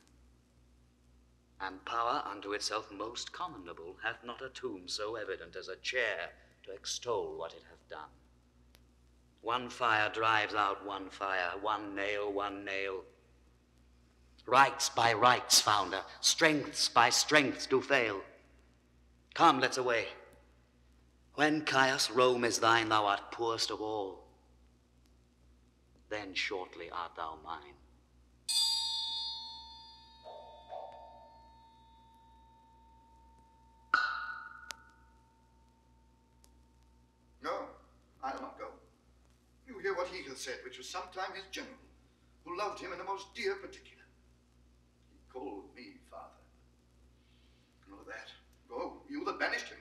And power unto itself most commendable hath not a tomb so evident as a chair to extol what it hath done. One fire drives out one fire, one nail. Rights by rights founder, strengths by strengths do fail. Come, let's away. When, Caius, Rome is thine, thou art poorest of all. Then shortly art thou mine. No, I'll not go. You hear what he hath said, which was sometime his general, who loved him in the most dear particular. He called me father. None of that. Go, you that banished him,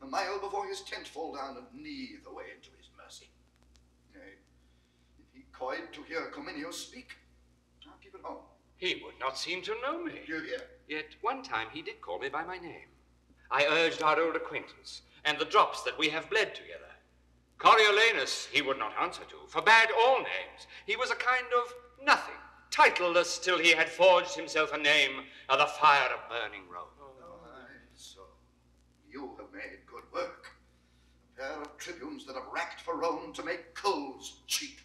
a mile before his tent fall down and knee the way into his mercy. Nay, if he coyed to hear Cominius speak, I'll keep it home. He would not seem to know me. You hear? Yet one time he did call me by my name. I urged our old acquaintance, and the drops that we have bled together. Coriolanus he would not answer to, forbade all names. He was a kind of nothing, titleless till he had forged himself a name of the fire of burning Rome. So, you have made good work. A pair of tribunes that have racked for Rome to make coals cheap.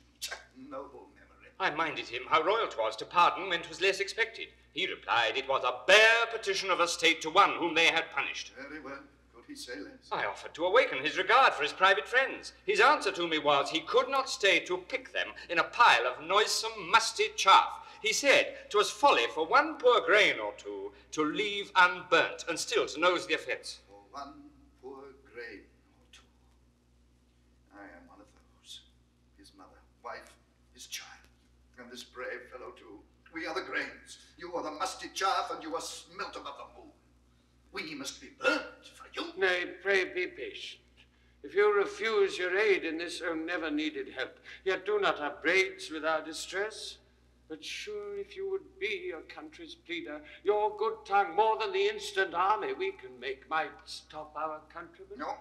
Noble memory. I minded him how royal 'twas to pardon when 'twas less expected. He replied it was a bare petition of a state to one whom they had punished. Very well. Could he say less? I offered to awaken his regard for his private friends. His answer to me was he could not stay to pick them in a pile of noisome, musty chaff. He said 'twas folly for one poor grain or two to leave unburnt, and still to nose the offence. For one poor grain or two. I am one of those. His mother, wife, his child, and this brave fellow too. We are the grains. You are the musty chaff, and you are smelt above the moon. We must be burnt for you. Nay, pray be patient. If you refuse your aid in this never-needed help, yet do not upbraid with our distress. But sure, if you would be your country's pleader, your good tongue, more than the instant army we can make, might stop our countrymen. No,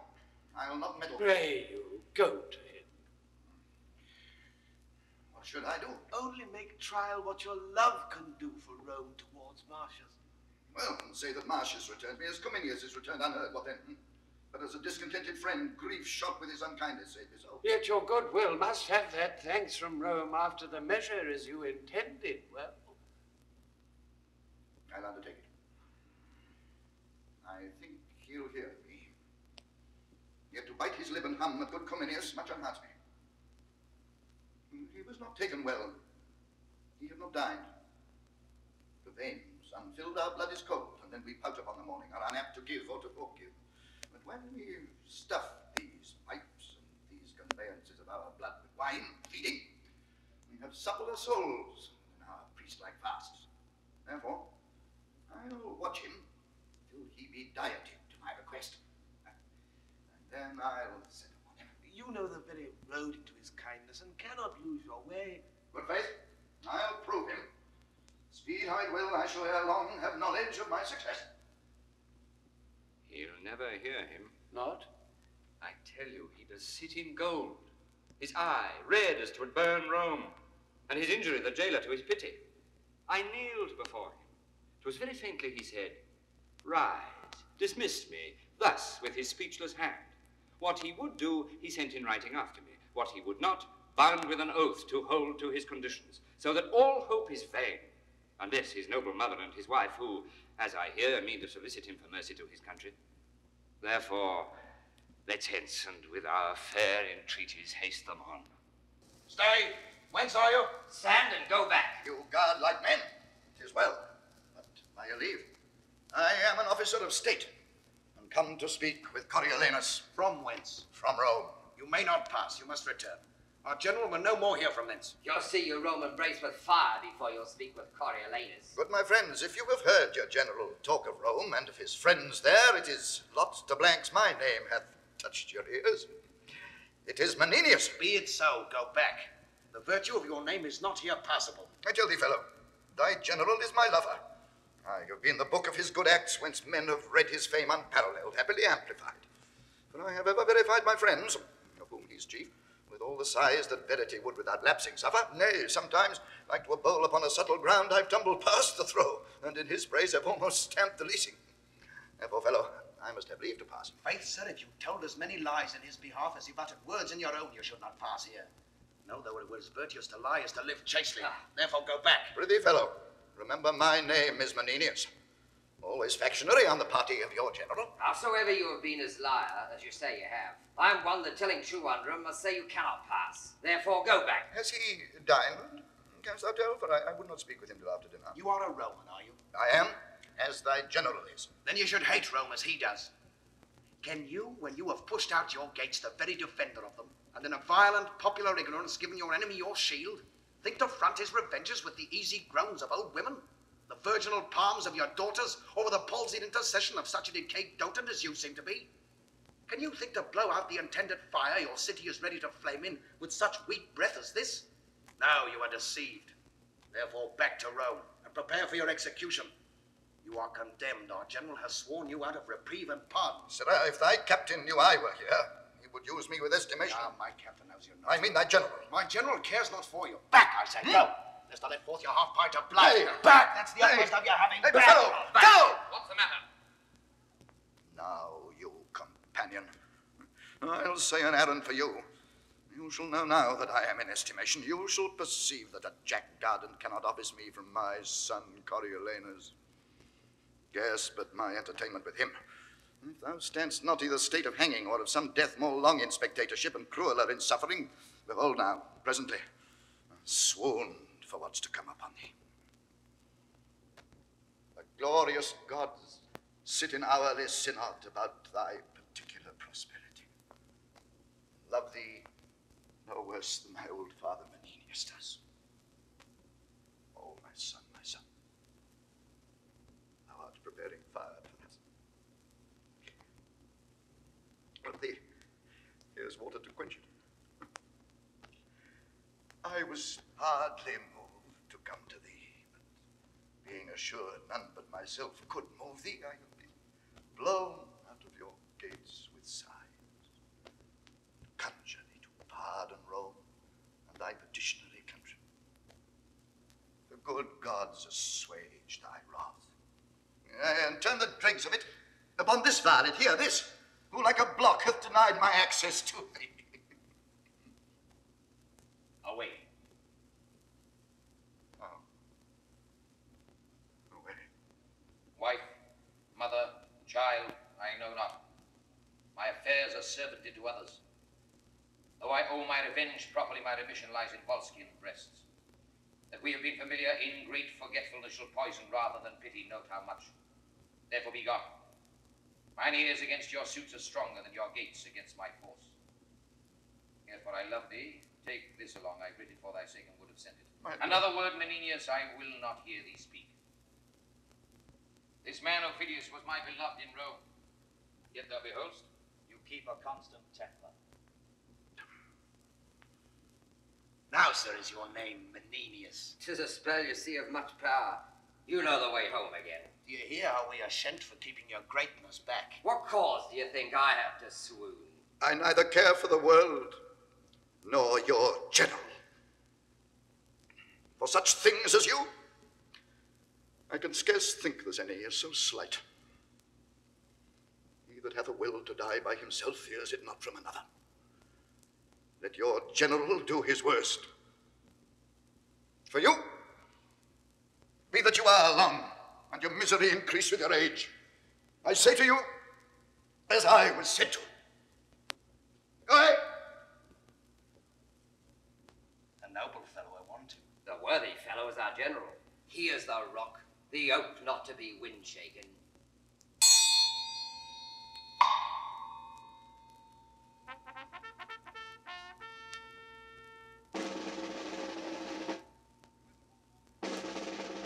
I will not meddle. Pray you, go to him. What should I do? Only make trial what your love can do for Rome towards Martius. Well, say that Martius returned me as Cominius is returned unheard. What then? But as a discontented friend, grief shot with his unkindness saved his own. Yet your goodwill must have that thanks from Rome after the measure as you intended. Well, I'll undertake it. I think he'll hear me. Yet to bite his lip and hum at good Cominius much unhearts me. He was not taken well. He had not dined. The veins unfilled, our blood is cold, and then we pout upon the morning, are unapt to give or to forgive. But when we stuff these pipes and these conveyances of our blood with wine, feeding, we have suppler souls in our priest-like fasts. Therefore, I'll watch him till he be dieted to my request. And then I'll set upon him. You know the very road into his kindness and cannot lose your way. Good faith, I'll prove him. Speed how it will, I shall ere long have knowledge of my success. He'll never hear him. Not? I tell you, he does sit in gold. His eye red as 'twould burn Rome, and his injury the jailer to his pity. I kneeled before him. 'Twas very faintly he said, "Rise, dismissed me, thus with his speechless hand. What he would do, he sent in writing after me. What he would not, bound with an oath to hold to his conditions, so that all hope is vain, unless his noble mother and his wife, who, as I hear, mean to solicit him for mercy to his country. Therefore, let's hence, and with our fair entreaties haste them on. Stay! Whence are you? Stand and go back. You guard like men. 'Tis well. But by your leave, I am an officer of state, and come to speak with Coriolanus. From whence? From Rome. You may not pass. You must return. Our general will no more hear from thence. You'll see your Roman brace with fire before you'll speak with Coriolanus. But my friends, if you have heard your general talk of Rome and of his friends there, it is lot to blanks my name hath touched your ears. It is Menenius. Be it so. Go back. The virtue of your name is not here passable. I tell thee, fellow, thy general is my lover. I have been the book of his good acts, whence men have read his fame unparalleled, happily amplified. For I have ever verified my friends, of whom he's chief, with all the sighs that verity would without lapsing suffer. Nay, sometimes, like to a bowl upon a subtle ground, I've tumbled past the throw, and in his praise have almost stamped the leasing. Therefore, fellow, I must have leave to pass. Faith, sir, if you told as many lies in his behalf as you've uttered words in your own, you should not pass here. No, though it was virtuous to lie is to live chastely. Therefore, go back. Prithee, fellow, remember my name is Menenius. Always factionary on the party of your general. Howsoever you have been as liar, as you say you have, I am one that telling true under him must say you cannot pass. Therefore, go back. Has he dined? Canst thou tell? For I would not speak with him till after dinner. You are a Roman, are you? I am, as thy general is. Then you should hate Rome as he does. Can you, when you have pushed out your gates, the very defender of them, and in a violent popular ignorance given your enemy your shield, think to front his revenges with the easy groans of old women, the virginal palms of your daughters, or with the palsied intercession of such a decayed dotard as you seem to be? Can you think to blow out the intended fire your city is ready to flame in with such weak breath as this? No, you are deceived. Therefore, back to Rome, and prepare for your execution. You are condemned. Our general has sworn you out of reprieve and pardon. Sirrah, if thy captain knew I were here, he would use me with estimation. Ah, my captain knows you not. I mean thy general. My general cares not for you. Back, I say, go! Lest I let forth your half pint of blood. Hey, back! That's the utmost of your having. Hey, back. fellow, Back. go! What's the matter? Now, you companion, I'll say an errand for you. You shall know now that I am in estimation. You shall perceive that a jack garden cannot office me from my son Coriolanus. Guess but my entertainment with him. If thou standst not either state of hanging or of some death more long in spectatorship and crueler in suffering, behold now, presently, swooned for what's to come upon thee. The glorious gods sit in hourly synod about thy particular prosperity. Love thee no worse than my old father Menenius does. Oh, my son, thou art preparing fire for this. But thee, here's water to quench it. I was hardly moved to come to thee, but being assured none but myself could move thee, I have been blown out of your gates with sighs. Conjure thee to pardon Rome and thy petitionary country. The good gods assuage thy wrath, and turn the dregs of it upon this varlet here, this, who like a block hath denied my access to thee. Away. Oh. Away. Wife, mother, child, I know not. My affairs are servanted to others. Though I owe my revenge properly, my remission lies in Volscian breasts. That we have been familiar in great forgetfulness shall poison rather than pity, note how much. Therefore be gone. Mine ears against your suits are stronger than your gates against my force. Therefore I love thee. Take this along, I writ it for thy sake and would have sent it. Another word, Menenius, I will not hear thee speak. This man Aufidius was my beloved in Rome. Yet thou beholdst, you keep a constant temper. Now, sir, is your name Menenius? 'Tis a spell you see of much power. You know the way home again. Do you hear how we are sent for keeping your greatness back? What cause do you think I have to swoon? I neither care for the world nor your general. For such things as you, I can scarce think there's any so slight. that hath a will to die by himself fears it not from another. Let your general do his worst. For you, be that you are long, and your misery increase with your age, I say to you, as I was said to. Aye. A noble fellow, I want him. The worthy fellow is our general. He is the rock, the oak not to be wind-shaken.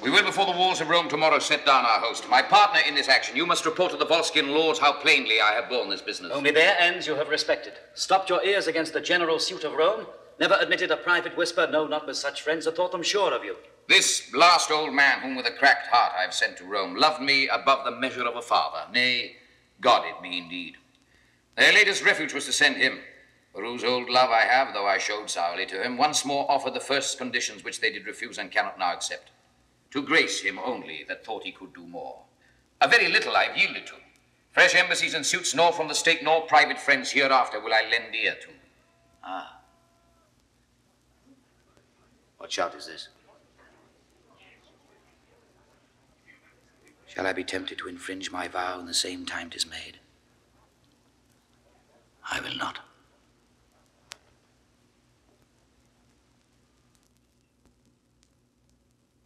We will, before the walls of Rome tomorrow, set down our host. My partner in this action, you must report to the Volscian lords how plainly I have borne this business. Only their ends you have respected. Stopped your ears against the general suit of Rome. Never admitted a private whisper, no, not with such friends, or thought them sure of you. This last old man, whom with a cracked heart I have sent to Rome, loved me above the measure of a father. Nay, guarded me indeed. Their latest refuge was to send him, for whose old love I have, though I showed sourly to him, once more offered the first conditions which they did refuse and cannot now accept. To grace him only, that thought he could do more. A very little I've yielded to. Fresh embassies and suits, nor from the state nor private friends hereafter will I lend ear to. Ah. What shout is this? Shall I be tempted to infringe my vow in the same time 'tis made? I will not.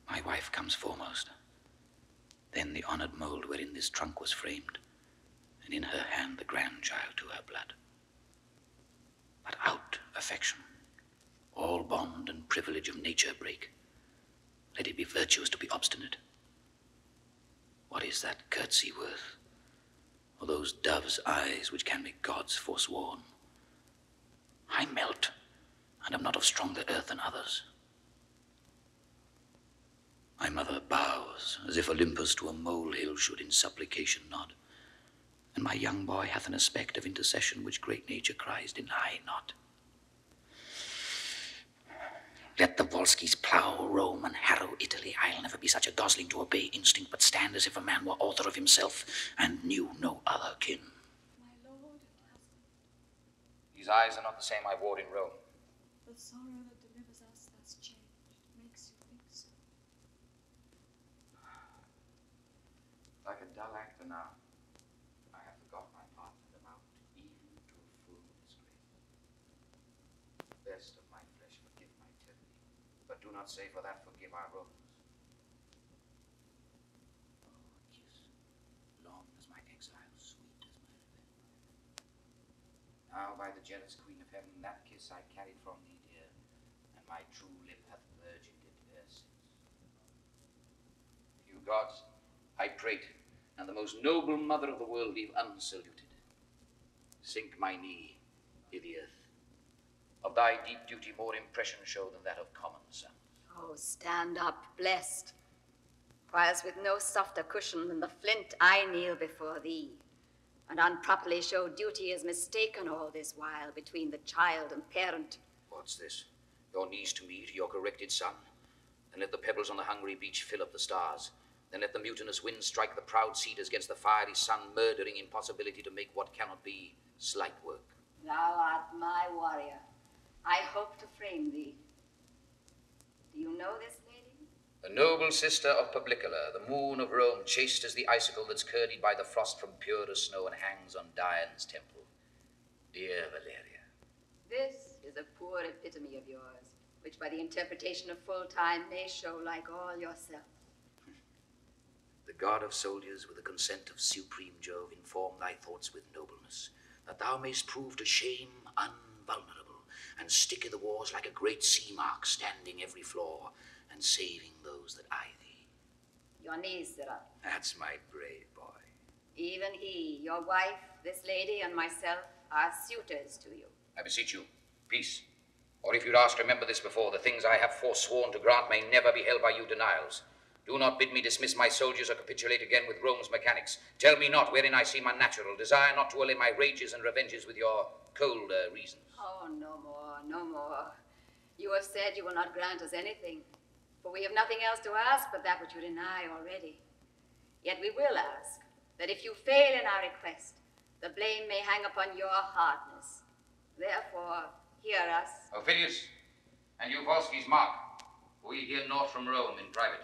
My wife comes foremost, then the honored mold wherein this trunk was framed, and in her hand the grandchild to her blood. But out, affection, all bond and privilege of nature break. Let it be virtuous to be obstinate. What is that courtesy worth, or those doves' eyes which can make gods forsworn? I melt, and am not of stronger earth than others. My mother bows, as if Olympus to a molehill should in supplication nod, and my young boy hath an aspect of intercession which great nature cries, deny not. Let the Volscis plough Rome and harrow Italy. I'll never be such a gosling to obey instinct, but stand as if a man were author of himself, and knew no other kin. My lord and husband, These eyes are not the same I wore in Rome. the sorrow that delivers us thus changed makes you think so. Like a dull actor now, I have forgot my part in the mount, even to a full disgrace. Best of my flesh, forgive my tyranny, but do not say for that forgive our Romans. Oh, a kiss, long as my exile, sweet as my revenge. Now by the jealous Queen of Heaven, that kiss I carried from thee, dear, and my true lip hath virgined it e'er since. You gods, I prate, and the most noble mother of the world leave unsaluted. Sink my knee i' the earth. Of thy deep duty more impression show than that of common sons. Oh, stand up, blessed. Whilst with no softer cushion than the flint I kneel before thee, and unproperly show duty as mistaken all this while between the child and parent. What's this? Your knees to me, to your corrected son? Then let the pebbles on the hungry beach fill up the stars. Then let the mutinous wind strike the proud cedars against the fiery sun, murdering impossibility to make what cannot be slight work. Thou art my warrior. I hope to frame thee. Do you know this lady? The noble sister of Publicola, the moon of Rome, chaste as the icicle that's curdled by the frost from purest snow and hangs on Dian's temple. Dear Valeria. This is a poor epitome of yours, which by the interpretation of full time may show like all yourself. The god of soldiers, with the consent of supreme Jove, inform thy thoughts with nobleness, that thou mayst prove to shame unvulnerable, and stick in the wars like a great sea mark, standing every flaw, and saving those that eye thee. Your knees, sirrah. That's my brave boy. Even he, your wife, this lady, and myself are suitors to you. I beseech you, peace. Or if you'd ask, remember this before, the things I have forsworn to grant may never be held by you denials. Do not bid me dismiss my soldiers or capitulate again with Rome's mechanics. Tell me not wherein I seem unnatural. Desire not to allay my rages and revenges with your colder reasons. Oh, no more, no more. You have said you will not grant us anything, for we have nothing else to ask but that which you deny already. Yet we will ask that if you fail in our request, The blame may hang upon your hardness. Therefore, hear us. Aufidius, and you Volsci's mark, for we hear naught from Rome in private.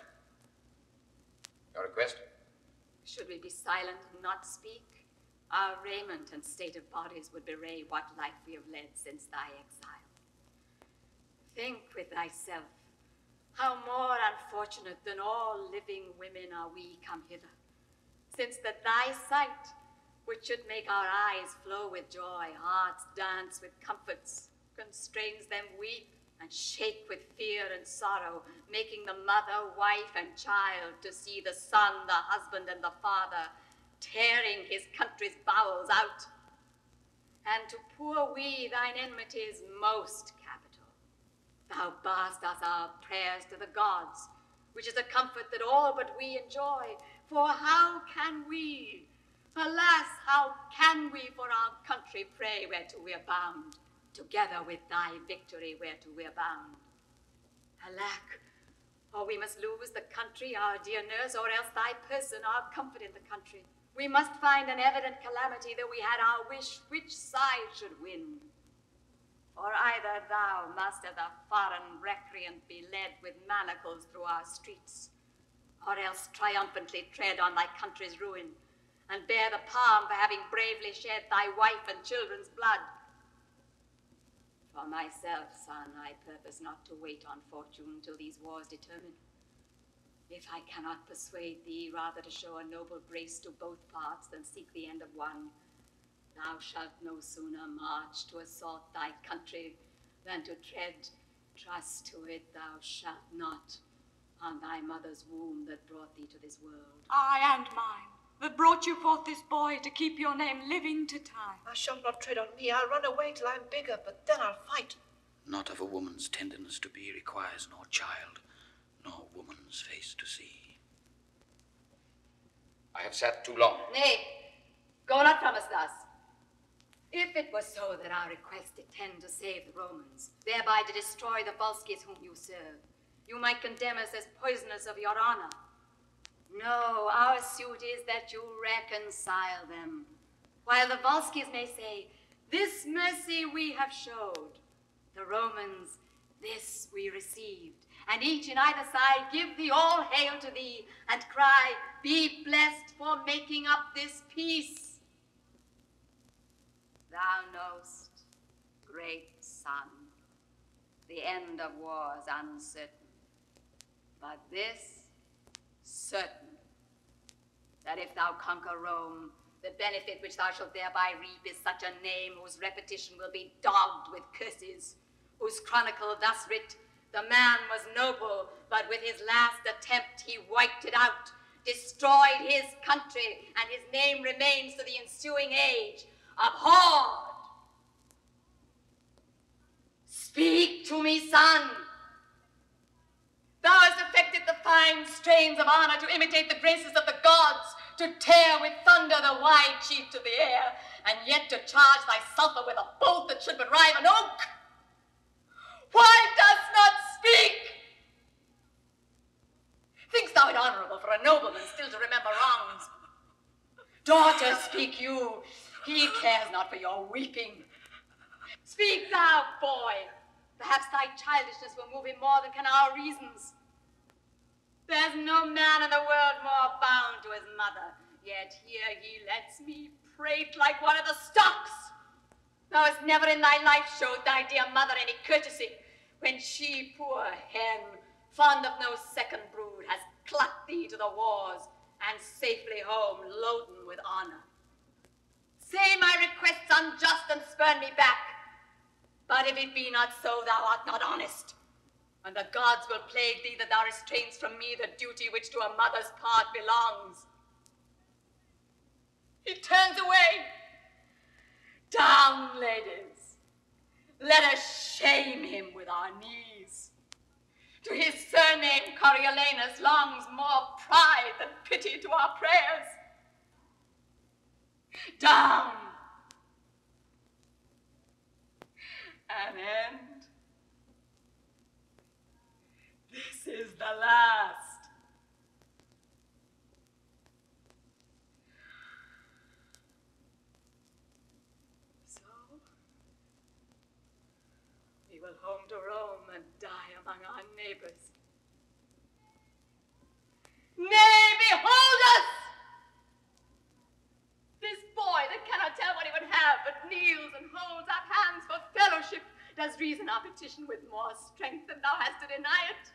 Your request? Should we be silent and not speak? Our raiment and state of bodies would bewray what life we have led since thy exile. Think with thyself, how more unfortunate than all living women are we come hither, since that thy sight, which should make our eyes flow with joy, hearts dance with comforts, constrains them weep and shake with fear and sorrow, making the mother, wife, and child to see the son, the husband, and the father tearing his country's bowels out. And to poor we thine enmity is most capital. Thou barst us our prayers to the gods, which is a comfort that all but we enjoy. For how can we, alas, how can we for our country pray whereto we're bound, together with thy victory whereto we're bound? Alack, or we must lose the country, our dear nurse, or else thy person, our comfort in the country. We must find an evident calamity, though we had our wish, which side should win. Or either thou must as a foreign recreant be led with manacles through our streets, or else triumphantly tread on thy country's ruin, and bear the palm for having bravely shed thy wife and children's blood. For myself, son, I purpose not to wait on fortune till these wars determine. If I cannot persuade thee rather to show a noble grace to both parts than seek the end of one, thou shalt no sooner march to assault thy country than to tread, trust to it thou shalt not, on thy mother's womb that brought thee to this world. I and mine, that brought you forth this boy to keep your name living to time. I shall not tread on me. I'll run away till I'm bigger, but then I'll fight. Not of a woman's tenderness to be requires nor child, nor woman's face to see. I have sat too long. Nay, go not from us thus. If it were so that our request did tend to save the Romans, thereby to destroy the Volscis whom you serve, you might condemn us as poisoners of your honor. No, our suit is that you reconcile them, while the Volscis may say, this mercy we have showed, the Romans, this we received, and each in either side give thee all hail to thee, and cry, be blessed for making up this peace. Thou knowst, great son, the end of war is uncertain, but this certain, that if thou conquer Rome, the benefit which thou shalt thereby reap is such a name whose repetition will be dogged with curses, whose chronicle thus writ, the man was noble, but with his last attempt he wiped it out, destroyed his country, and his name remains to the ensuing age abhorred. Speak to me, son. Thou hast affected the fine strains of honor to imitate the graces of the gods, to tear with thunder the wide sheath of the air, and yet to charge thy sulphur with a bolt that should but rive an oak. Why dost not speak? Think'st thou it honorable for a nobleman still to remember wrongs? Daughter, speak you. He cares not for your weeping. Speak thou, boy. Perhaps thy childishness will move him more than can our reasons. There's no man in the world more bound to his mother, yet here he lets me prate like one of the stocks. Thou hast never in thy life showed thy dear mother any courtesy, when she, poor hen, fond of no second brood, has clucked thee to the wars, and safely home loaden with honor. Say my requests unjust, and spurn me back. But if it be not so, thou art not honest, and the gods will plague thee that thou restrainst from me the duty which to a mother's part belongs. He turns away. Down, ladies. Let us shame him with our knees. To his surname Coriolanus longs more pride than pity to our prayers. Down. An end. This is the last. will home to Rome and die among our neighbors. Nay, behold us! This boy that cannot tell what he would have, but kneels and holds up hands for fellowship, does reason our petition with more strength than thou hast to deny it.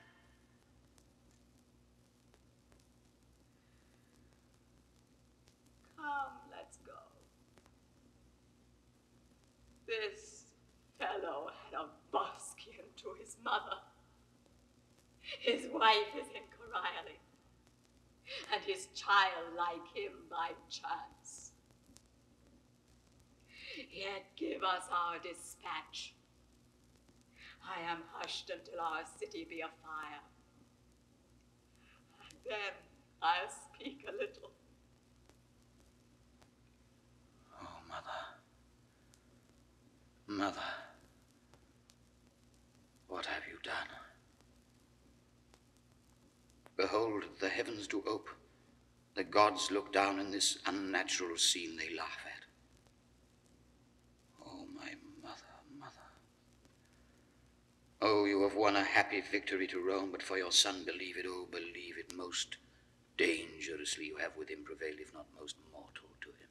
Come, let's go. This fellow had a Volscian to his mother. His wife is in Coriolanus, and his child like him by chance. Yet give us our dispatch. I am hushed until our city be afire, and then I'll speak a little. Oh, Mother. Mother. What have you done? Behold, the heavens do ope. The gods look down in this unnatural scene they laugh at. Oh, my mother, mother. Oh, you have won a happy victory to Rome, but for your son, believe it, oh, believe it, most dangerously you have with him prevailed, if not most mortal to him.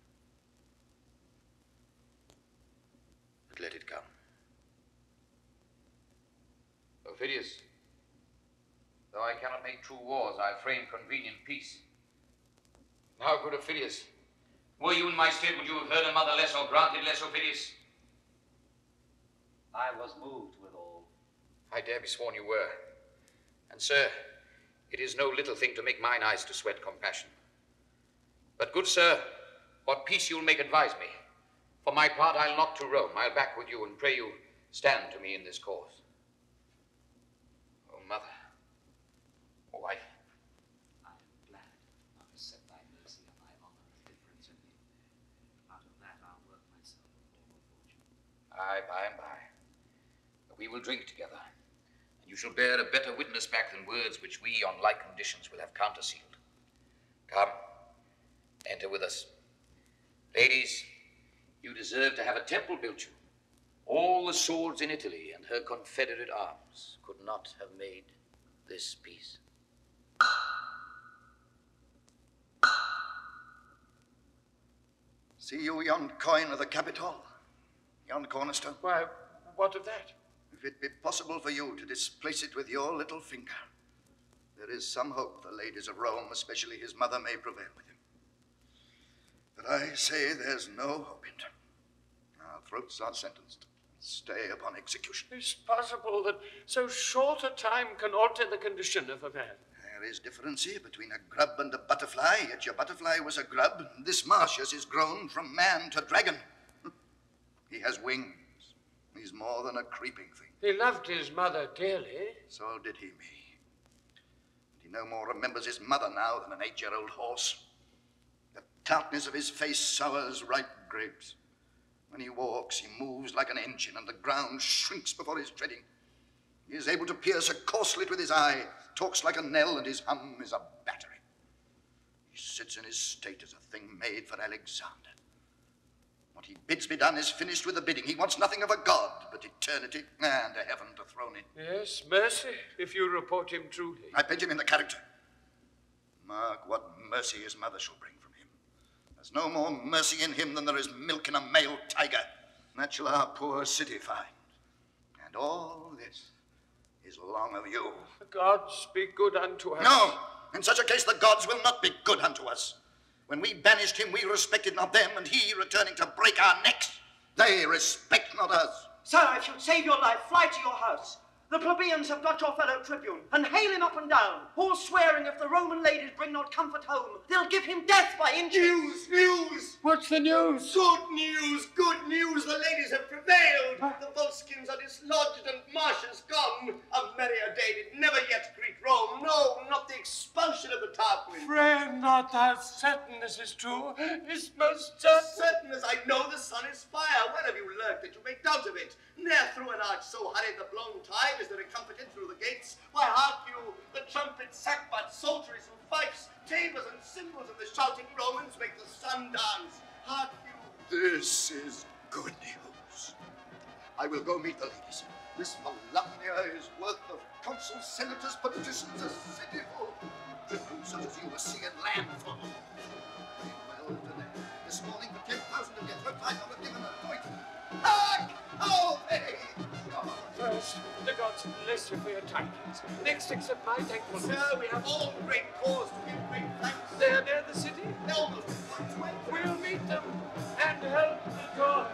But let it come. Aufidius, though I cannot make true wars, I'll frame convenient peace. Now, good Aufidius, were you in my stead, would you have heard a mother less or granted less, Aufidius? I was moved withal. I dare be sworn you were. And, sir, it is no little thing to make mine eyes to sweat compassion. But, good sir, what peace you'll make, advise me. For my part, I'll not to Rome. I'll back with you, and pray you stand to me in this cause. Oh, mother, oh, wife. I am glad not to set thy mercy and thy honor as difference in me. Out of that I'll work myself a former fortune. Aye, by and by. We will drink together, and you shall bear a better witness back than words which we, on like conditions, will have countersealed. Come, enter with us. Ladies, you deserve to have a temple built you. All the swords in Italy and her confederate arms could not have made this peace. See you yon coin of the Capitol? Yon cornerstone? Why, what of that? If it be possible for you to displace it with your little finger, there is some hope the ladies of Rome, especially his mother, may prevail with him. But I say there's no hope in it. Our throats are sentenced. Stay upon execution. It's possible that so short a time can alter the condition of a man. There is difference here between a grub and a butterfly, yet your butterfly was a grub, and this Martius is grown from man to dragon. He has wings. He's more than a creeping thing. He loved his mother dearly. So did he me. And he no more remembers his mother now than an 8-year-old horse. The tartness of his face sours ripe grapes. When he walks, he moves like an engine, and the ground shrinks before his treading. He is able to pierce a corslet with his eye, talks like a knell, and his hum is a battery. He sits in his state as a thing made for Alexander. What he bids be done is finished with the bidding. He wants nothing of a god but eternity and a heaven to throne in. Yes, mercy, if you report him truly. I paint him in the character. Mark what mercy his mother shall bring from him. There's no more mercy in him than there is milk in a male tiger. That shall our poor city find. And all this is long of you. The gods be good unto us. No! In such a case, the gods will not be good unto us. When we banished him, we respected not them, and he, returning to break our necks, they respect not us. Sir, if you'd save your life, fly to your house. The plebeians have got your fellow tribune, and hail him up and down, all swearing if the Roman ladies bring not comfort home, they'll give him death by inches. News! What's the news? Good news! Good news! The ladies have prevailed. The Volscians are dislodged and Martius gone. A merrier day did never yet greet Rome. No, not the expulsion of the Tarquins. Friend, not thou certain this is true? Is most certain? Certain as I know the sun is fire. Where have you learnt that you make doubt of it? Ne'er through an arch so hurried the blown time is there a comforted through the gates. Why, hark you, the trumpets, sackbuts, psalteries, and fifes, tabors and cymbals of the shouting Romans make the sun dance. Hark you. This is good news. I will go meet the ladies. This Volumnia is worth of consuls, senators, petitions, a city full. Tributes such as you must see and land full. Well done. This morning for 10,000 of your throat I not have given a point. Hark! Oh, hey! First, the gods bless you for your tidings. Next, accept my thankfulness. Sir, we have all great cause to give great thanks. They're near the city? Almost. We'll meet them and help the cause.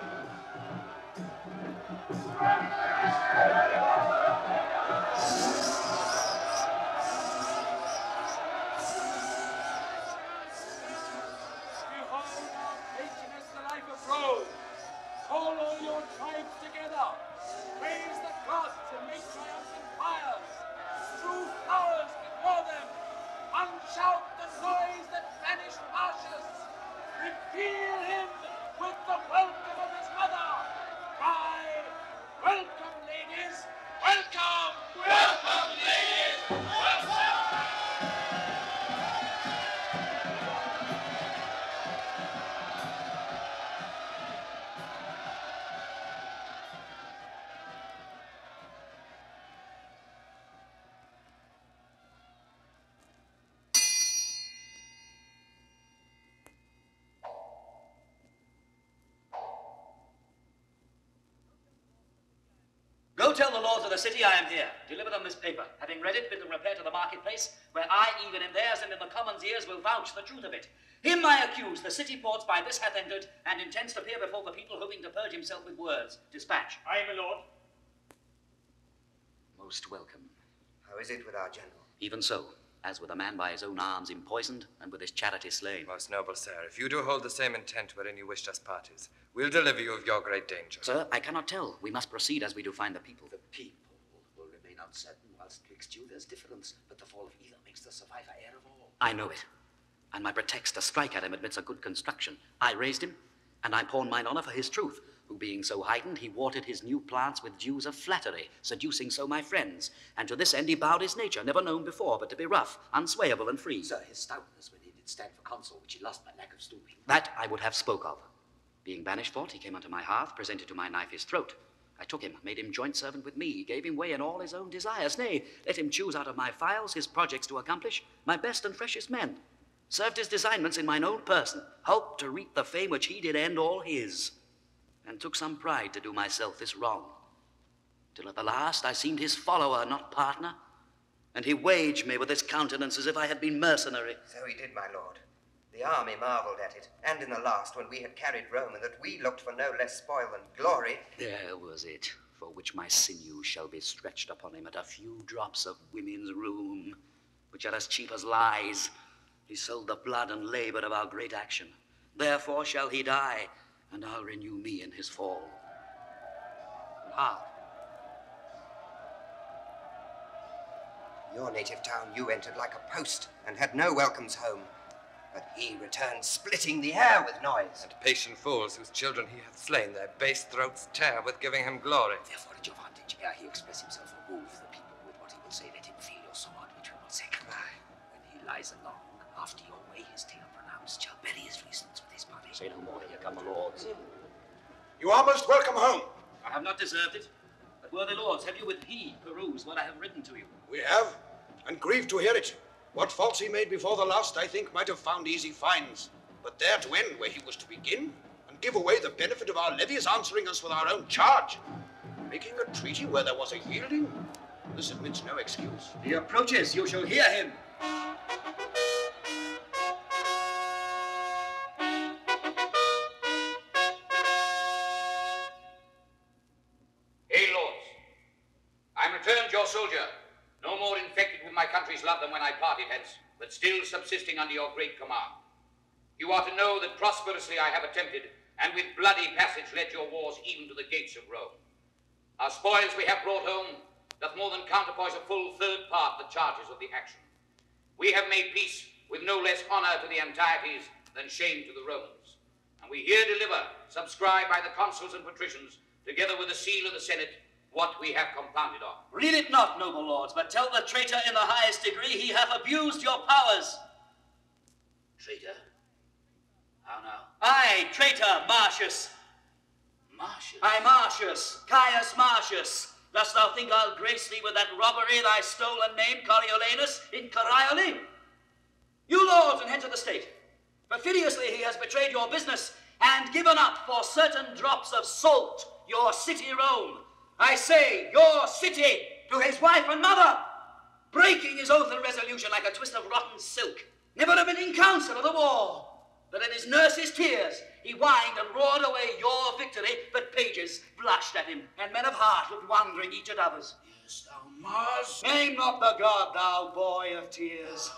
Behold our patroness, the life of Rome. Call all your tribes together. Praise the gods and make triumphant fires. Strew flowers before them. Unshout the noise that banished Martius. Reveal him with the welcome of his mother. Cry, welcome, ladies. Welcome. Welcome, ladies. Welcome. Go tell the lords of the city I am here. Deliver them this paper. Having read it, bid them repair to the marketplace, where I, even in theirs and in the commons' ears, will vouch the truth of it. Him I accuse, the city ports by this hath entered, and intends to appear before the people, hoping to purge himself with words. Dispatch. Aye, my lord. Most welcome. How is it with our general? Even so, as with a man by his own arms empoisoned, and with his charity slain. Most noble sir, if you do hold the same intent wherein you wished us parties, we'll deliver you of your great danger. Sir, I cannot tell. We must proceed as we do find the people. The people will remain uncertain, whilst twixt you there's difference, but the fall of either makes the survivor heir of all. I know it. And my pretext to strike at him admits a good construction. I raised him, and I pawn mine honor for his truth, who being so heightened, he watered his new plants with dews of flattery, seducing so my friends. And to this end he bowed his nature, never known before, but to be rough, unswayable, and free. Sir, his stoutness when he did stand for consul, which he lost by lack of stooping. That I would have spoke of. Being banished forth, he came unto my hearth, presented to my knife his throat. I took him, made him joint servant with me, gave him way in all his own desires. Nay, let him choose out of my files his projects to accomplish, my best and freshest men. Served his designments in mine own person, hoped to reap the fame which he did end all his, and took some pride to do myself this wrong. Till at the last I seemed his follower, not partner, and he waged me with his countenance as if I had been mercenary. So he did, my lord. The army marvelled at it, and in the last, when we had carried Rome, and that we looked for no less spoil than glory. There was it, for which my sinews shall be stretched upon him at a few drops of women's rheum, which are as cheap as lies. He sold the blood and labor of our great action. Therefore shall he die, and I'll renew me in his fall. And hark! Your native town you entered like a post, and had no welcomes home. But he returned splitting the air with noise. And patient fools whose children he hath slain, their base throats tear with giving him glory. Therefore, at your vantage, ere he express himself, remove the people with what he will say. Let him feel your sword, which will not sacrifice. When he lies along, after your way his tale pronounced, shall bury his reasons with his body. Say no more, here come the lords. You are most welcome home. I have not deserved it. But worthy lords, have you with heed perused what I have written to you? We have, and grieve to hear it. What faults he made before the last, I think, might have found easy fines. But there to end where he was to begin, and give away the benefit of our levies, answering us with our own charge. Making a treaty where there was a yielding, this admits no excuse. He approaches, you shall hear him. Hail, lords. I'm returned your soldier, no more infected with my country's love than when I parted hence, but still subsisting under your great command. You are to know that prosperously I have attempted, and with bloody passage led your wars even to the gates of Rome. Our spoils we have brought home doth more than counterpoise a full third part the charges of the action. We have made peace with no less honor to the Antioches than shame to the Romans. And we here deliver, subscribed by the consuls and patricians, together with the seal of the Senate, what we have compounded on. Read it not, noble lords, but tell the traitor in the highest degree he hath abused your powers. Traitor? How now? Aye, traitor, Martius. Martius? Aye, Martius, Caius Martius, Dost thou think I'll grace thee with that robbery thy stolen name, Coriolanus, in Corioli? You lords and heads of the state, perfidiously he has betrayed your business and given up for certain drops of salt your city Rome. I say, your city, to his wife and mother, breaking his oath and resolution like a twist of rotten silk, never have been in council of the war, that in his nurse's tears he whined and roared away your victory, but pages blushed at him, and men of heart looked wondering each at others. Yes, thou Mars. Name not the god, thou boy of tears.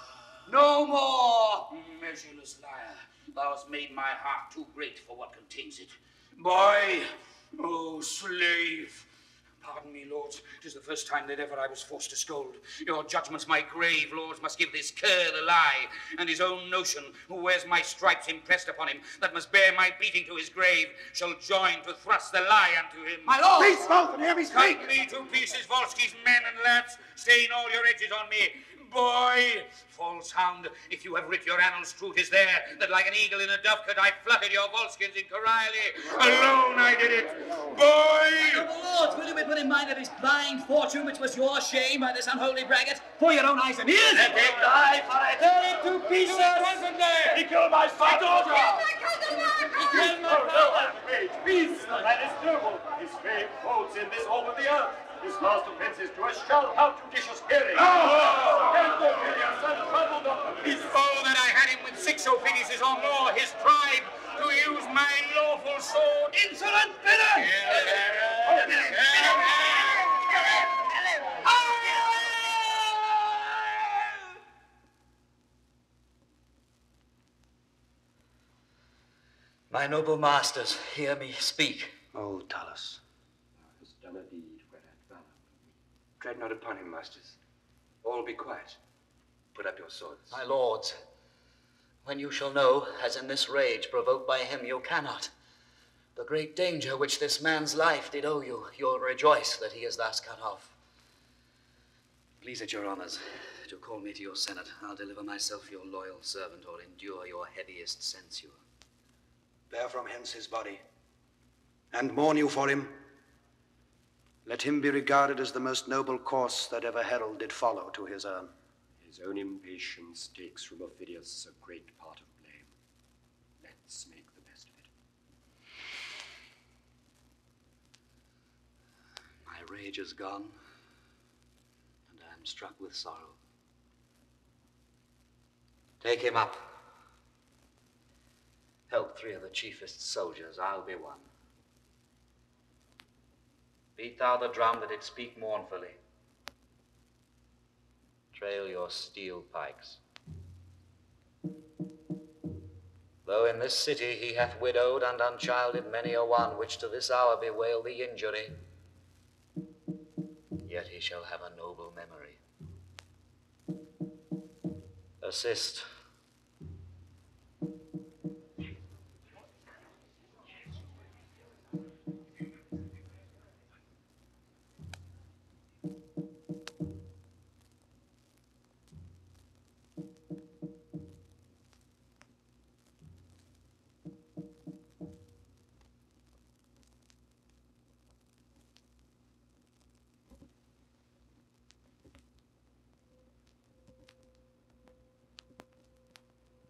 No more. Measureless liar. Thou hast made my heart too great for what contains it. Boy, oh slave. Pardon me, lords. 'Tis the first time that ever I was forced to scold. Your judgment's my grave, lords, must give this cur the lie, and his own notion, who wears my stripes impressed upon him, that must bear my beating to his grave, shall join to thrust the lie unto him. My lord! Peace, mouth, and hear me speak! Cut me to pieces, Volsci's men and lads, stain all your edges on me. Boy, false hound, if you have writ your annals, truth is there, that like an eagle in a dovecote I fluttered your Volscians in Corioli. Alone I did it. Boy! Noble lords, will you be put in mind of his blind fortune, which was your shame by this unholy braggart, for your own eyes and ears? Let him die for it. Tear him to pieces! Wasn't there? He killed my daughter! Peace, the man is noble. His fame holds in this hole of the earth. His last offense is to a shout out judicious hearing. Oh, that I had him with 6 Aufidiuses or more, his tribe, to use my lawful sword. Insolent villain! My noble masters, hear me speak. Oh, Tullus. Thou hast done a deed whereat valor. Tread not upon him, masters. All be quiet. Put up your swords. My lords, when you shall know, as in this rage provoked by him you cannot, the great danger which this man's life did owe you, you'll rejoice that he is thus cut off. Please it your honors to call me to your senate. I'll deliver myself your loyal servant or endure your heaviest censure. Bear from hence his body, and mourn you for him. Let him be regarded as the most noble course that ever herald did follow to his urn. His own impatience takes from Aufidius a great part of blame. Let's make the best of it. My rage is gone, and I am struck with sorrow. Take him up. Help 3 of the chiefest soldiers, I'll be one. Beat thou the drum that it speak mournfully. Trail your steel pikes. Though in this city he hath widowed and unchilded many a one, which to this hour bewail the injury, yet he shall have a noble memory. Assist,